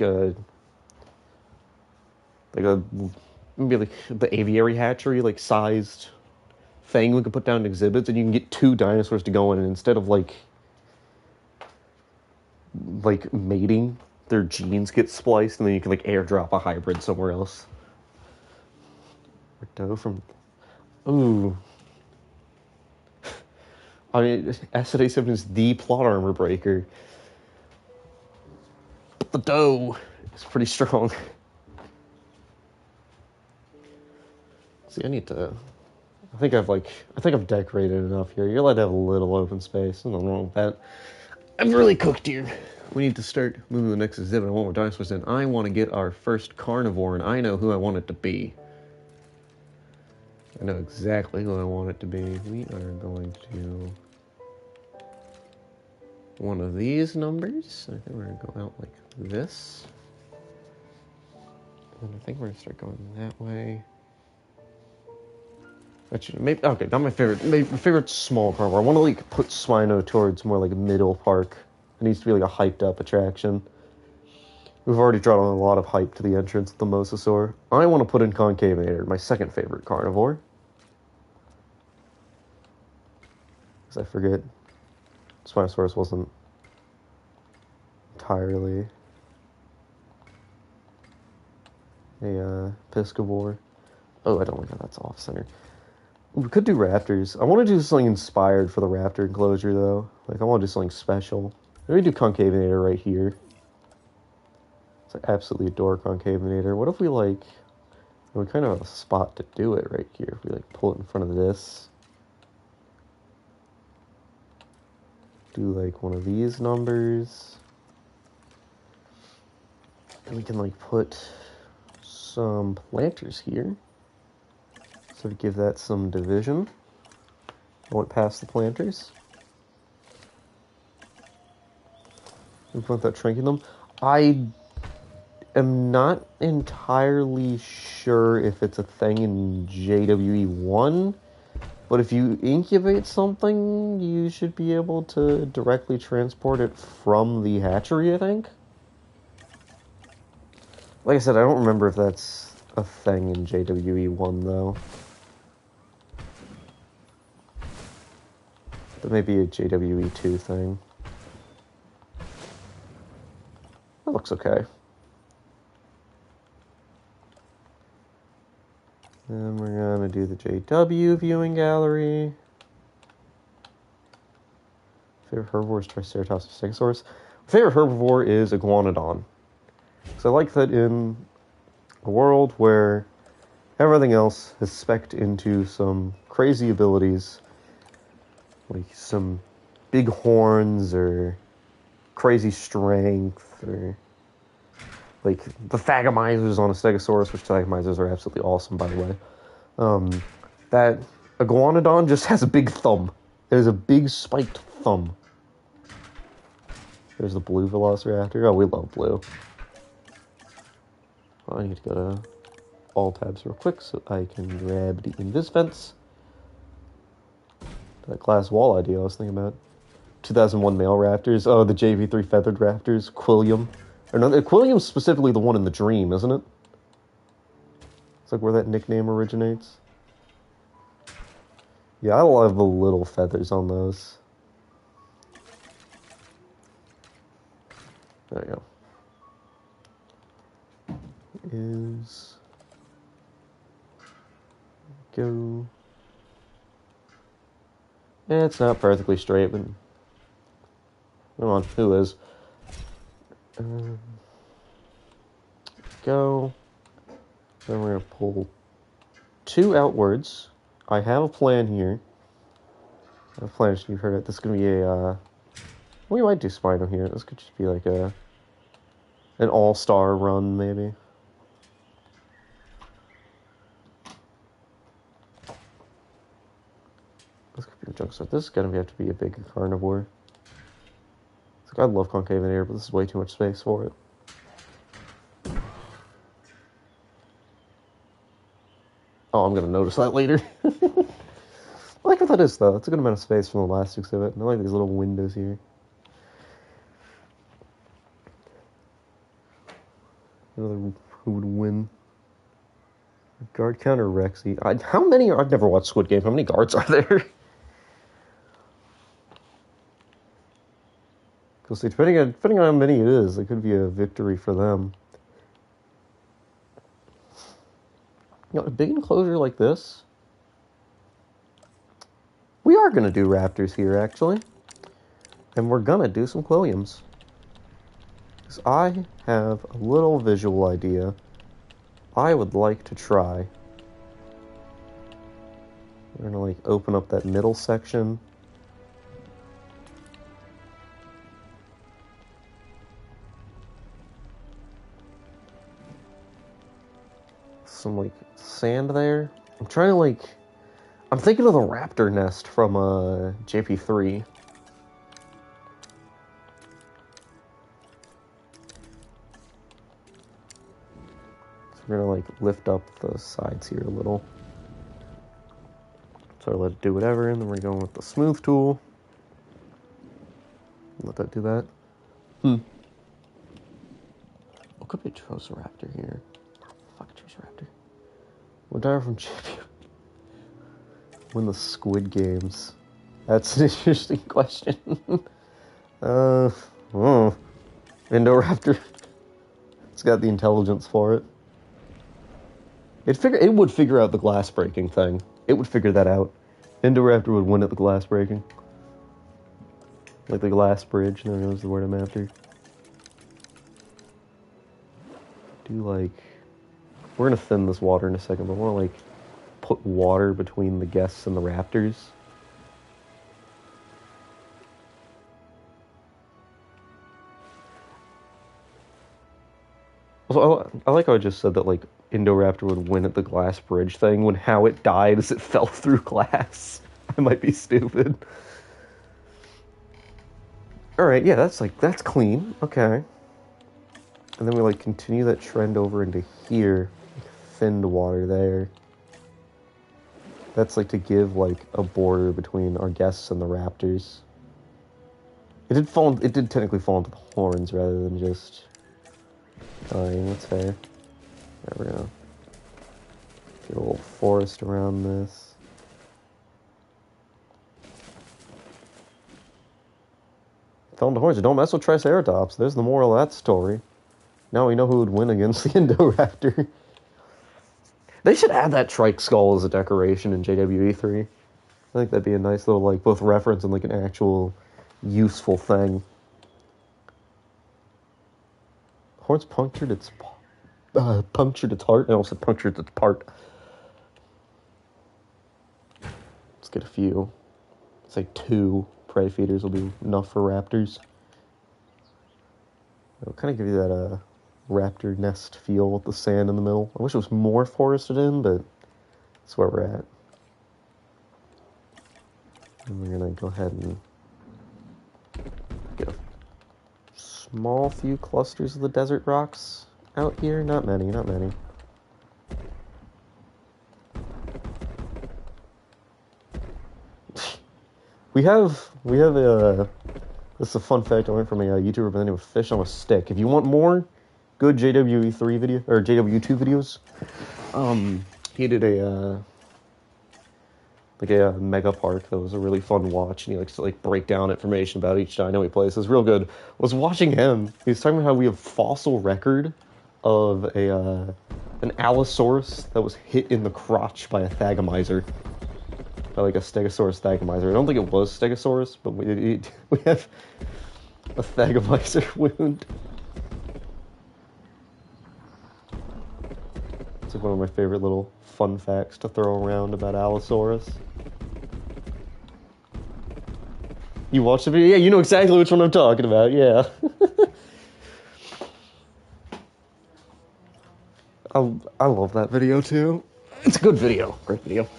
Speaker 1: maybe, like, the aviary hatchery, like, sized thing we can put down in exhibits, and you can get 2 dinosaurs to go in, and instead of, like mating, their genes get spliced, and then you can like airdrop a hybrid somewhere else. Dough from, ooh. I mean, Acid A7 is the plot armor breaker, but the dough is pretty strong. See, I think I've decorated enough here. You're allowed to have a little open space. Nothing wrong with that. I've really cooked here. We need to start moving to the next exhibit. I want more dinosaurs in. I want to get our first carnivore, and I know who I want it to be. I know exactly who I want it to be. We are going to one of these numbers. I think we're going to go out like this. And I think we're going to start going that way. Actually, maybe okay. Not my favorite. My favorite small carnivore. I want to like put Spino towards more like a middle park. It needs to be like a hyped up attraction. We've already drawn a lot of hype to the entrance of the Mosasaur. I want to put in Concavenator, my second favorite carnivore. Because I forget, Spinosaurus wasn't entirely a piscivore. Oh, I don't like how that's off center. We could do raptors. I want to do something inspired for the raptor enclosure, though. Like, I want to do something special. Maybe do Concavenator right here. I absolutely adore Concavenator. What if we, like... We kind of have a spot to do it right here. If we, like, pull it in front of this. Do, like, one of these numbers. And we can, like, put some planters here. So to give that some division. I went past the planters. We put that shrinking them. I am not entirely sure if it's a thing in JWE1, but if you incubate something, you should be able to directly transport it from the hatchery, I think. Like I said, I don't remember if that's a thing in JWE1, though. That may be a JWE2 thing. That looks okay. Then we're going to do the JW viewing gallery. Favorite herbivore is Triceratops or Stegosaurus. My favorite herbivore is Iguanodon. So I like that in a world where everything else is spec'd into some crazy abilities, like some big horns or crazy strength, or like the Thagamizers on a Stegosaurus, which Thagamizers are absolutely awesome, by the way. That Iguanodon just has a big thumb. It has a big spiked thumb. There's the blue Velociraptor. Oh, we love blue. Well, I need to go to all tabs real quick so I can grab the invis vents. That glass wall idea I was thinking about. 2001 male raptors. Oh, the JV3 feathered raptors. Quilliam. Or no, Quilliam's specifically the one in the dream, isn't it? It's like where that nickname originates. Yeah, I love the little feathers on those. There you go. Go. Yeah, it's not perfectly straight, but... Come on, who is? Go. Then we're going to pull 2 outwards. I have a plan here. I have a plan, you've heard it. This is going to be a... we might do Spino here. This could just be like an all-star run, maybe. This could be a junk start. This is going to have to be a big carnivore. I love Concavenator, but this is way too much space for it. Oh, I'm going to notice that later. I like what that is, though. It's a good amount of space from the last exhibit. I like these little windows here. Another who would win? Guard count or Rexy? How many I've never watched Squid Game. How many guards are there? Because depending on how many it is, it could be a victory for them. You know, a big enclosure like this. We are going to do raptors here, actually. And we're going to do some Quilliams. Because I have a little visual idea I would like to try. We're going to, like, open up that middle section. Some, like, sand there. I'm trying to, like... I'm thinking of the raptor nest from JP3. So we're gonna, like, lift up the sides here a little. So I let it do whatever, and then we're going with the smooth tool. Let that do that. What could be a Troceraptor here? Fuck Troceraptor. What diver from champion? Win the Squid Games. That's an interesting question. Indoraptor. It's got the intelligence for it. It would figure out the glass breaking thing. It would figure that out. Indoraptor would win at the glass breaking. Like the glass bridge, there goes the word I'm after. We're gonna thin this water in a second, but I wanna put water between the guests and the raptors. Also, I like how I just said that Indoraptor would win at the glass bridge thing when how it died is it fell through glass. I might be stupid. Alright, yeah, that's clean. Okay. And then we continue that trend over into here. Thinned water there. That's to give a border between our guests and the raptors. It did technically fall into the horns rather than just dying, that's fair. There we go. Get a little forest around this. Fell into horns. Don't mess with Triceratops. There's the moral of that story. Now we know who would win against the Indoraptor. They should add that trike skull as a decoration in JWE3. I think that'd be a nice little, both reference and, an actual useful thing. Horns punctured its heart. I almost said punctured its part. Let's get a few. Say 2 prey feeders will be enough for raptors. It'll kind of give you that raptor nest feel with the sand in the middle. I wish it was more forested in, but that's where we're at. And we're gonna go ahead and get a small few clusters of the desert rocks out here. Not many, not many. we have a. This is a fun fact I learned from a YouTuber by the name of Fish on a Stick. If you want more good JWE3 video or JW2 videos, he did a mega park that was a really fun watch, and he likes to break down information about each dino he plays. It was real good. I was watching him. He was talking about how we have fossil record of an Allosaurus that was hit in the crotch by a Thagomizer. By a Stegosaurus Thagomizer. I don't think it was Stegosaurus, but we have a Thagomizer wound. It's one of my favorite little fun facts to throw around about Allosaurus. You watched the video? Yeah, you know exactly which one I'm talking about, yeah. I love that video too. It's a good video. Great video.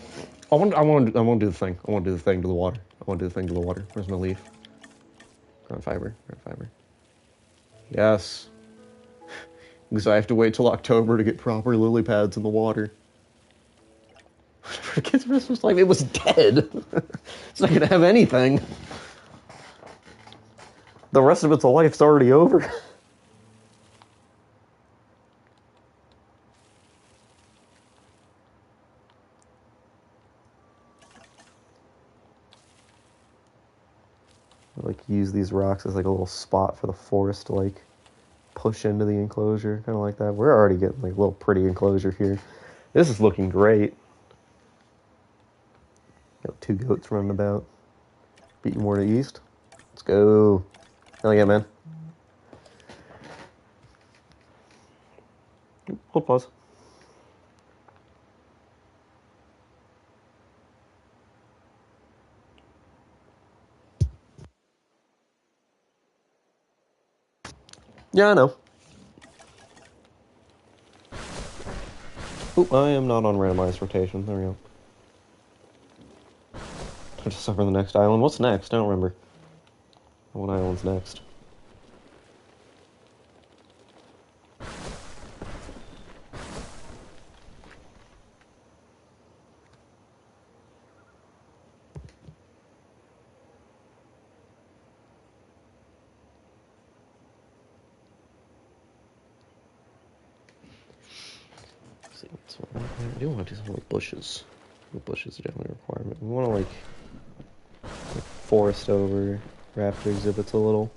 Speaker 1: I want to do the thing. I want to do the thing to the water. I want to do the thing to the water. Where's my leaf? Ground fiber. Yes. Because I have to wait till October to get proper lily pads in the water. For kids' Christmas life, it was dead. It's not gonna have anything. The rest of its life's already over. Use these rocks as a little spot for the forest to push into the enclosure, kind of like that. We're already getting a little pretty enclosure here. This is looking great. Got 2 goats running about. Beating more to the east. Let's go. Hell yeah, man. Hold pause. Yeah, I know. Oop, I am not on randomized rotation. There we go. I just suffer the next island. What's next? I don't remember. What island's next? I do want to do something with bushes. The bushes are definitely a requirement. We want to like forest over raptor exhibits a little.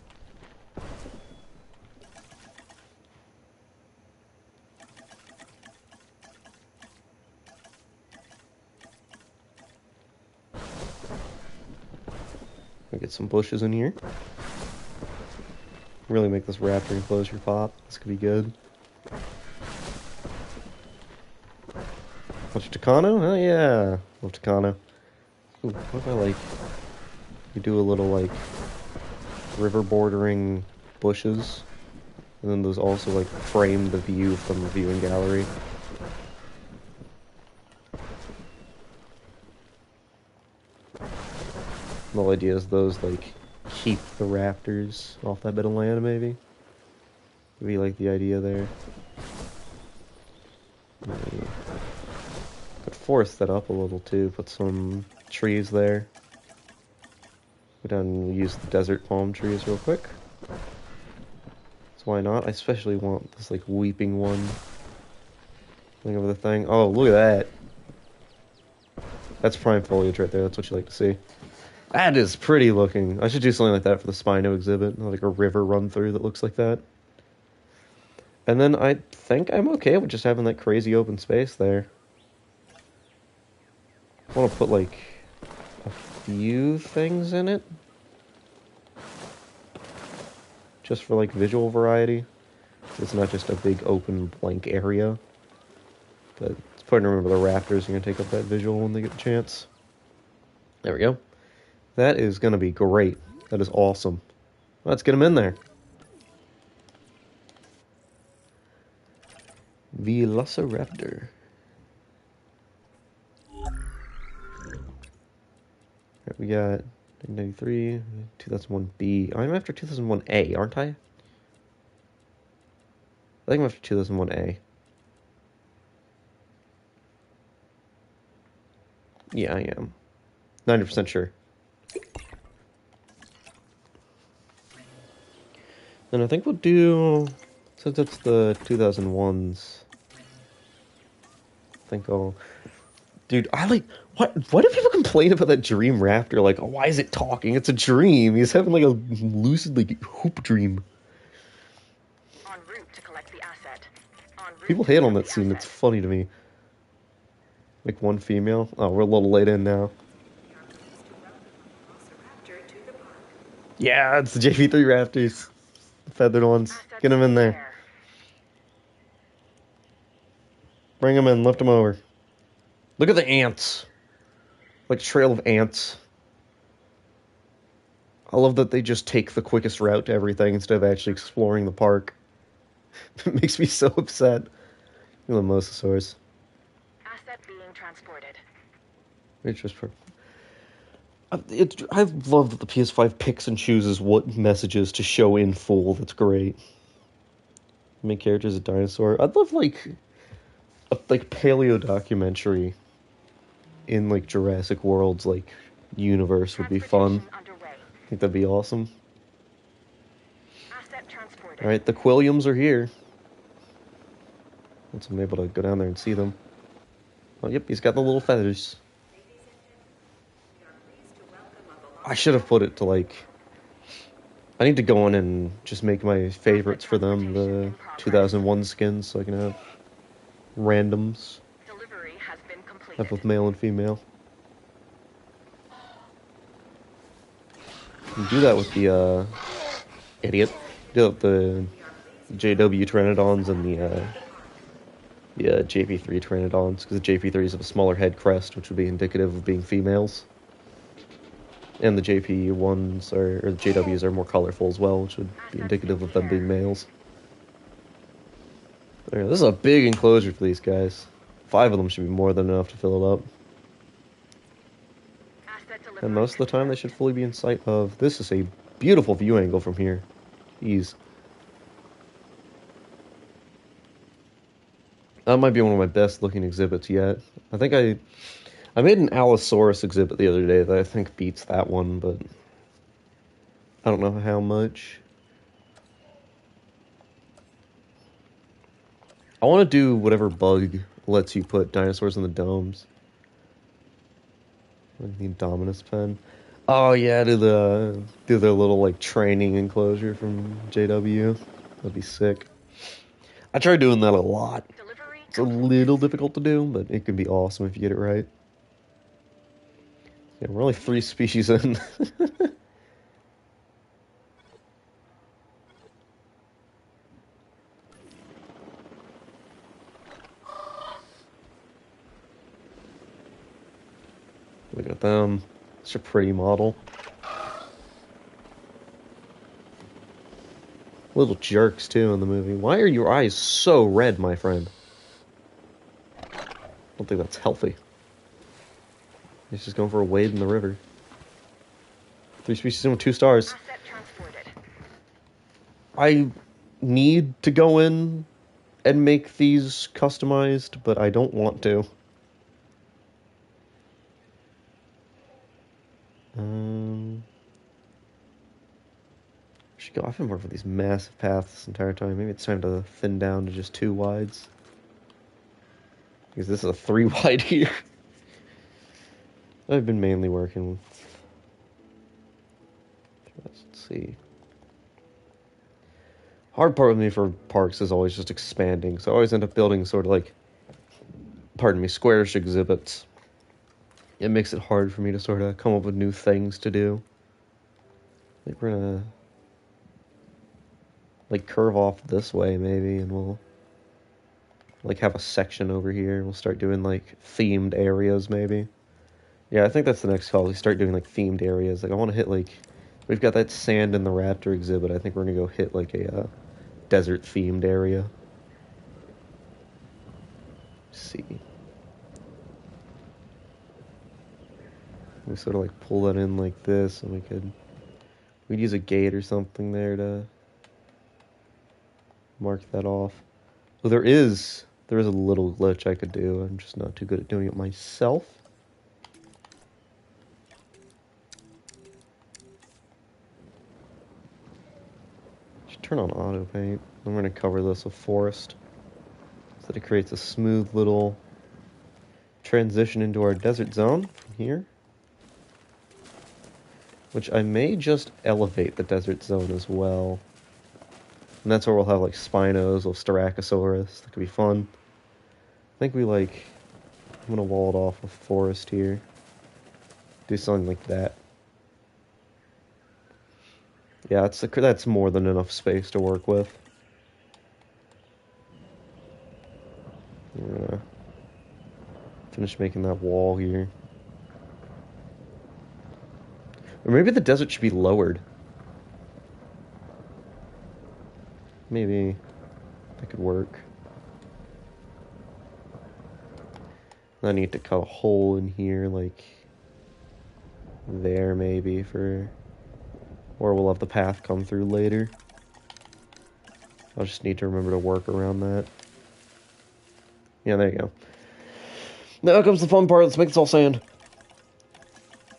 Speaker 1: We'll get some bushes in here. Really make this raptor enclosure pop. This could be good. Watch Takano? Oh yeah. Love Takano. Ooh, what if I like you do a little like river bordering bushes, and then those also like frame the view from the viewing gallery. The whole idea is those like keep the raptors off that bit of land, maybe. Would be like the idea there. Maybe. Could forest that up a little too. Put some trees there. Go down and use the desert palm trees real quick. So why not? I especially want this like weeping one thing over the thing. Oh, look at that. That's prime foliage right there. That's what you like to see. That is pretty looking. I should do something like that for the Spino exhibit. Like a river run through that looks like that. And then I think I'm okay with just having that crazy open space there. I want to put like a few things in it. Just for like visual variety. It's not just a big open blank area. But it's important to remember the raptors are going to take up that visual when they get the chance. There we go. That is going to be great. That is awesome. Let's get them in there. Velociraptor. Right, we got 1993, 2001B. I'm after 2001A, aren't I? I think I'm after 2001A. Yeah, I am. 90% sure. Then I think we'll do, since it's the 2001s, I think I'll, dude, I like, why do people complain about that dream raptor? Like, oh, why is it talking? It's a dream. He's having like a lucid, like, hoop dream.
Speaker 2: En route to collect the asset. En route
Speaker 1: People
Speaker 2: to
Speaker 1: hate on
Speaker 2: collect
Speaker 1: that
Speaker 2: the
Speaker 1: scene.
Speaker 2: asset.
Speaker 1: It's funny to me. Like one female. Oh, we're a little late in now. Yeah, it's the JP3 Raptors. The feathered ones.
Speaker 2: Assets
Speaker 1: Get them in there.
Speaker 2: there.
Speaker 1: Bring them in. Lift them over. Look at the ants. Like a trail of ants. I love that they just take the quickest route to everything instead of actually exploring the park. It makes me so upset. The mosasaurs.
Speaker 2: Asset being transported.
Speaker 1: It's just for... I love that the PS5 picks and chooses what messages to show in full. That's great. Main character is a dinosaur. I'd love like a paleo documentary in like Jurassic World's like universe would be fun.
Speaker 2: Transportation underway.
Speaker 1: I think that'd be awesome.
Speaker 2: Asset transported.
Speaker 1: All right, the Quilliams are here. Once I'm able to go down there and see them. Oh, yep, he's got the little feathers. I should have put it to like... I need to go in and just make my favorites for them, the 2001 skins, so I can have randoms.
Speaker 2: Delivery has been completed.
Speaker 1: Have both male and female. You do that with the, idiot. Do it with the JW Pteranodons and the JP3 Pteranodons, because the JP3s have a smaller head crest, which would be indicative of being females. And the JP1s or the JWs are more colorful as well, which would be indicative of them being males. There, this is a big enclosure for these guys. 5 of them should be more than enough to fill it up.
Speaker 2: Asset
Speaker 1: And
Speaker 2: delivery
Speaker 1: most of the time they should fully be in sight of... This is a beautiful view angle from here. Jeez. That might be one of my best looking exhibits yet. I think I made an Allosaurus exhibit the other day that I think beats that one, but I don't know how much. I want to do whatever bug lets you put dinosaurs in the domes. Like the Indominus pen. Oh yeah, do their little like training enclosure from JW. That'd be sick. I try doing that a lot.
Speaker 2: Delivery
Speaker 1: It's a little difficult to do, but it can be awesome if you get it right. Yeah, we're only 3 species in. Look at them. Such a pretty model. Little jerks, too, in the movie. Why are your eyes so red, my friend? I don't think that's healthy. He's just going for a wade in the river. 3 species in with 2 stars.
Speaker 2: asset transported.
Speaker 1: I need to go in and make these customized, but I don't want to. Should go. I've been working for these massive paths this entire time. Maybe it's time to thin down to just 2 wides. Because this is a 3 wide here. I've been mainly working with... Let's see. Hard part with me for parks is always just expanding. So I always end up building sort of like, pardon me, squarish exhibits. It makes it hard for me to sort of come up with new things to do. I think we're gonna like curve off this way maybe, and we'll like have a section over here. We'll start doing like themed areas maybe. Yeah, I think that's the next call. We start doing like themed areas. Like I want to hit like, we've got that sand in the raptor exhibit. I think we're gonna go hit like a desert themed area. Let's see. We sort of like pull that in like this, and we'd use a gate or something there to mark that off. Well, there is a little glitch I could do. I'm just not too good at doing it myself. Should turn on auto paint. I'm going to cover this with forest so that it creates a smooth little transition into our desert zone from here. Which I may just elevate the desert zone as well. And that's where we'll have like Spinos or Styracosaurus. That could be fun. I think I'm gonna wall it off with forest here. Do something like that. Yeah, that's more than enough space to work with. I'm gonna finish making that wall here. Or maybe the desert should be lowered. Maybe that could work. I need to cut a hole in here, like there maybe or we'll have the path come through later. I'll just need to remember to work around that. Yeah, there you go. Now comes the fun part. Let's make this all sand.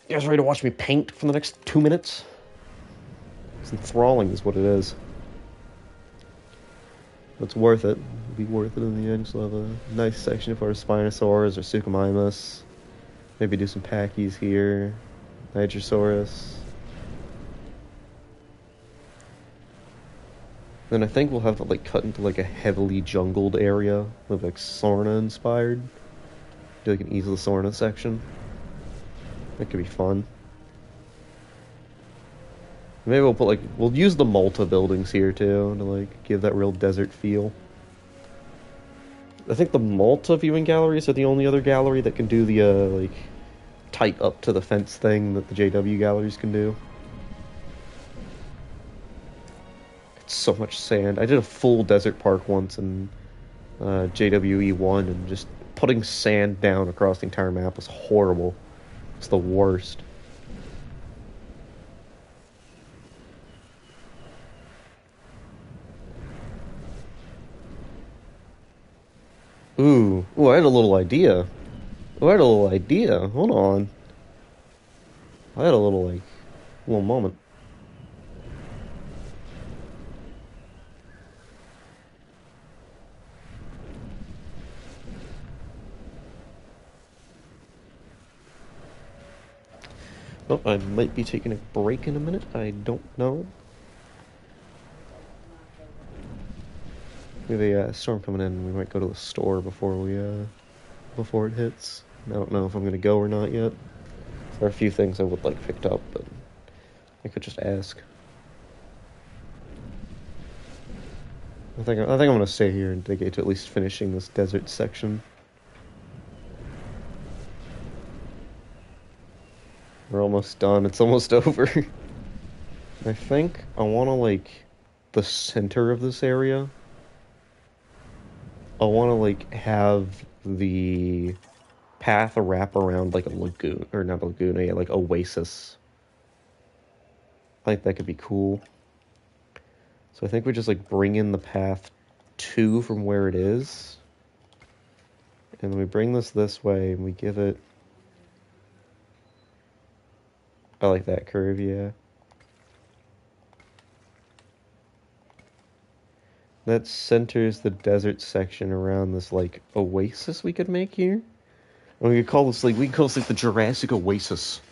Speaker 1: You guys ready to watch me paint for the next 2 minutes? It's enthralling is what it is. It's worth it. It'll be worth it in the end. So we'll have a nice section for our Spinosaurus or Suchomimus. Maybe do some Pachy's here. Nitrosaurus. Then I think we'll have to like cut into like a heavily jungled area with like Sorna inspired. Do like an Easel Sorna section. That could be fun. Maybe we'll use the Malta buildings here too to like give that real desert feel. I think the Malta viewing galleries are the only other gallery that can do the like tight up to the fence thing that the JW galleries can do. It's so much sand. I did a full desert park once in JWE1, and just putting sand down across the entire map was horrible. It's the worst. Ooh, I had a little idea. Hold on. I had a little moment. Oh, I might be taking a break in a minute. I don't know. We have a storm coming in. We might go to the store before it hits. I don't know if I'm gonna go or not yet. There are a few things I would like picked up, but I could just ask. I think I'm gonna stay here and dedicate to at least finishing this desert section. We're almost done. It's almost over. I think I want to, like, the center of this area. I want to, like, have the path wrap around, like, a lagoon. Or not a lagoon, like, oasis. I think that could be cool. So I think we just, like, bring in the path 2 from where it is. And then we bring this way and we give it... I like that curve, yeah. That centers the desert section around this, like, oasis we could make here. And we could call this, like, the Jurassic Oasis.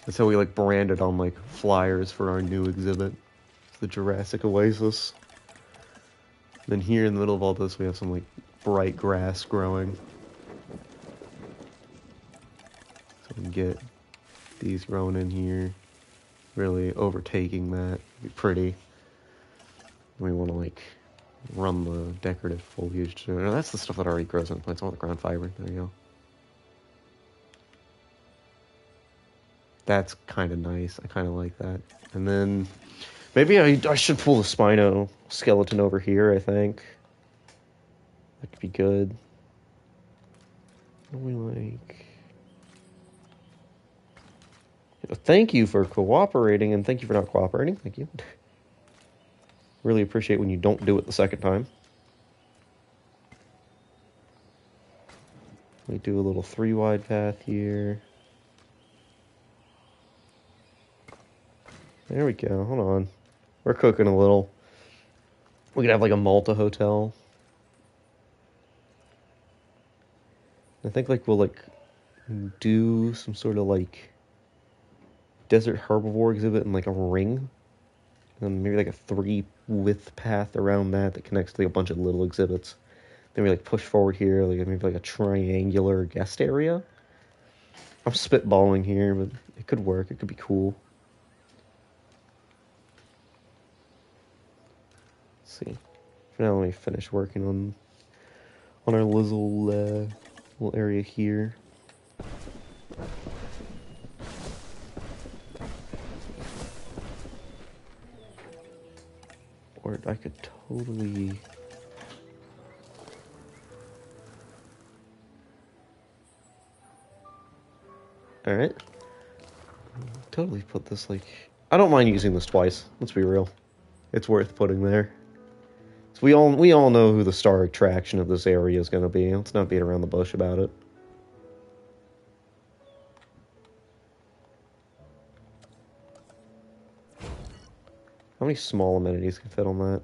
Speaker 1: That's how we, like, branded on, like, flyers for our new exhibit. It's the Jurassic Oasis. And then here in the middle of all this, we have some, like, bright grass growing. So we can get these growing in here. Really overtaking that. It'd be pretty. We want to, like, run the decorative foliage. No, that's the stuff that already grows on plants. I want the ground fiber. There you go. That's kind of nice. I kind of like that. And then maybe I should pull the Spino skeleton over here, I think. That could be good. What do we like? Thank you for cooperating, and thank you for not cooperating. Thank you. Really appreciate when you don't do it the second time. We do a little 3-wide path here. There we go. Hold on. We're cooking a little. We could have like a Malta hotel. I think like we'll like do some sort of like desert herbivore exhibit in like a ring. And maybe like a 3-width path around that that connects to like a bunch of little exhibits. Then we like push forward here, like maybe like a triangular guest area. I'm spitballing here, but it could work. It could be cool. Let's see. For now, let me finish working on our little area here. Or I could totally... Alright. Totally put this, like... I don't mind using this twice, let's be real. It's worth putting there. So we all know who the star attraction of this area is going to be. Let's not beat around the bush about it. How many small amenities can fit on that?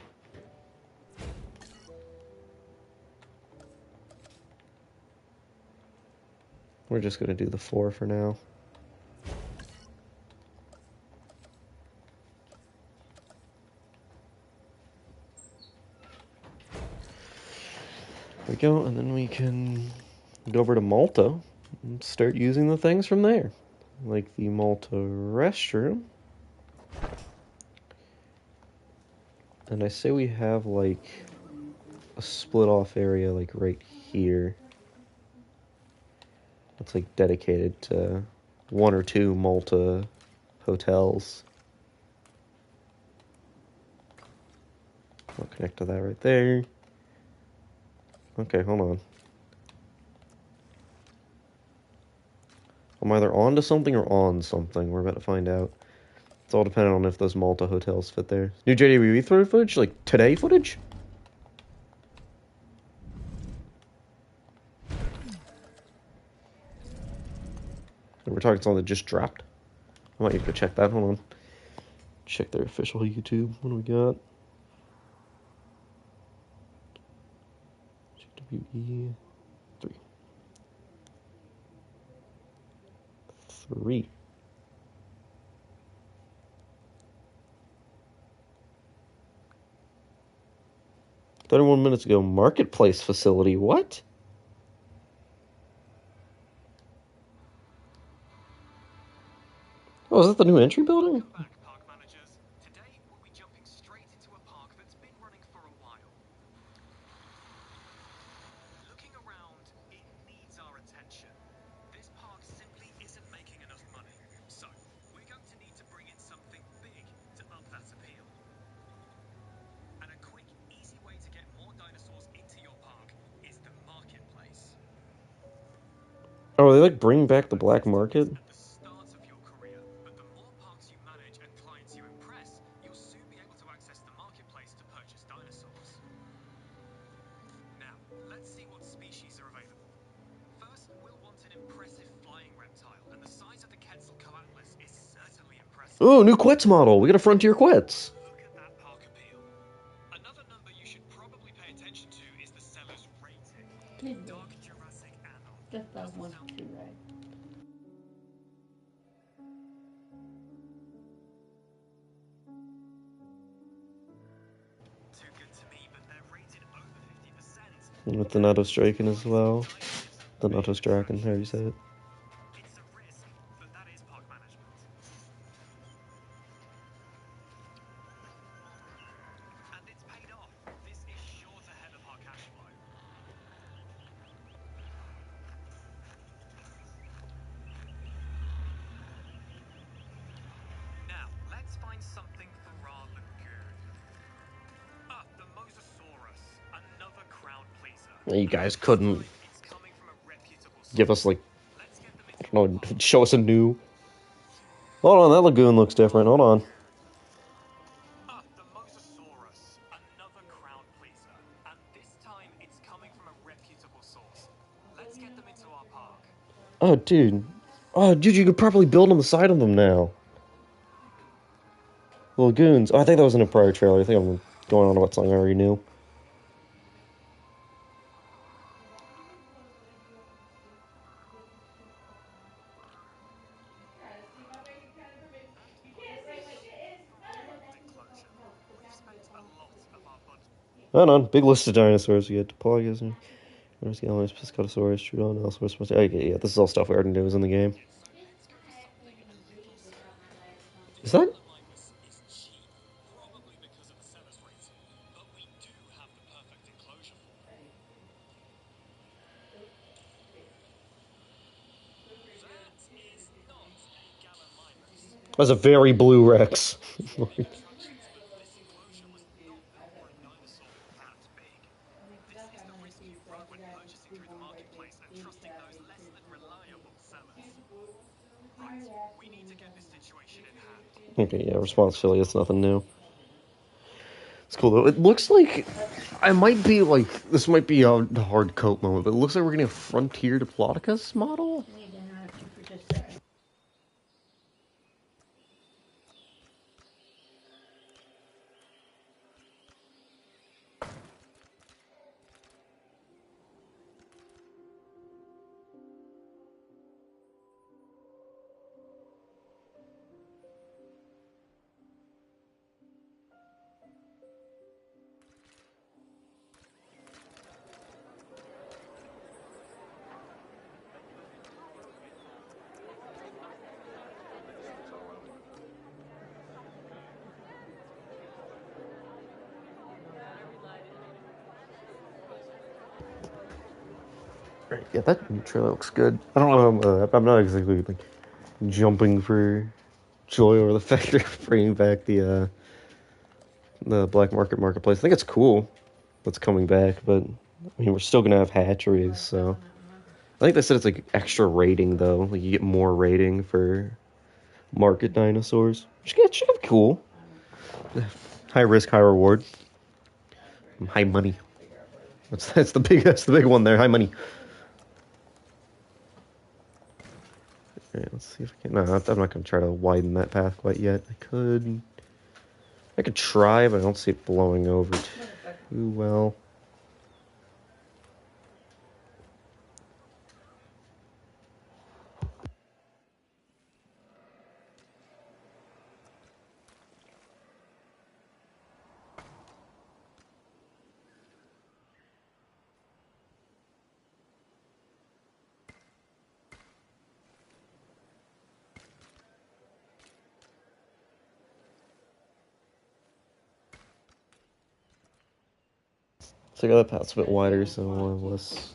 Speaker 1: We're just going to do the 4 for now. There we go, and then we can go over to Malta and start using the things from there. Like the Malta restroom. And I say we have like a split off area like right here. That's like dedicated to 1 or 2 Malta hotels. I'll connect to that right there. Okay, hold on. I'm either on to something or on something. We're about to find out. It's all dependent on if those Malta hotels fit there. New JWE footage? Like, today footage? We're talking something that just dropped. I might need to go check that. Hold on. Check their official YouTube. What do we got? JWE 3. 31 minutes ago, marketplace facility. What? Oh, is that the new entry building?
Speaker 4: Welcome back, park managers. Today we'll be jumping straight into a park that's been running for a while. Looking around, it needs our attention. This park simply isn't making enough money, so we're going to need to bring in something big to up that appeal. And a quick, easy way to get more dinosaurs into your park is the marketplace.
Speaker 1: Oh, they like bring back the black market?
Speaker 4: At the start of your career, but the more parks you manage and clients you impress, you'll soon be able to access the marketplace to purchase dinosaurs. Now, let's see what species are available. First, we'll want an impressive flying reptile, and the size of the Quetzalcoatlus is certainly impressive.
Speaker 1: Oh, new Quetz model. We got a Frontier Quetz.
Speaker 4: Look at that park appeal. Another number you should probably pay attention to is the seller's rating. Dark Jurassic Anon.
Speaker 5: Just that one, too, right?
Speaker 4: Too good to me, but they're rated over 50%.
Speaker 1: With the Nato Striken as well. The Nato Striken, how you say it.
Speaker 4: It's a risk, but that is park management. And it's paid off. This is sure to head up our cash flow. Now, let's find something for our lagoon. Ah, the Mosasaurus, another crowd pleaser.
Speaker 1: You guys couldn't
Speaker 4: It's coming from a reputable
Speaker 1: give
Speaker 4: source.
Speaker 1: us, like,
Speaker 4: Let's get them
Speaker 1: I
Speaker 4: into
Speaker 1: don't know, show us a new... Hold on, that lagoon looks different. Hold on.
Speaker 4: Ah, the Mosasaurus, another crowd pleaser. And this time it's coming from a reputable source. Let's get them into our park.
Speaker 1: Oh, dude. Oh, dude, you could probably build on the side of them now. Lagoons. Oh, I think that was in a prior trailer. I think I'm going on about something I already knew.
Speaker 4: Enclosure. We've spent a lot of our budget.
Speaker 1: Hold on. Big list of dinosaurs. We got Diplodocus, Piscosaurus, Troodon, Allosaurus. Okay, yeah, this is all stuff we already knew was in the game. Is that...
Speaker 4: Is cheap, probably because of the seller's rating, but we do have the perfect enclosure for them. That is not a Gallimimus.
Speaker 1: That's a very blue Rex.
Speaker 4: Attractions, but this enclosure was not built for a dinosaur that big. This is the risk you run when purchasing through the marketplace and trusting those less than reliable sellers. Right, we need to get this situation in hand.
Speaker 1: Okay, yeah, response affiliates, nothing new. It's cool though. It looks like I might be like this might be a hard coat moment, but it looks like we're getting a Frontier Diplodocus model. Yeah, that trailer looks good. I don't know. I'm not exactly like jumping for joy over the fact they're bringing back the black marketplace. I think it's cool that's coming back, but I mean we're still gonna have hatcheries, so I think they said it's like extra rating though. Like you get more rating for market dinosaurs. Which should be cool. High risk, high reward. High money. That's the big one there. High money. Alright, let's see if I can. No, I'm not going to try to widen that path quite yet. I could try, but I don't see it blowing over too well. So I got that path's a bit wider, so less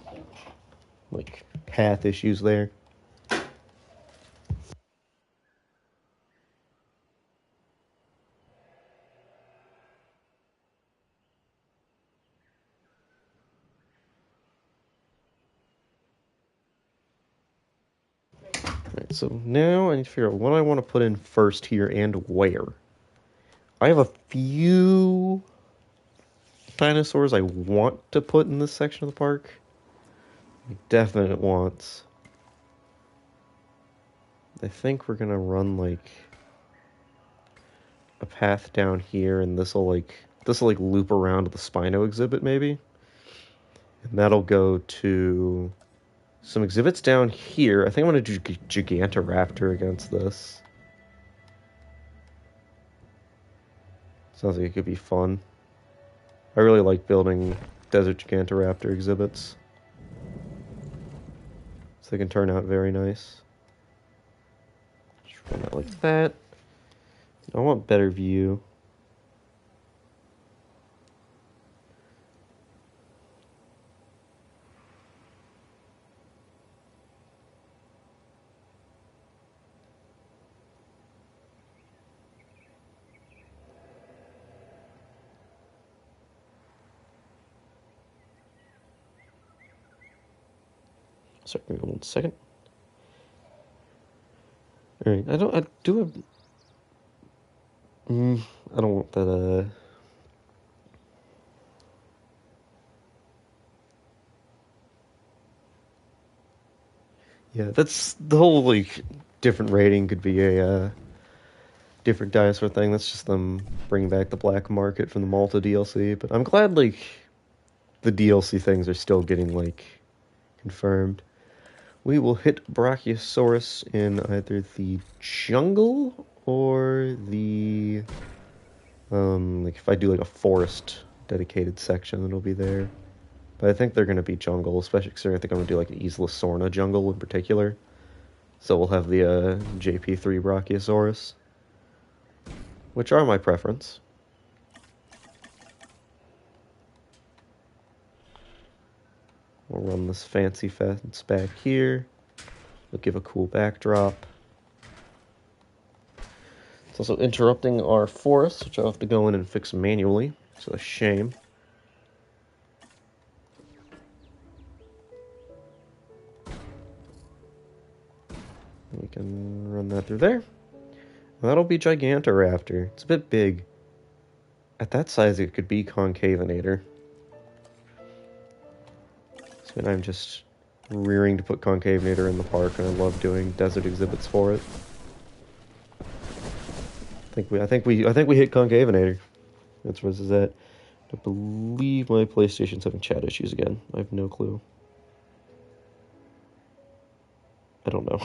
Speaker 1: like path issues there. Alright, so now I need to figure out what I want to put in first here and where. I have a few dinosaurs I want to put in this section of the park. Definite wants. I think we're gonna run like a path down here, and this'll like loop around to the Spino exhibit maybe, and that'll go to some exhibits down here. I think I'm gonna do Gigantoraptor against this. Sounds like it could be fun. I really like building Desert Gigantoraptor exhibits, so they can turn out very nice. Just run that like that. I want better view. Sorry, give me 1 second. Alright, I don't want that, yeah, that's the whole, like, different rating could be a, different dinosaur thing. That's just them bringing back the black market from the Malta DLC, but I'm glad, like, the DLC things are still getting, like, confirmed. We will hit Brachiosaurus in either the jungle or the, like, if I do, like, a forest dedicated section, it'll be there. But I think they're going to be jungle, especially because I think I'm going to do, like, an Isla Sorna jungle in particular. So we'll have the, JP3 Brachiosaurus, which are my preference. We'll run this fancy fence back here. It'll give a cool backdrop. It's also interrupting our forest, which I'll have to go in and fix manually. It's a shame. We can run that through there. That'll be Gigantoraptor. It's a bit big. At that size, it could be Concavinator. So I'm just rearing to put Concavinator in the park, and I love doing desert exhibits for it. I think we hit Concavinator. That's where this is at. I believe my PlayStation's having chat issues again. I have no clue. I don't know.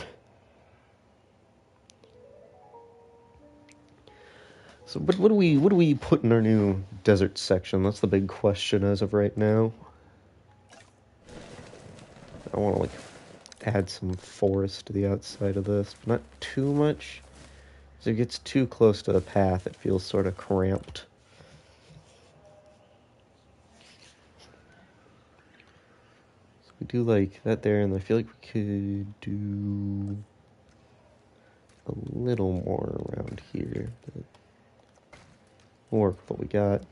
Speaker 1: So, but what do we put in our new desert section? That's the big question as of right now. I want to like add some forest to the outside of this, but not too much. As it gets too close to the path, it feels sort of cramped. So we do like that there, and I feel like we could do a little more around here. But we'll work with what we got.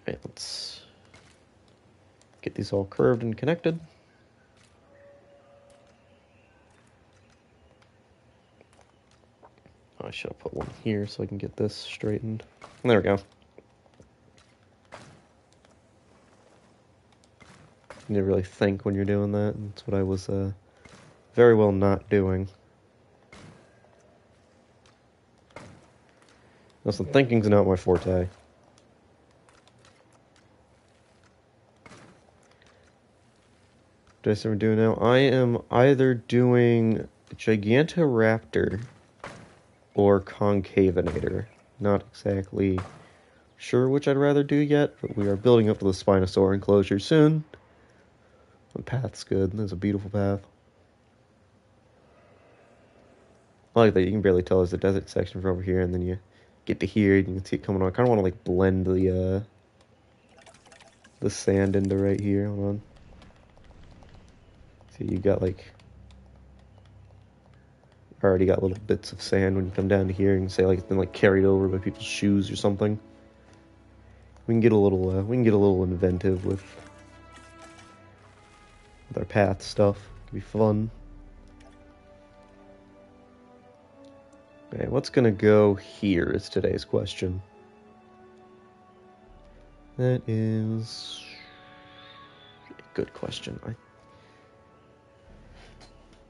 Speaker 1: Alright, let's get these all curved and connected. Oh, I should have put one here so I can get this straightened. There we go. You need to really think when you're doing that. That's what I was very well not doing. Listen, thinking's not my forte. What do I say we're doing now? I am either doing Gigantoraptor or Concavinator. Not exactly sure which I'd rather do yet, but we are building up to the Spinosaur enclosure soon. The path's good. There's a beautiful path. I like that you can barely tell there's a desert section from over here, and then you get to here, and you can see it coming on. I kind of want to like blend the sand into right here. Hold on. See, you got like already got little bits of sand when you come down to here, and say like it's been like carried over by people's shoes or something. We can get a little inventive with our path stuff. It could be fun. Okay, what's gonna go here is today's question. That is a good question.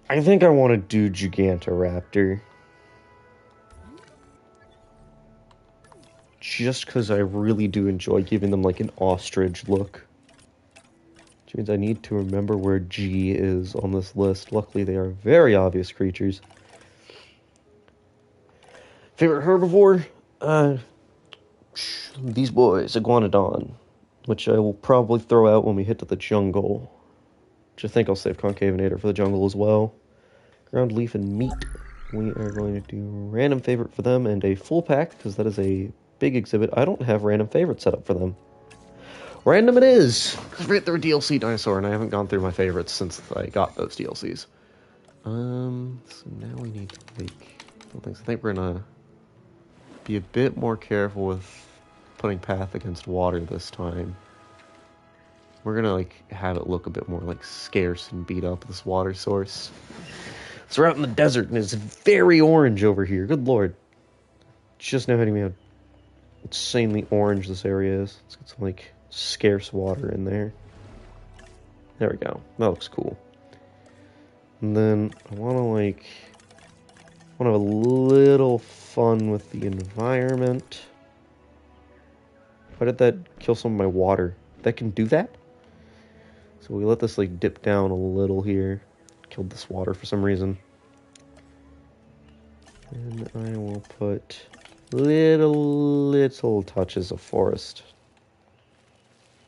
Speaker 1: I think I want to do Gigantoraptor. Just because I really do enjoy giving them like an ostrich look. Which means I need to remember where G is on this list. Luckily, they are very obvious creatures. Favorite herbivore? These boys, Iguanodon. Which I will probably throw out when we hit to the jungle. Which I think I'll save Concavinator for the jungle as well. Ground leaf and meat. We are going to do random favorite for them and a full pack, because that is a big exhibit. I don't have random favorite set up for them. Random it is! Because they're a DLC dinosaur, and I haven't gone through my favorites since I got those DLCs. So now we need to make things. I think we're gonna be a bit more careful with putting path against water this time. We're gonna like have it look a bit more like scarce and beat up, this water source. So we're out in the desert and it's very orange over here. Good lord. Just now hitting me how insanely orange this area is. Let's get some like scarce water in there. There we go. That looks cool. And then I wanna have a little fun with the environment. Why did that kill some of my water? That can do that? So we let this like dip down a little here. Killed this water for some reason. And I will put little touches of forest.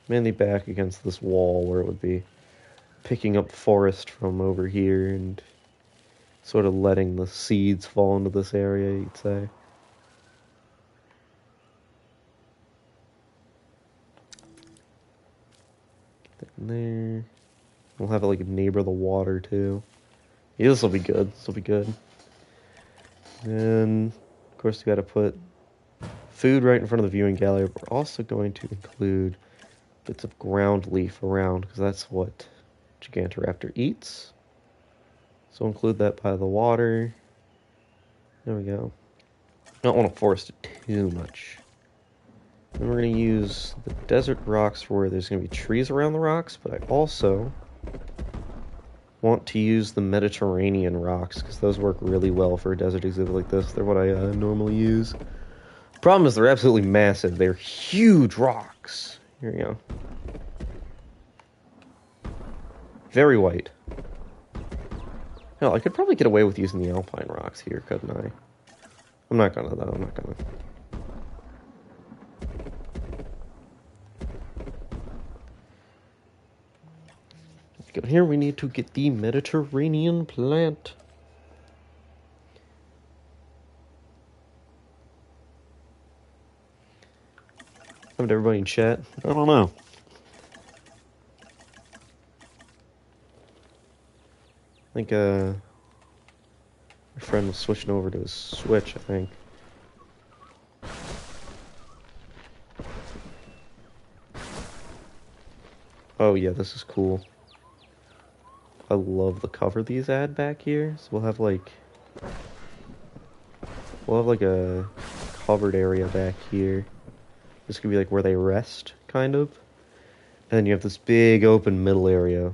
Speaker 1: Mainly back against this wall where it would be picking up forest from over here and sort of letting the seeds fall into this area, you'd say. There. We'll have it like neighbor the water too. Yeah, this will be good. This will be good. And of course we got to put food right in front of the viewing gallery. But we're also going to include bits of ground leaf around because that's what Gigantoraptor eats. So include that by the water. There we go. Don't want to forest it too much. Then we're going to use the desert rocks for where there's going to be trees around the rocks, but I also want to use the Mediterranean rocks, because those work really well for a desert exhibit like this. They're what I normally use. Problem is they're absolutely massive. They're huge rocks. Here we go. Very white. Hell, I could probably get away with using the alpine rocks here, couldn't I? I'm not gonna, though. I'm not gonna. Here we need to get the Mediterranean plant. Happened to everybody in chat? I don't know. I think my friend was switching over to his Switch, I think. Oh yeah, this is cool. I love the cover these add back here. So we'll have like a covered area back here. This could be like where they rest, kind of. And then you have this big open middle area.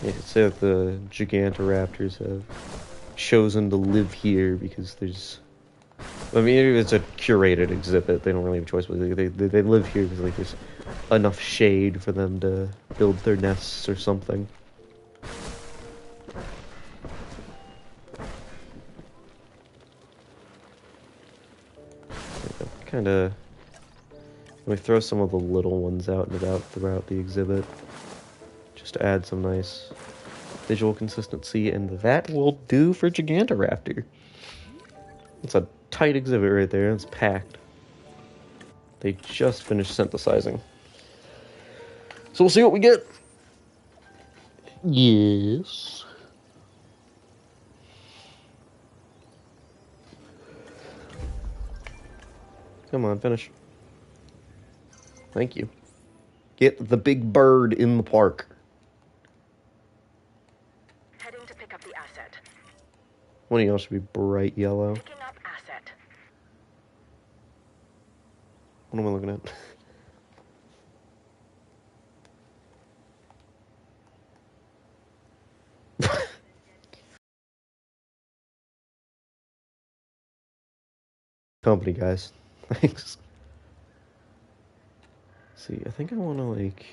Speaker 1: You could say that the Gigantoraptors have chosen to live here because there's... I mean, it's a curated exhibit. They don't really have a choice, but they live here because like there's enough shade for them to build their nests or something. Kind of We throw some of the little ones out and about throughout the exhibit, just to add some nice visual consistency, and that will do for Gigantoraptor. It's a tight exhibit right there. It's packed. They just finished synthesizing. So we'll see what we get. Yes. Come on, finish. Thank you. Get the big bird in the park.
Speaker 2: Heading to pick up the asset.
Speaker 1: One of y'all should be bright yellow.
Speaker 2: Picking up asset.
Speaker 1: What am I looking at? Company, guys. Thanks. See, I think I want to, like...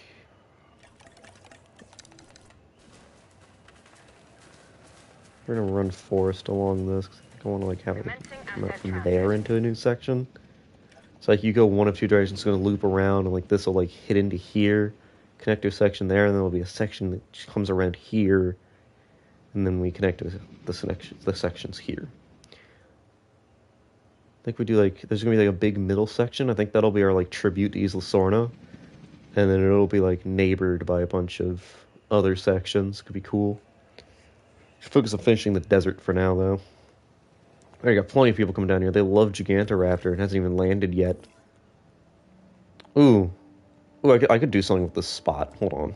Speaker 1: We're gonna run forest along this, 'cause I think I want to, like, have it come out from there into a new section. So, like, you go one of two directions, it's gonna loop around, and, like, this will, like, hit into here, connect to a section there, and then there'll be a section that comes around here, and then we connect to the sections here. I think we do, like, there's gonna be, like, a big middle section. I think that'll be our, like, tribute to Isla Sorna. And then it'll be, like, neighbored by a bunch of other sections. Could be cool. Should focus on finishing the desert for now, though. I got plenty of people coming down here. They love Gigantoraptor. It hasn't even landed yet. Ooh. Ooh, I could do something with this spot. Hold on.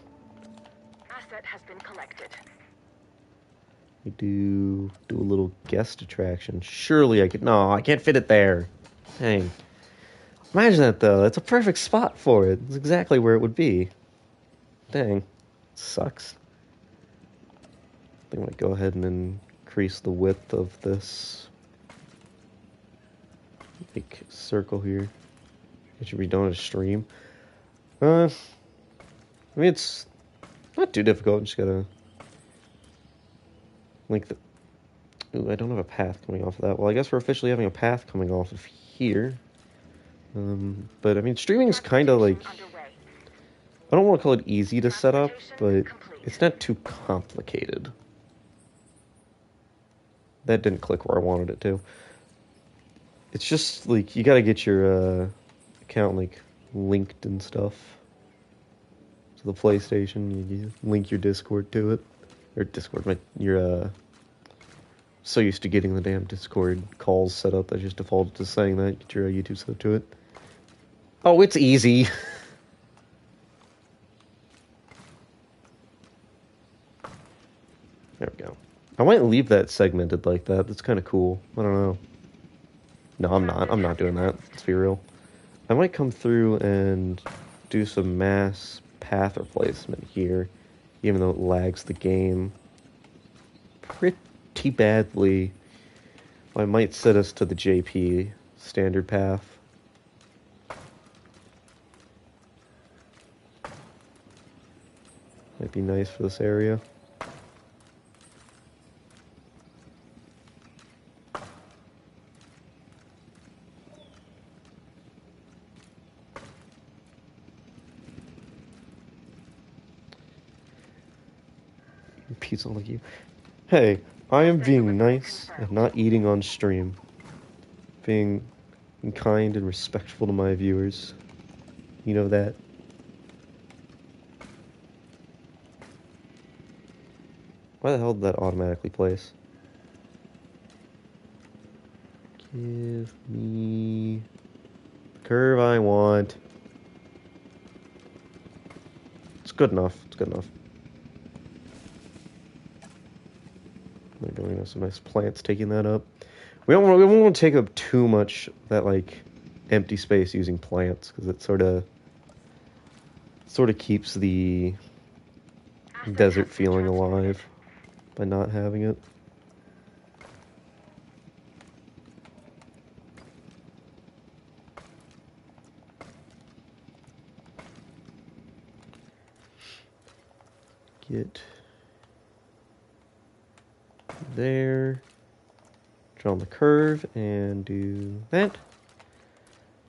Speaker 2: Asset has been collected.
Speaker 1: We do a little guest attraction. Surely I could... No, I can't fit it there. Dang. Imagine that, though. That's a perfect spot for it. It's exactly where it would be. Dang. Sucks. I think I'm going to go ahead and increase the width of this like circle here. It should be done at a stream. I mean, it's not too difficult. Just gotta link the... Ooh, I don't have a path coming off of that. Well, I guess we're officially having a path coming off of here. But, I mean, streaming is kind of like... I don't want to call it easy to set up, but it's not too complicated. That didn't click where I wanted it to. It's just, like, you gotta get your account, like, linked and stuff to the PlayStation. You link your Discord to it. Or Discord, you're, so used to getting the damn Discord calls set up, I just defaulted to saying that. Get your YouTube set up to it. Oh, it's easy. There we go. I might leave that segmented like that. That's kind of cool. I don't know. No, I'm not. I'm not doing that. Let's be real. I might come through and do some mass path replacement here, even though it lags the game pretty badly. I might set us to the JP standard path. Might be nice for this area. Pizza like you. Hey, I am being nice and not eating on stream. Being kind and respectful to my viewers. You know that. Why the hell did that automatically place? Give me the curve I want. It's good enough. It's good enough. There we go. Some nice plants taking that up. We don't want to take up too much of that like empty space using plants because it sort of keeps the desert feeling alive by not having it. Get there, draw on the curve, and do that.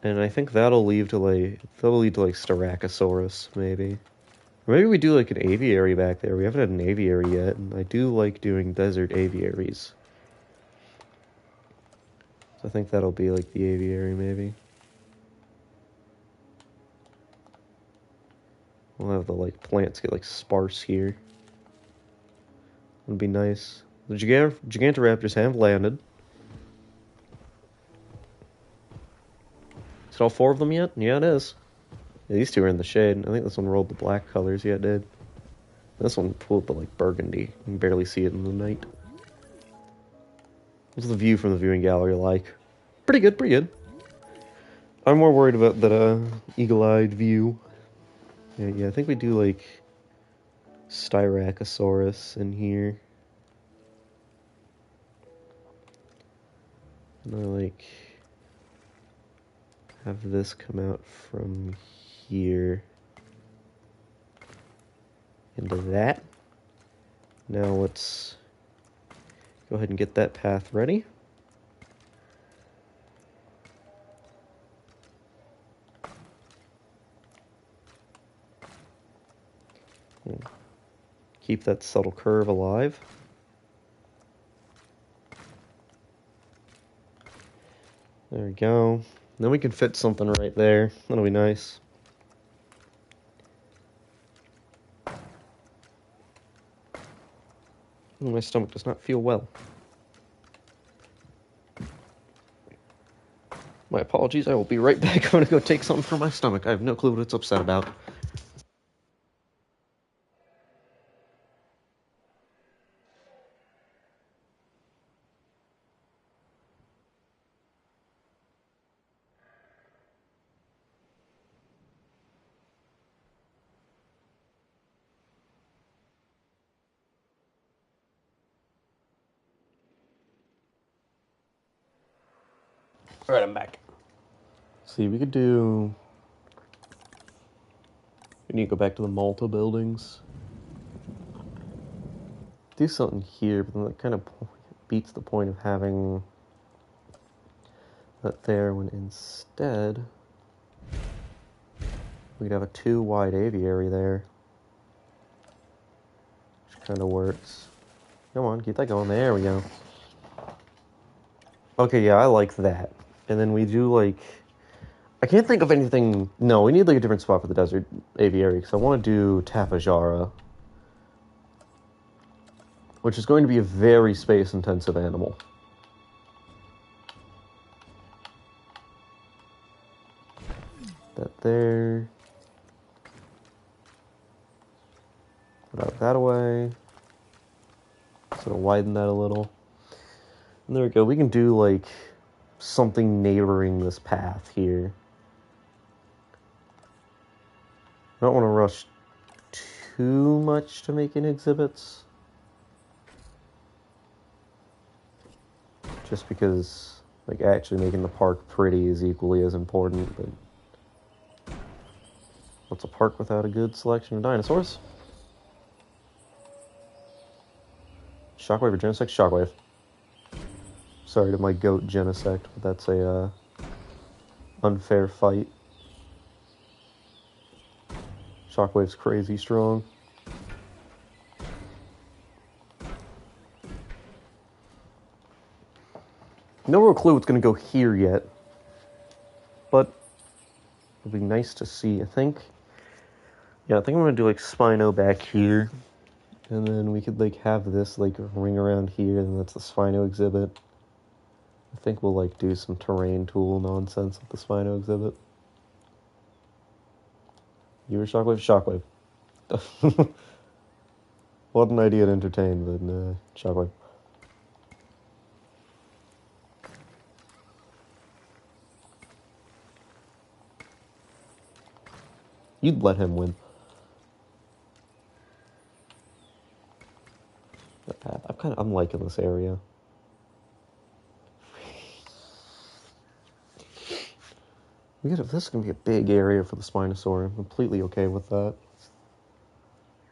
Speaker 1: And I think that'll lead to like Styracosaurus, maybe. Or maybe we do like an aviary back there. We haven't had an aviary yet, and I do like doing desert aviaries. So I think that'll be like the aviary, maybe. We'll have the like plants get like sparse here. Would be nice. The Gigantoraptors have landed. Is it all 4 of them yet? Yeah, it is. Yeah, these 2 are in the shade. I think this one rolled the black colors. Yeah, it did. This one pulled the like burgundy. You can barely see it in the night. What's the view from the viewing gallery like? Pretty good, pretty good. I'm more worried about that eagle-eyed view. Yeah, I think we do like Styracosaurus in here. And I like have this come out from here into that. Now let's go ahead and get that path ready. Keep that subtle curve alive. There we go. Then we can fit something right there. That'll be nice. My stomach does not feel well. My apologies, I will be right back. I'm gonna go take something for my stomach. I have no clue what it's upset about. Alright, I'm back. See, we could do... We need to go back to the Malta buildings. Do something here, but then that kind of beats the point of having that there, when instead we could have a 2 wide aviary there. Which kind of works. Come on, keep that going. There we go. Okay, yeah, I like that. And then we do like... I can't think of anything... No, we need like a different spot for the desert aviary, because I want to do Tapajara, which is going to be a very space-intensive animal. That there. Put out that away. Sort of widen that a little. And there we go. We can do like something neighboring this path here. I don't want to rush too much to making exhibits. Just because like actually making the park pretty is equally as important, but what's a park without a good selection of dinosaurs? Shockwave or Genesect? Shockwave. Sorry to my goat Genesect, but that's a unfair fight. Shockwave's crazy strong. No real clue what's going to go here yet, but it'll be nice to see. I think I'm going to do like Spino back here, and then we could like have this like ring around here, and that's the Spino exhibit. I think we'll like do some terrain tool nonsense with the Spino exhibit. You were Shockwave? Shockwave. What an idea to entertain, but Shockwave. You'd let him win. I'm liking this area. This is going to be a big area for the Spinosaur. I'm completely okay with that.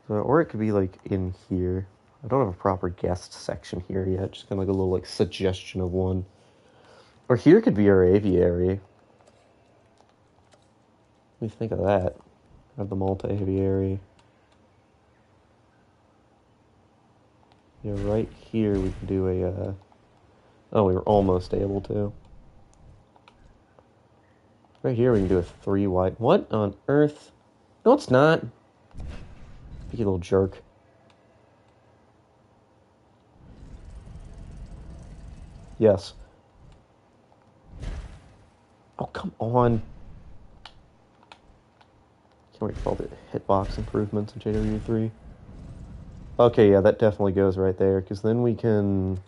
Speaker 1: Or it could be like in here. I don't have a proper guest section here yet. Just kind of like a little like suggestion of one. Or here could be our aviary. What do you think of that? Have the multi-aviary. Yeah, right here we can do a, oh, we were almost able to. Right here we can do a 3 wide. What on earth? No, it's not. You little jerk. Yes. Oh, come on. Can't wait for all the hitbox improvements in JW3. Okay, yeah, that definitely goes right there, because then we can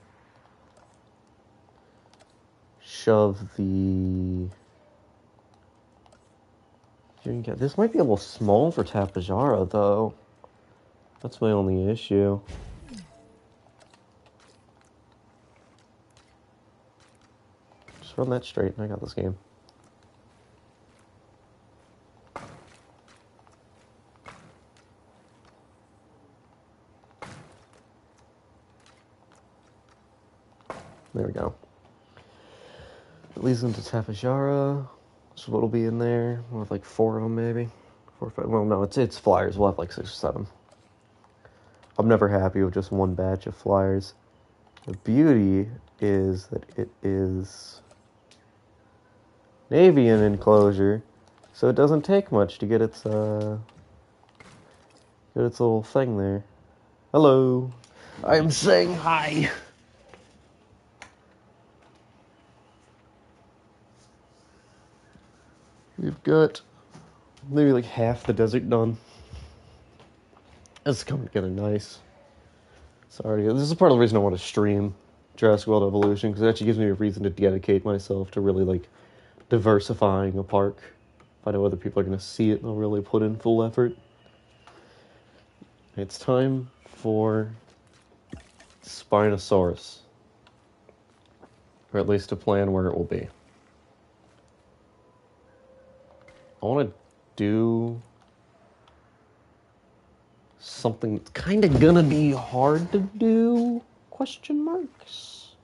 Speaker 1: shove the... This might be a little small for Tapajara, though. That's my only issue. Just run that straight, and I got this game. There we go. It leads into Tapajara. So what'll be in there? We'll have like 4 of them, maybe. 4 or 5. Well, no, it's flyers. We'll have like 6 or 7. I'm never happy with just one batch of flyers. The beauty is that it is an avian enclosure, so it doesn't take much to get its little thing there. Hello. I'm saying hi. We've got maybe like half the desert done. It's coming together nice. Sorry, this is part of the reason I want to stream Jurassic World Evolution, because it actually gives me a reason to dedicate myself to really like diversifying a park. If I know other people are going to see it, I'll really put in full effort. It's time for Spinosaurus. Or at least a plan where it will be. I want to do something that's kind of gonna be hard to do, question marks,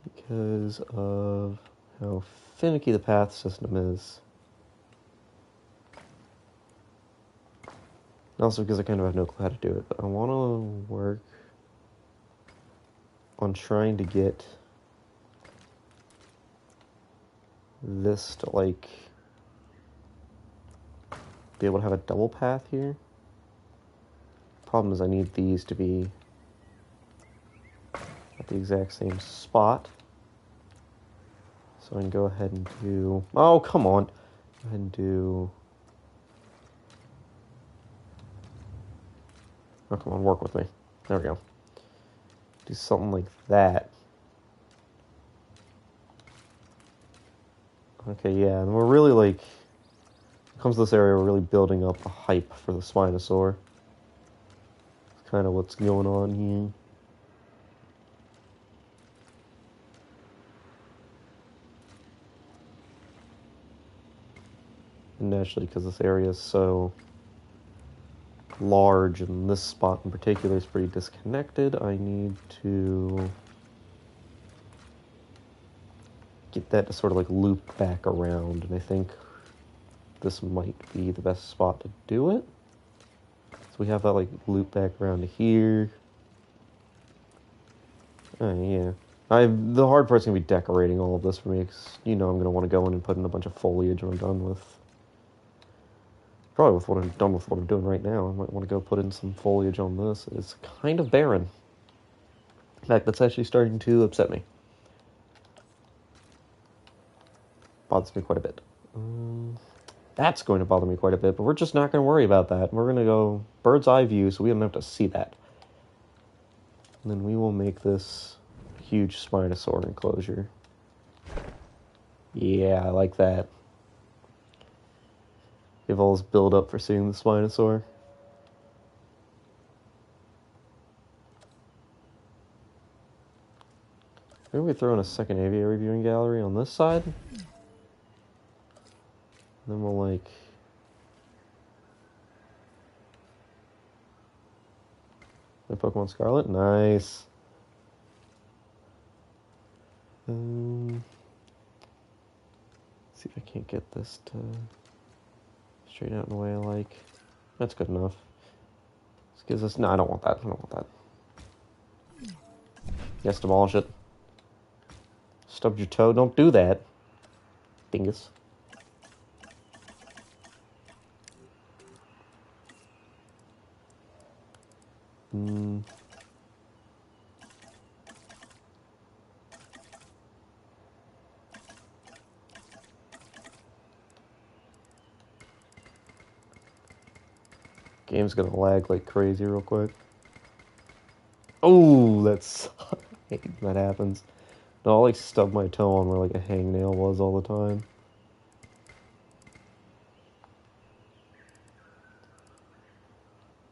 Speaker 1: because of how finicky the path system is. And also because I kind of have no clue how to do it, but I want to work on trying to get this to, like, be able to have a double path here. Problem is I need these to be at the exact same spot. So I can go ahead and do... Oh, come on. Go ahead and do... Oh, come on, work with me. There we go. Do something like that. Okay, yeah, and we're really, like... When it comes to this area, we're really building up a hype for the Spinosaur. It's kind of what's going on here. And naturally, because this area is so large, and this spot in particular is pretty disconnected, I need to get that to sort of like loop back around, and I think this might be the best spot to do it. So we have that like loop back around to here. Oh yeah. The hard part's gonna be decorating all of this for me, because you know I'm gonna want to go in and put in a bunch of foliage when I'm done with... Probably with what I'm done with what I'm doing right now. I might want to go put in some foliage on this. It's kind of barren. In fact, that's actually starting to upset me. Bothers me quite a bit. That's going to bother me quite a bit, but we're just not going to worry about that. We're going to go bird's eye view, so we don't have to see that. And then we will make this huge Spinosaur enclosure. Yeah, I like that. Give all this build up for seeing the Spinosaur. Maybe we throw in a second aviary viewing gallery on this side. And then we'll like... My Pokemon Scarlet? Nice. See if I can't get this to... Straight out in the way I like. That's good enough. This gives us... No, I don't want that. I don't want that. Yes, demolish it. Stubbed your toe. Don't do that. Dingus. Game's gonna lag like crazy real quick. Oh, that's... I hate when that happens. No, I'll like stub my toe on where like a hangnail was all the time.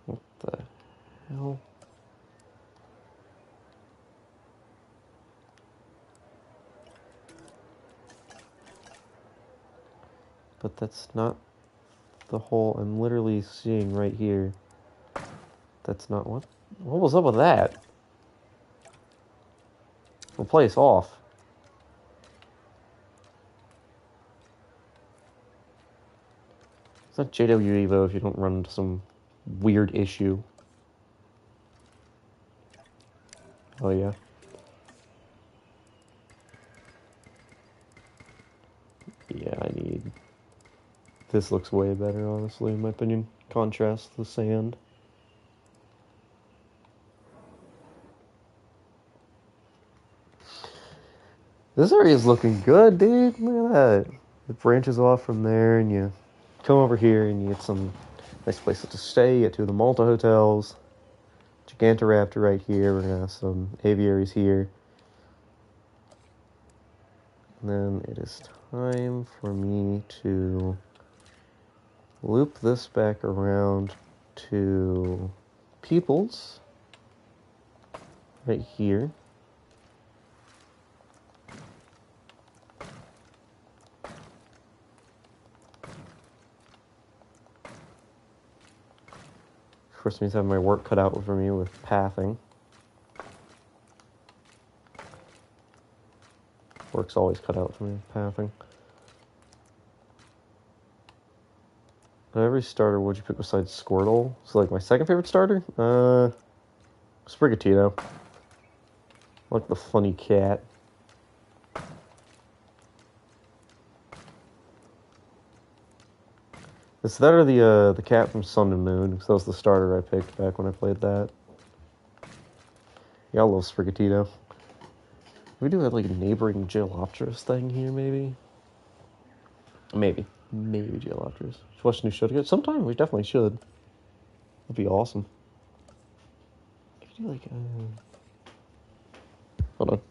Speaker 1: What the hell? But that's not the hole I'm literally seeing right here. That's not what? What was up with that? Replace off. It's not JW Evo if you don't run into some weird issue. Oh yeah. Yeah, I need... This looks way better, honestly, in my opinion. Contrast the sand. This area is looking good, dude. Look at that. It branches off from there, and you come over here, and you get some nice places to stay. You get two of the Malta hotels. Gigantoraptor right here. We're gonna have some aviaries here. And then it is time for me to loop this back around to Peoples right here. Of course, means having my work cut out for me with pathing. Work's always cut out for me with pathing. Every starter, what'd you pick besides Squirtle? So, like, my second favorite starter? Sprigatito. I like the funny cat. It's that or the cat from Sun and Moon, because that was the starter I picked back when I played that. Yeah, I love Sprigatito. We do have, like, a neighboring Geolopterus thing here, maybe? Maybe Geolopterus. Should watch the new show together? Sometime, we definitely should. That'd be awesome. Could you do, like, Hold on.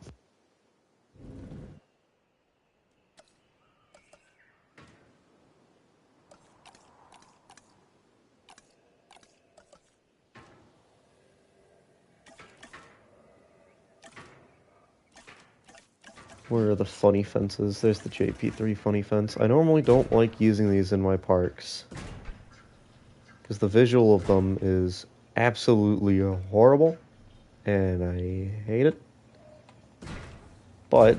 Speaker 1: Where are the funny fences? There's the JP3 funny fence. I normally don't like using these in my parks, because the visual of them is absolutely horrible, and I hate it. But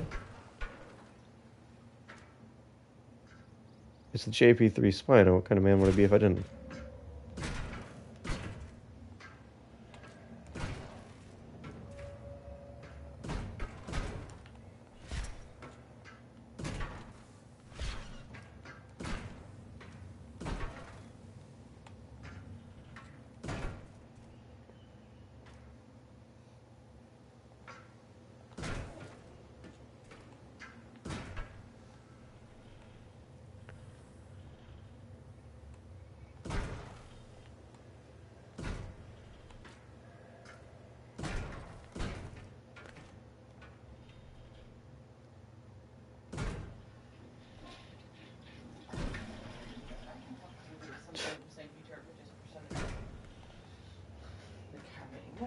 Speaker 1: it's the JP3 Spino. What kind of man would I be if I didn't? We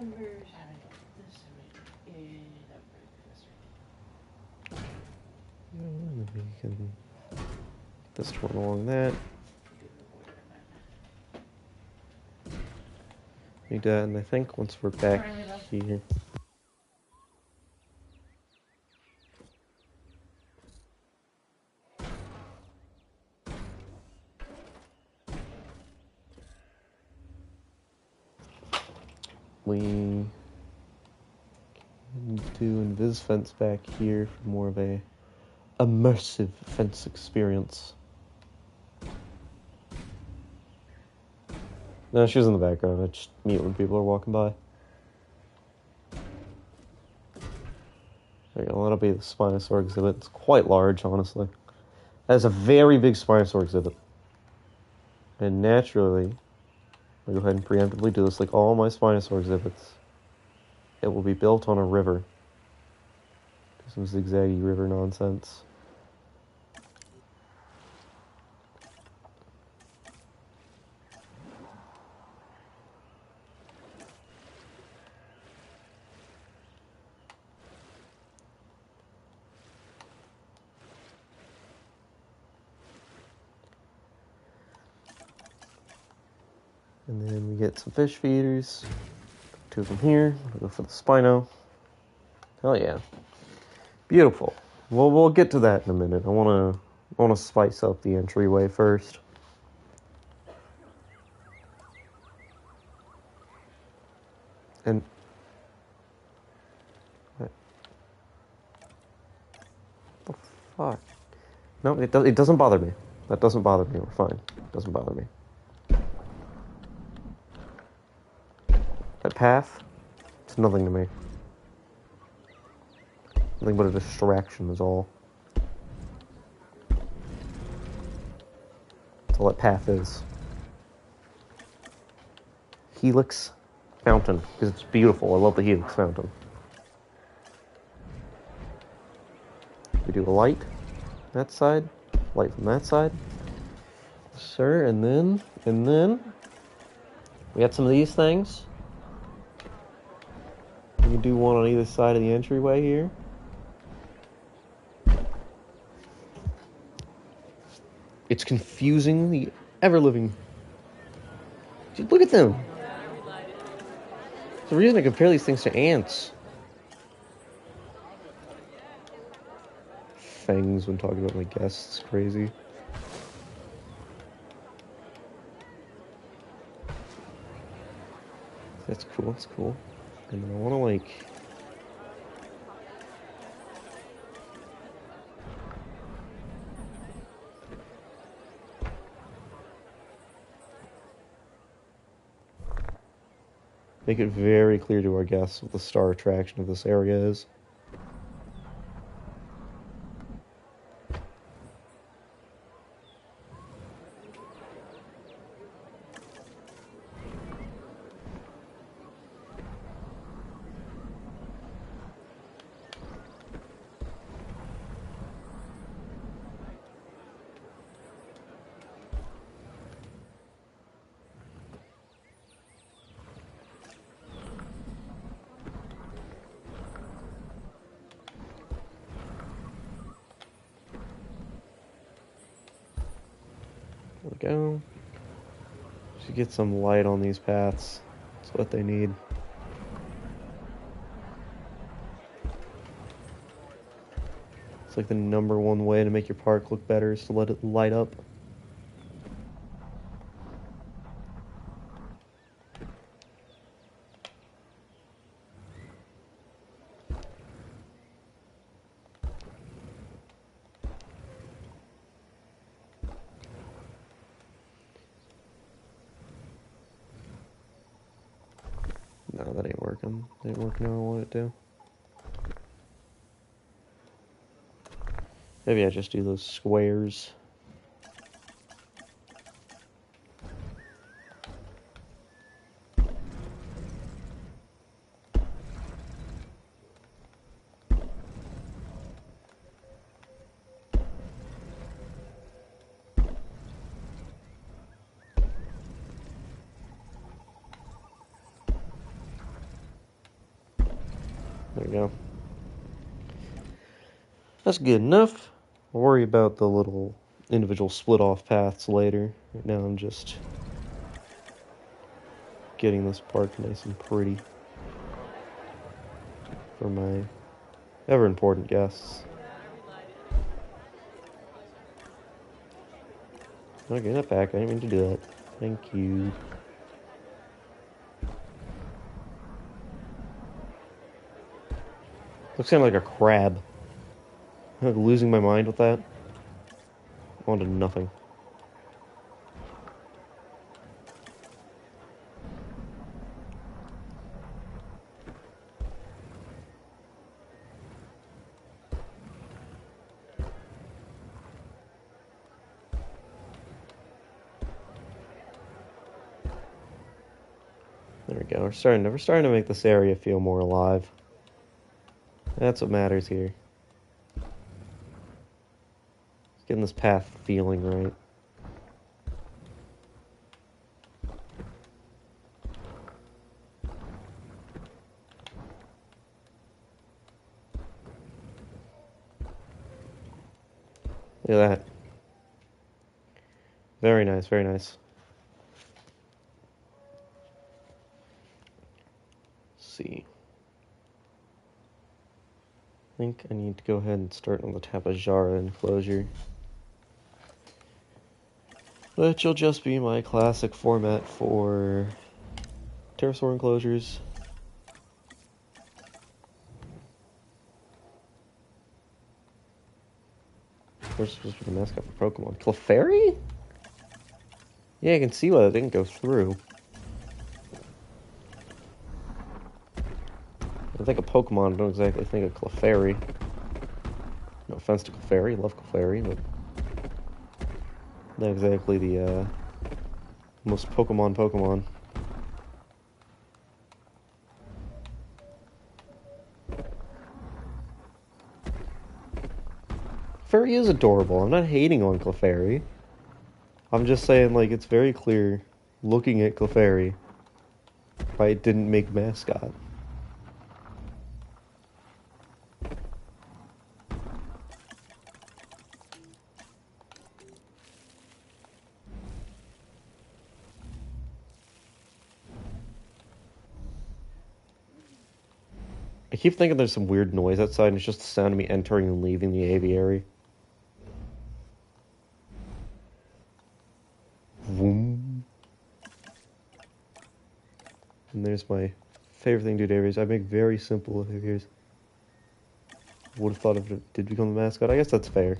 Speaker 1: can get this to run along that. Need that, and I think once we're back here. we can do invis fence back here for more of a immersive fence experience. No, she's in the background. I just mute when people are walking by. There you go. That'll be the Spinosaur exhibit. It's quite large, honestly. That is a very big Spinosaur exhibit. And naturally, I'll go ahead and preemptively do this like all my Spinosaur exhibits. It will be built on a river. Do some zigzaggy river nonsense. And then we get some fish feeders. 2 of them here. We'll go for the Spino. Hell yeah. Beautiful. Well, we'll get to that in a minute. I wanna spice up the entryway first. And what the fuck? No, it doesn't bother me. That doesn't bother me. We're fine. It doesn't bother me. That path, it's nothing to me. Nothing but a distraction is all. That's all that path is. Helix Fountain, because it's beautiful. I love the Helix Fountain. We do a light that side, light from that side. Sir, and then we got some of these things. We can do one on either side of the entryway here. It's confusing the ever-living. Dude, look at them. There's a reason I compare these things to ants. Fangs when talking about my guests. Crazy. That's cool, that's cool. And then I want to, like... make it very clear to our guests what the star attraction of this area is. There we go. Should get some light on these paths. That's what they need. It's like the #1 way to make your park look better is to let it light up. No, that ain't working. It ain't working how I want it to. Maybe I just do those squares. There we go. That's good enough. I'll worry about the little individual split off paths later. Right now I'm just getting this park nice and pretty for my ever important guests. Okay, get that back. I didn't mean to do that. Thank you. Looks kind of like a crab. I'm like losing my mind with that. On to nothing. There we go. We're starting to make this area feel more alive. That's what matters here. Getting this path feeling right. Look at that. Very nice, very nice. Let's see. I think I need to go ahead and start on the Tapajara enclosure. Which will just be my classic format for pterosaur enclosures. Where's supposed to be the mascot for Pokemon? Clefairy? Yeah, I can see why that didn't go through. I think of Pokemon, I don't exactly think of Clefairy. No offense to Clefairy, love Clefairy, but not exactly the most Pokemon. Clefairy is adorable. I'm not hating on Clefairy. I'm just saying, like, it's very clear, looking at Clefairy, why it didn't make mascot. I keep thinking there's some weird noise outside, and it's just the sound of me entering and leaving the aviary. Vroom. And there's my favorite thing to do to aviaries. I make very simple aviaries. Would have thought if it did become the mascot. I guess that's fair.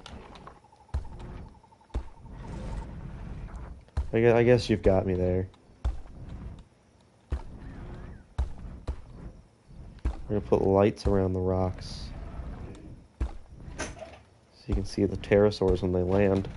Speaker 1: I guess you've got me there. We're gonna put lights around the rocks so you can see the pterosaurs when they land.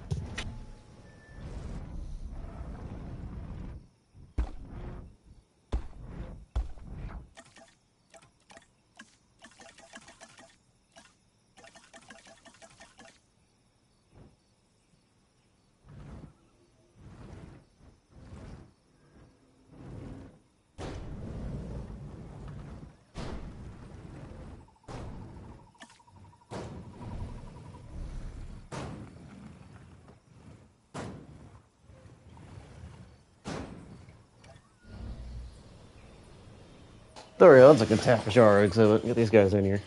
Speaker 1: There we go, that's like a Tapajara exhibit. Get these guys in here.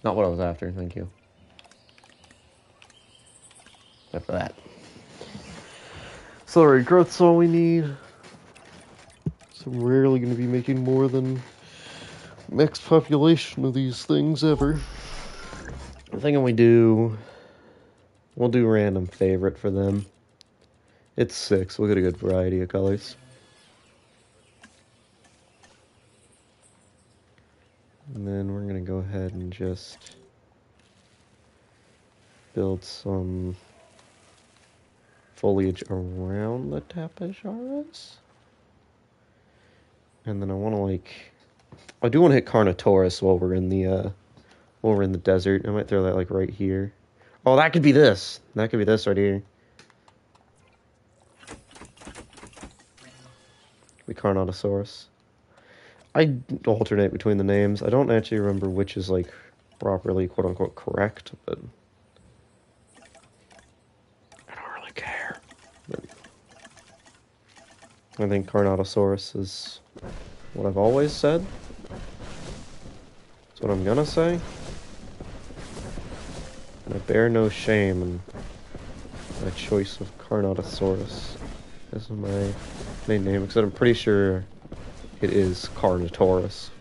Speaker 1: Not what I was after, thank you. Except for that. Accelerate growth's all we need. So I'm rarely going to be making more than max population of these things ever. I'm thinking we'll do random favorite for them. It's 6, we'll get a good variety of colors. And then we're going to go ahead and just build some foliage around the Tapajaras. And then I want to I do want to hit Carnotaurus while we're in the desert. I might throw that right here. Oh, that could be this. That could be this right here. Could be Carnotaurus. I alternate between the names. I don't actually remember which is properly quote unquote correct, but I don't really care. But I think Carnotaurus is what I've always said. That's what I'm gonna say. And I bear no shame in my choice of Carnotaurus as my main name, because I'm pretty sure it is Carnotaurus.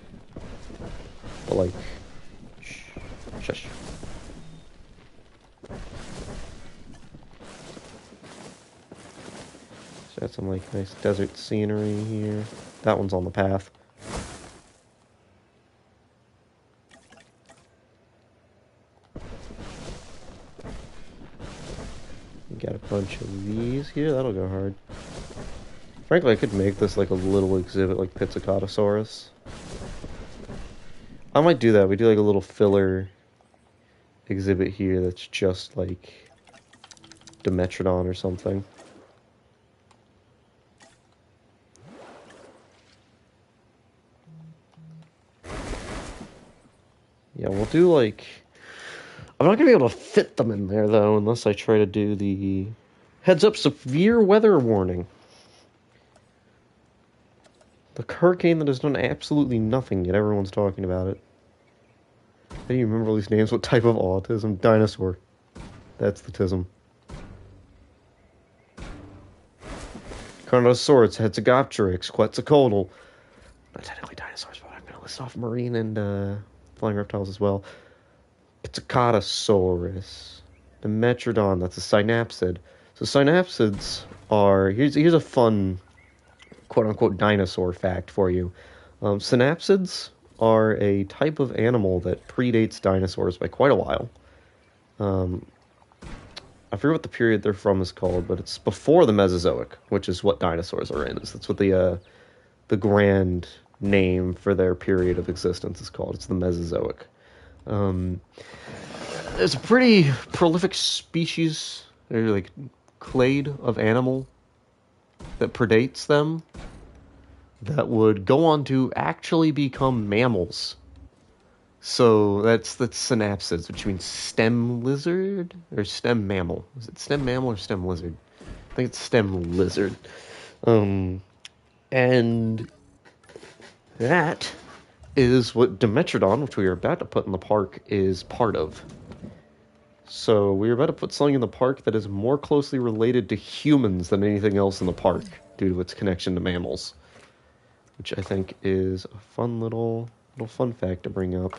Speaker 1: But like, shh, shush. So that's some like nice desert scenery here. That one's on the path. Got a bunch of these here. That'll go hard. Frankly, I could make this like a little exhibit like Pizzicatosaurus. I might do that. We do like a little filler exhibit here that's just like Dimetrodon or something. Yeah, we'll do like... I'm not going to be able to fit them in there, though, unless I try to do the... Heads up, severe weather warning. The hurricane that has done absolutely nothing, yet everyone's talking about it. How do you remember all these names? What type of autism? Dinosaur. That's the tism. Carnosaurus, Hetzegopteryx, Quetzalcoatl. Not technically dinosaurs, but I'm going to list off marine and flying reptiles as well. Pizzicatosaurus. Dimetrodon, that's a synapsid. So synapsids are... Here's a fun, quote-unquote, dinosaur fact for you. Synapsids are a type of animal that predates dinosaurs by quite a while. I forget what the period they're from is called, but it's before the Mesozoic, which is what dinosaurs are in. That's what the grand name for their period of existence is called. It's the Mesozoic. It's a pretty prolific species, or like clade of animal that predates them that would go on to actually become mammals. So that's synapsids, which means stem lizard or stem mammal. Is it stem mammal or stem lizard? I think it's stem lizard. And that is what Dimetrodon, which we are about to put in the park, is part of. So we are about to put something in the park that is more closely related to humans than anything else in the park due to its connection to mammals, which I think is a fun little fun fact to bring up.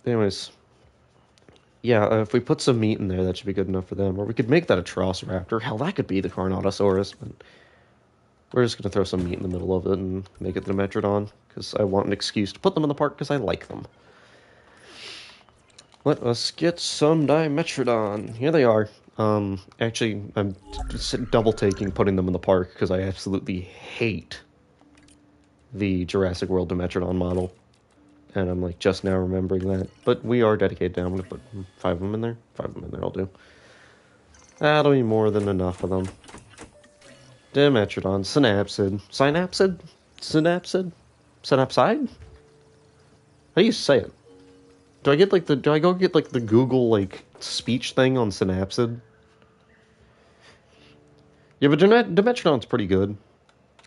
Speaker 1: Anyways, yeah, if we put some meat in there, that should be good enough for them. Or we could make that a Trosraptor. Hell, that could be the Carnotaurus, but we're just going to throw some meat in the middle of it and make it the Dimetrodon, because I want an excuse to put them in the park because I like them. Let us get some Dimetrodon. Here they are. Actually, I'm just double-taking putting them in the park because I absolutely hate the Jurassic World Dimetrodon model. And I'm like just now remembering that. But we are dedicated now. I'm going to put 5 of them in there. 5 of them in there, I'll do. That'll be more than enough of them. Dimetrodon, Synapsid. Synapsid? Synapsid? Synapside? How do you say it? Do I go get like the Google like speech thing on Synapsid? Yeah, but Dimetrodon's pretty good.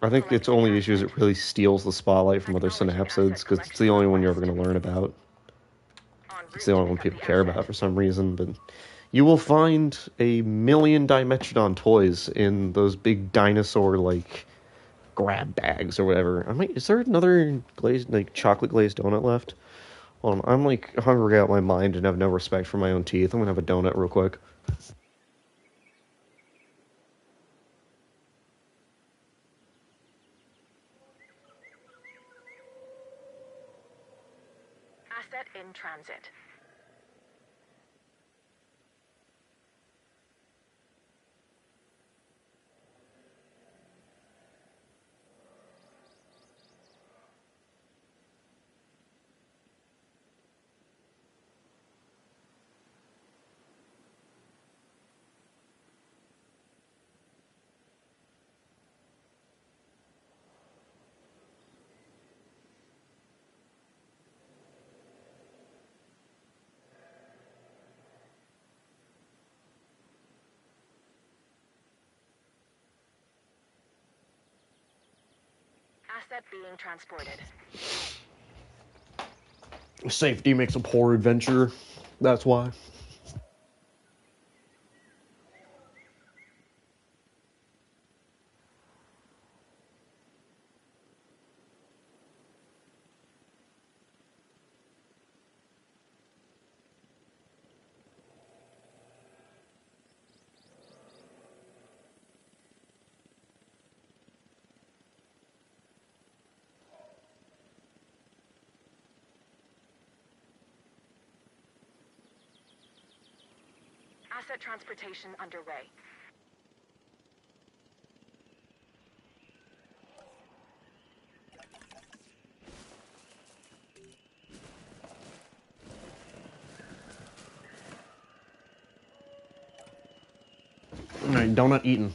Speaker 1: I think its only issue is it really steals the spotlight from other synapsids, because it's the only one you're ever going to learn about. It's the only one people care about for some reason, but you will find a million Dimetrodon toys in those big dinosaur, like, grab bags or whatever. Is there another glazed, like, chocolate glazed donut left? Hold on, I'm, like, hungry out my mind and have no respect for my own teeth. I'm going to have a donut real quick.
Speaker 2: Asset in transit. Asset being transported.
Speaker 1: Safety makes a poor adventure. That's why.
Speaker 2: Asset transportation underway.
Speaker 1: Alright, donut eaten.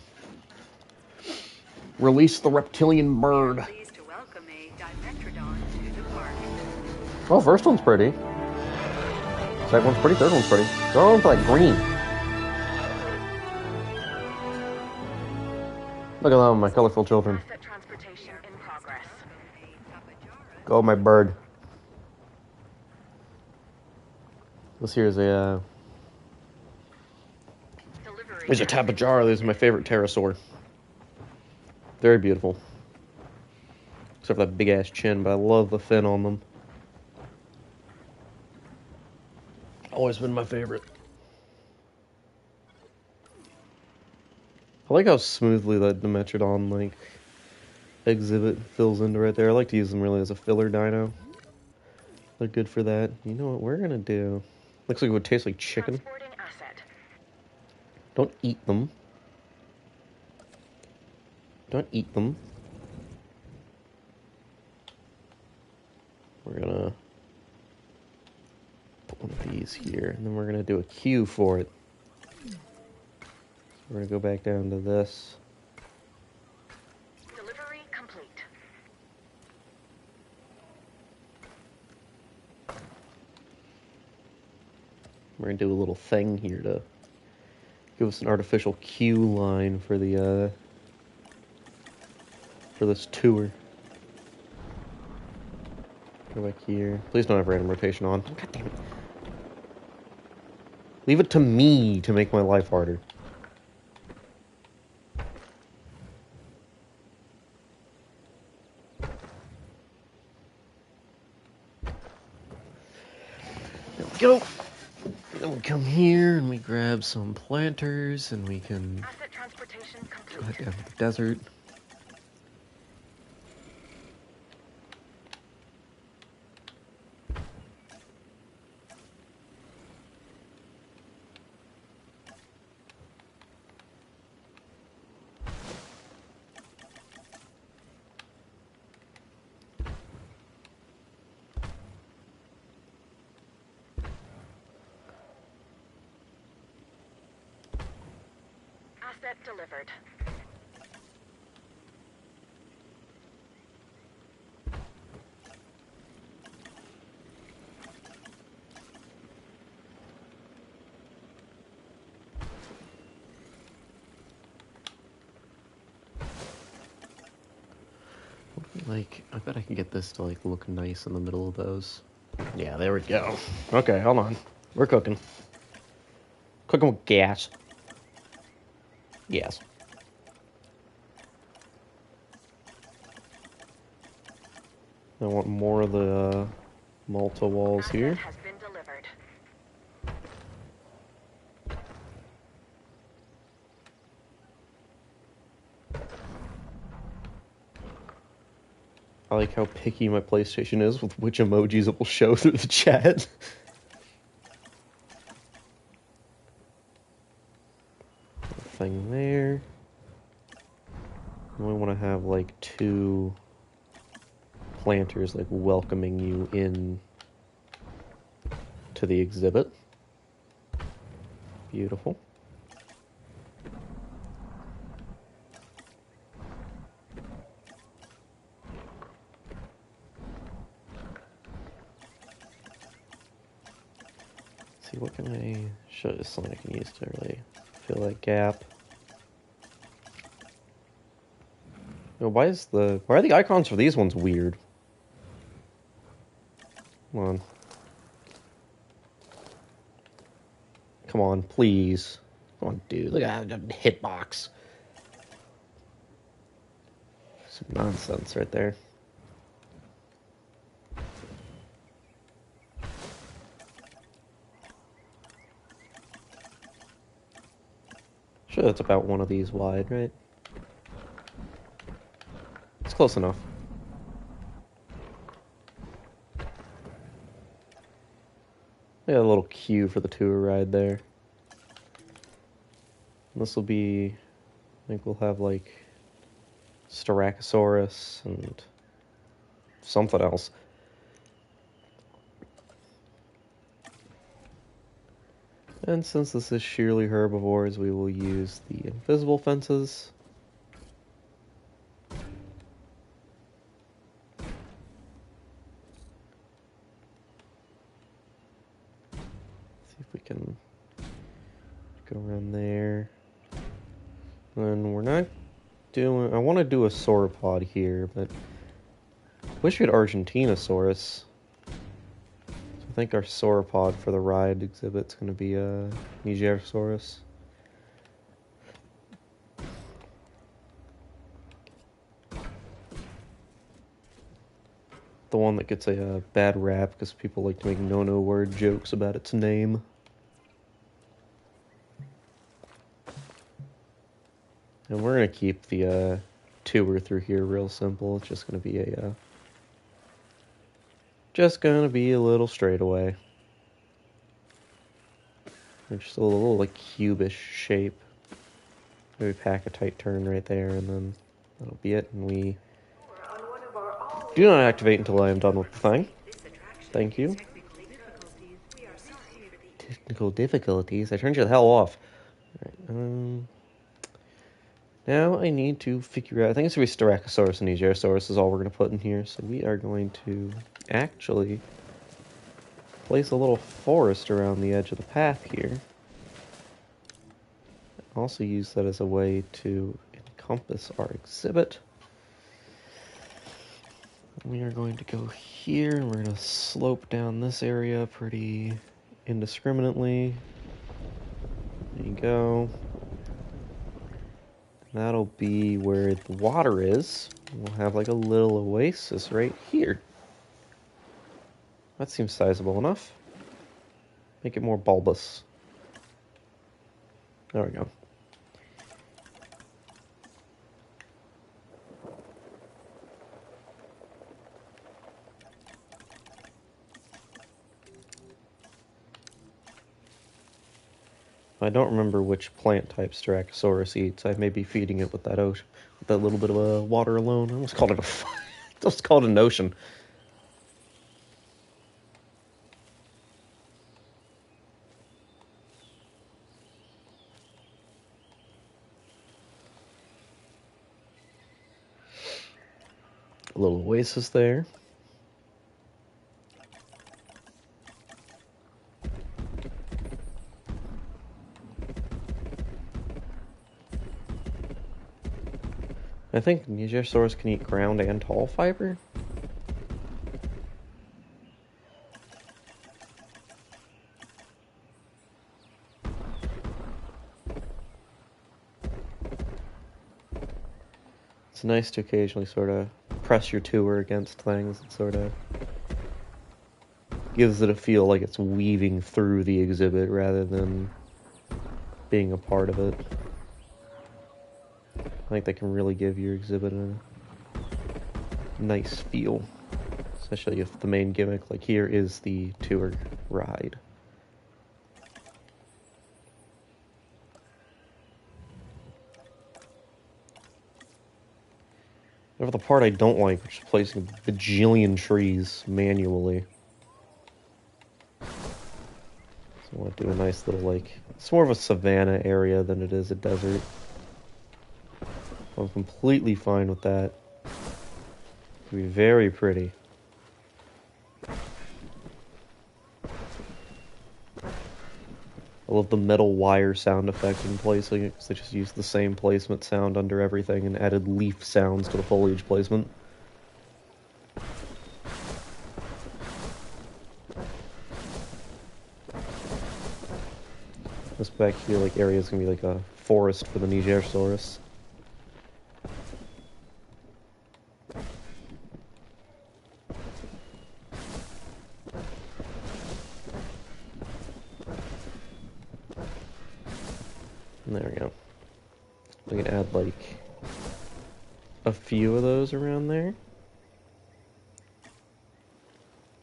Speaker 1: Release the reptilian bird.
Speaker 5: Pleased to welcome a Dimetrodon to the park.
Speaker 1: Oh, first one's pretty. Second one's pretty. Third one's pretty. Go on for that green. Look at them, my colorful children.
Speaker 2: Asset transportation in progress.
Speaker 1: Go, my bird. This here is a
Speaker 2: Delivery.
Speaker 1: is a tapajara. This is my favorite pterosaur. Very beautiful. Except for that big ass chin, but I love the fin on them. Always been my favorite. I like how smoothly that Dimetrodon like exhibit fills into right there. I like to use them really as a filler dino. They're good for that. You know what we're gonna do? Looks like it would taste like chicken.
Speaker 2: Transporting asset.
Speaker 1: Don't eat them. Don't eat them. We're gonna put one of these here, and then we're gonna do a queue for it. We're gonna go back down to this.
Speaker 2: Delivery complete.
Speaker 1: We're gonna do a little thing here to give us an artificial queue line for the for this tour. Go back here. Please don't have random rotation on. God damn it. Leave it to me to make my life harder. There we go. Then we come here and we grab some planters and we can
Speaker 2: Asset transportation
Speaker 1: go
Speaker 2: complete.
Speaker 1: down to the desert.
Speaker 2: Asset delivered.
Speaker 1: Like, I bet I can get this to like look nice in the middle of those. Yeah, there we go. Okay, hold on. We're cooking. Cooking with gas. Yes. I want more of the Malta walls
Speaker 2: Asset
Speaker 1: here.
Speaker 2: has been delivered.
Speaker 1: I like how picky my PlayStation is with which emojis it will show through the chat. Thing there. And we want to have like two planters like welcoming you in to the exhibit. Beautiful. See, what can I show you something I can use to really fill that gap? Yo, why are the icons for these ones weird? Come on. Come on, please. Come on, dude. Look at that hitbox. Some nonsense right there. Sure, that's about one of these wide, right? It's close enough. Yeah, a little queue for the tour ride there. This will be, I think we'll have like Styracosaurus and something else. And since this is sheerly herbivores, we will use the invisible fences. See if we can go around there. And we're not doing... I want to do a sauropod here, but I wish we had Argentinosaurus. I think our sauropod for the ride exhibit's going to be a Nigersaurus. The one that gets a bad rap because people like to make no word jokes about its name. And we're going to keep the tour through here real simple. It's just going to be a little straightaway. Just a little like cubish shape. Maybe pack a tight turn right there, and then that'll be it. And we do not activate until I am done with the thing. Thank you. Technical difficulties. I turned you the hell off. Alright, now I need to figure out... I think it's going to be Styracosaurus and Nigersaurus is all we're going to put in here. So we are going to actually place a little forest around the edge of the path here. Also use that as a way to encompass our exhibit. We are going to go here, and we're going to slope down this area pretty indiscriminately. There you go. That'll be where the water is. We'll have like a little oasis right here. That seems sizable enough. Make it more bulbous. There we go. I don't remember which plant type Styracosaurus eats. I may be feeding it with that little bit of water alone. I almost called it almost called it an ocean. A little oasis there. I think Nigersaurus can eat ground and tall fiber. It's nice to occasionally sort of press your tour against things. It sort of gives it a feel like it's weaving through the exhibit rather than being a part of it. I think they can really give your exhibit a nice feel, especially if the main gimmick, like here, is the tour ride. However, the part I don't like, which is placing a bajillion trees manually. So I want to do a nice little, like, it's more of a savanna area than it is a desert. I'm completely fine with that. It'll be very pretty. I love the metal wire sound effect in placing it, because they just used the same placement sound under everything and added leaf sounds to the foliage placement. This back here, like, area is going to be like a forest for the Nigersaurus. There we go. We can add like a few of those around there.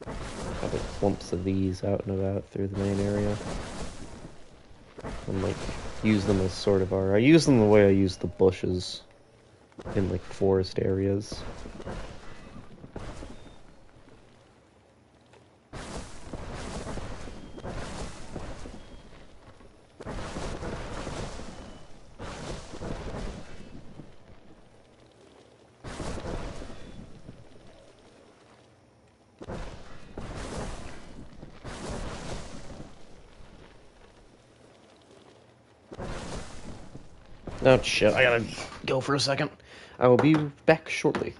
Speaker 1: Have like clumps of these out and about through the main area. And like use them as sort of our... I use them the way I use the bushes in, like, forest areas. Oh shit, I gotta go for a second. I will be back shortly.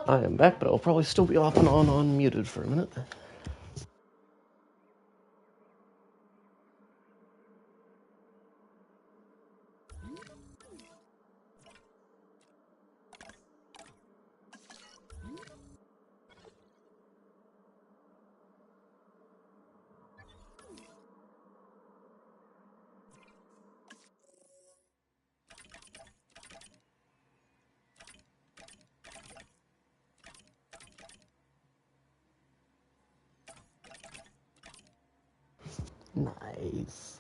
Speaker 1: I am back, but I'll probably still be off and on muted for a minute. Nice.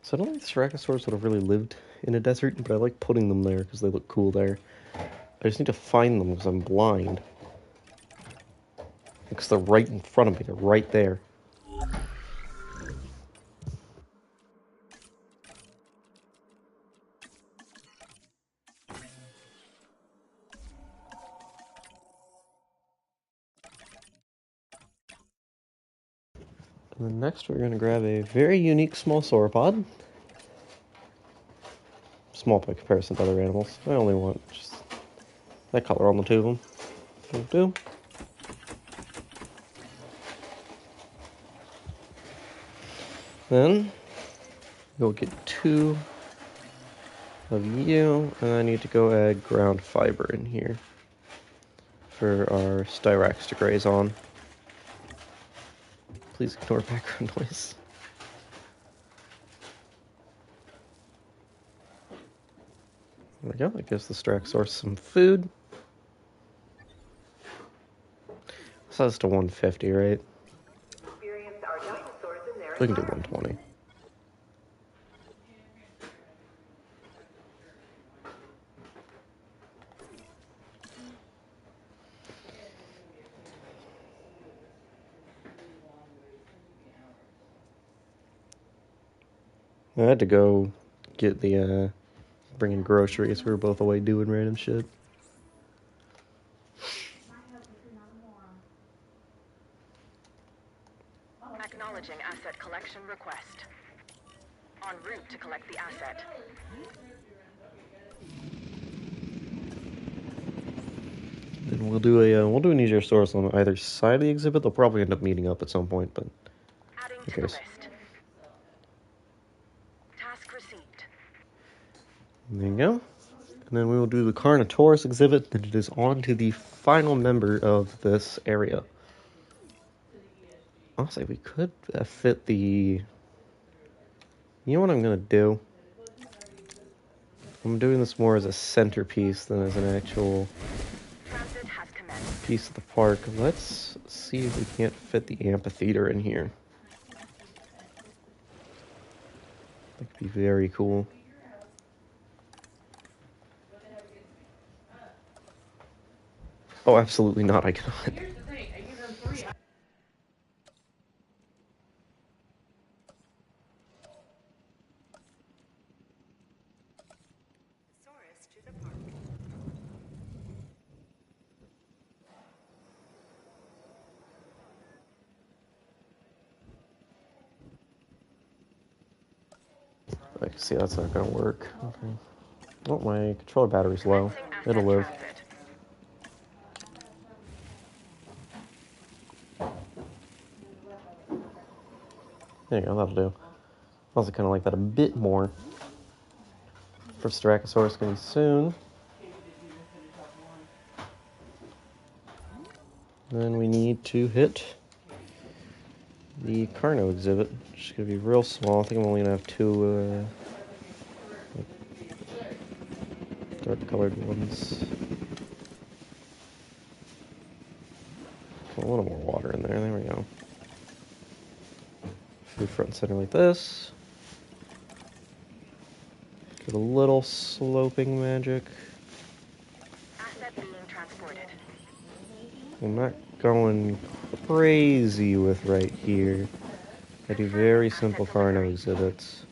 Speaker 1: So I don't think the Styracosaurs would have really lived in a desert, but I like putting them there because they look cool there. I just need to find them because I'm blind. Because they're right in front of me. They're right there. And then next we're going to grab a very unique small sauropod. Small by comparison to other animals. I only want just that color on the two of them. Will do. Then we'll get 2 of you, and I need to go add ground fiber in here for our Styrax to graze on. Please ignore background noise. There we go. That gives the Styracosaurus some food. So that's to 150, right? We can do 120. I had to go get the, bringing groceries. We were both away doing random shit.
Speaker 2: Acknowledging asset collection request. En route to collect the asset.
Speaker 1: And we'll do an easier source on either side of the exhibit. They'll probably end up meeting up at some point, but
Speaker 2: Adding
Speaker 1: in
Speaker 2: to the
Speaker 1: case.
Speaker 2: list. Task received.
Speaker 1: There you go. And then we will do the Carnotaurus exhibit, and it is on to the final member of this area. Honestly, we could fit the... You know what I'm going to do? I'm doing this more as a centerpiece than as an actual
Speaker 2: Transit has commenced.
Speaker 1: piece of the park. Let's see if we can't fit the amphitheater in here. That could be very cool. Oh, absolutely not, I cannot.
Speaker 5: Saurus to the park.
Speaker 1: I can see that's not going to work. Okay. Oh, my controller battery's low.
Speaker 2: Commencing
Speaker 1: It'll
Speaker 2: asset
Speaker 1: live.
Speaker 2: transit.
Speaker 1: There you go, that'll do. I also kind of like that a bit more. First Styracosaurus coming soon. Then we need to hit the Carno exhibit, which is going to be real small. I think I'm only going to have 2 dark colored ones. Put a little more water in there. There we go. Food front and center like this. Get a little sloping magic.
Speaker 2: Asset being transported.
Speaker 1: I'm not going crazy with right here. I do very simple Carno exhibits.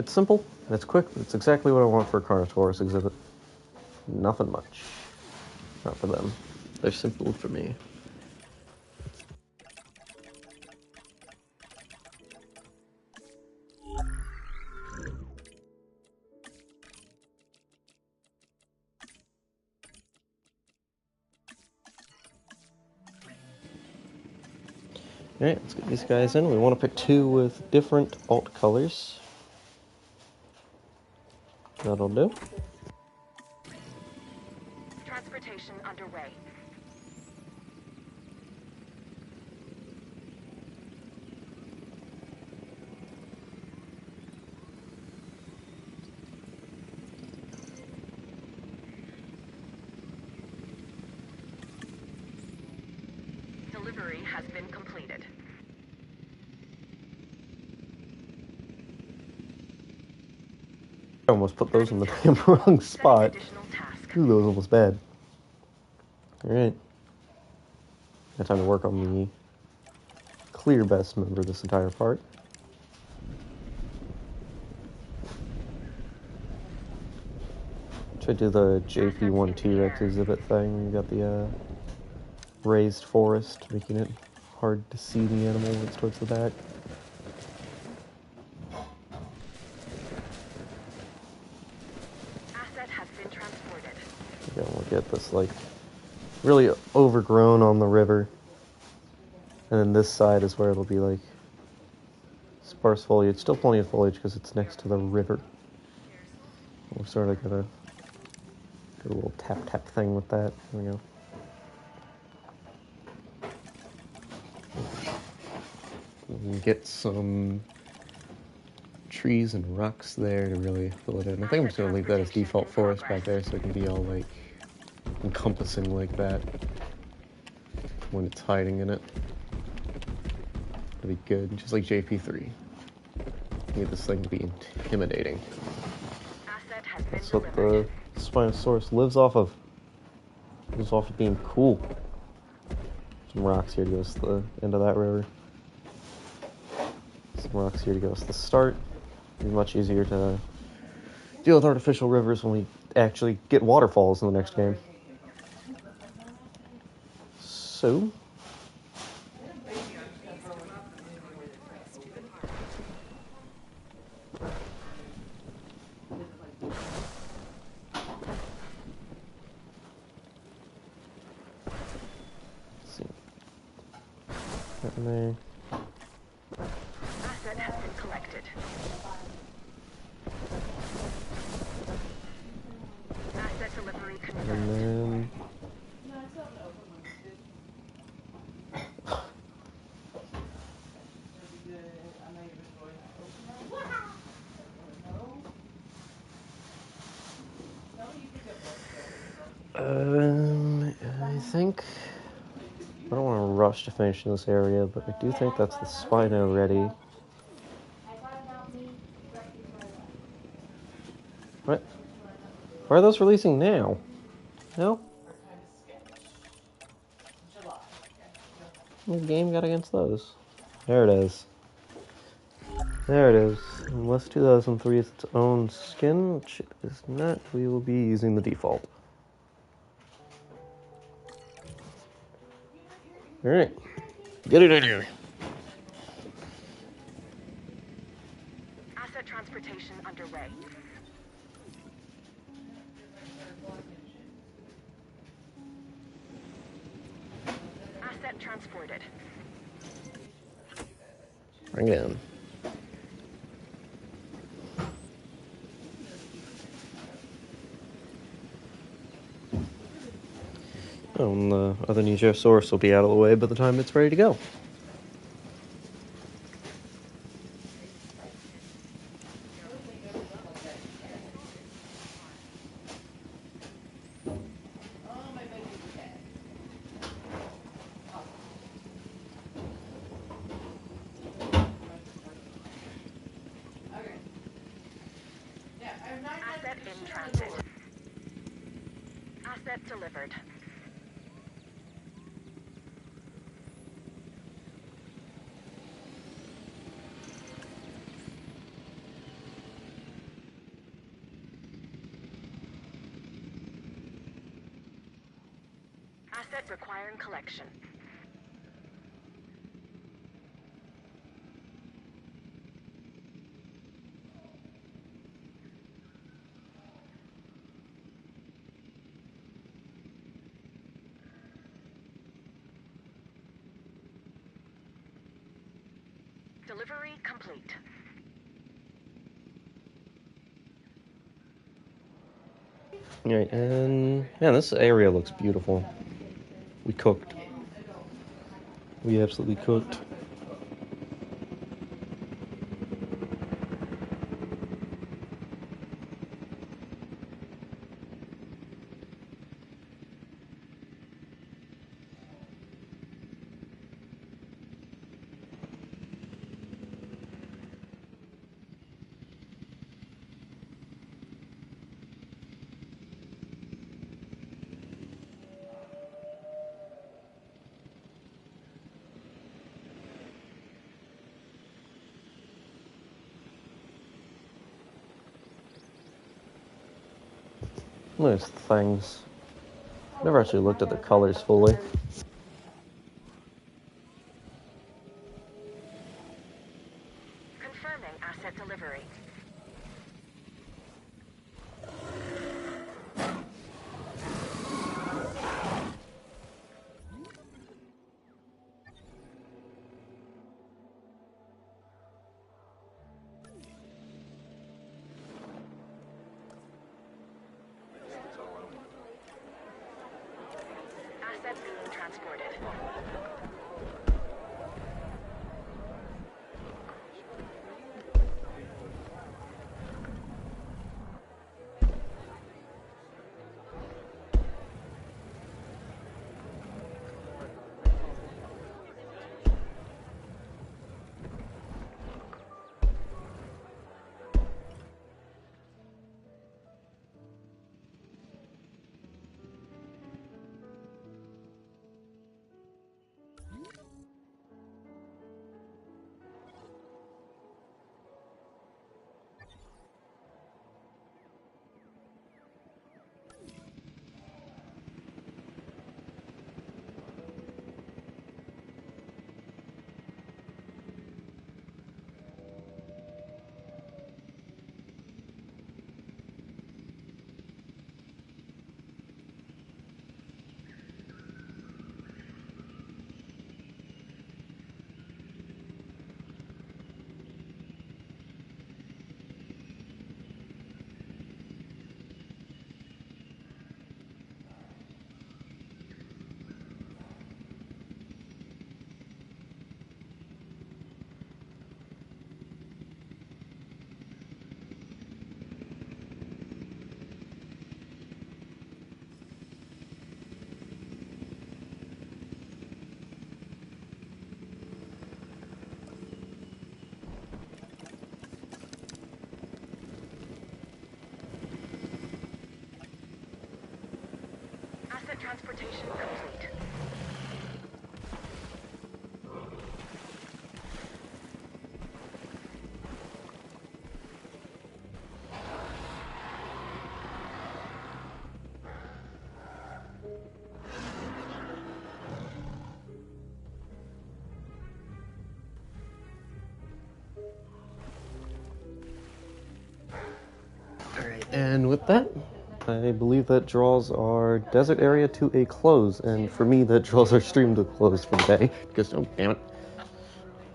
Speaker 1: It's simple, and it's quick, but it's exactly what I want for a Carnotaurus exhibit. Nothing much. Not for them. They're simple for me. Alright, let's get these guys in. We want to pick 2 with different alt colors. That'll do.
Speaker 2: Transportation underway. Delivery has been completed.
Speaker 1: I almost put those in the damn wrong spot.
Speaker 2: Additional task.
Speaker 1: Ooh, that was almost bad. Alright. Got time to work on the clear best member of this entire part. Should do the JP1 T-Rex exhibit thing. You got the raised forest, making it hard to see the animal when it's towards the back.
Speaker 2: Asset has been transported.
Speaker 1: Again, we'll get this like really overgrown on the river. And then this side is where it'll be like sparse foliage. Still plenty of foliage because it's next to the river. We're sort of gonna do a little tap tap thing with that. There we go. We can get some trees and rocks there to really fill it in. I think I'm just gonna leave that as default forest back there so it can be all like encompassing like that when it's hiding in it. It'll be good, just like JP3. Need this thing to be intimidating.
Speaker 2: Asset has been
Speaker 1: That's what
Speaker 2: delivered.
Speaker 1: the Spinosaurus lives off of. Lives off of being cool. Some rocks here to give us the end of that river. Some rocks here to give us the start. It'll be much easier to deal with artificial rivers when we actually get waterfalls in the next game. So, let's see. That in there.
Speaker 2: Asset has been collected. Asset delivery
Speaker 1: And
Speaker 2: confirmed.
Speaker 1: then I think I don't want to rush to finish this area, but I do think that's the Spino ready. What? Why are those releasing now? No? What game got against those? There it is. There it is. Unless 2003 is its own skin, which it is not, we will be using the default. Alright. Get it in here.
Speaker 2: Asset transportation underway. Asset transported.
Speaker 1: Bring it in. Oh, and the other Nigersaurus will be out of the way by the time it's ready to go.
Speaker 2: Asset in transit. Asset delivered. Asset requiring collection. Delivery complete.
Speaker 1: Alright, and yeah, this area looks beautiful. We cooked. We absolutely cooked. Nice things. Never actually looked at the colors fully.
Speaker 2: Confirming asset delivery. Asset being transported. Asset transportation complete.
Speaker 1: Alright, and with that, I believe that draws our desert area to a close, and for me, that draws our stream to a close for the day, because, oh, damn it.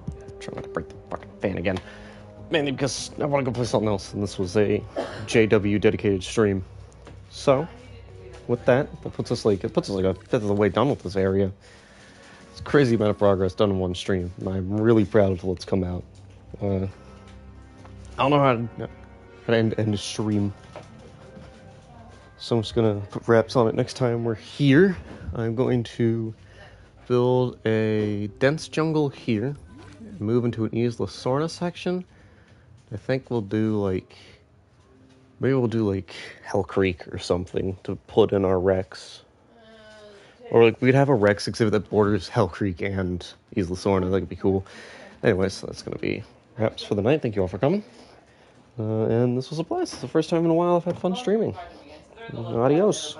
Speaker 1: I'm trying not to break the fucking fan again. Mainly because I want to go play something else, and this was a JW dedicated stream. So, with that, it puts us like a fifth of the way done with this area. It's a crazy amount of progress done in one stream, and I'm really proud of what's come out. I don't know how to end a stream, so I'm just gonna put wraps on it next time we're here. I'm going to build a dense jungle here, move into an Isla Sorna section. I think we'll do maybe Hell Creek or something to put in our Rex. Or we'd have a Rex exhibit that borders Hell Creek and Isla Sorna. That could be cool. Anyways, that's gonna be wraps for the night. Thank you all for coming. And this was a blast. It's the first time in a while I've had fun streaming. Adios.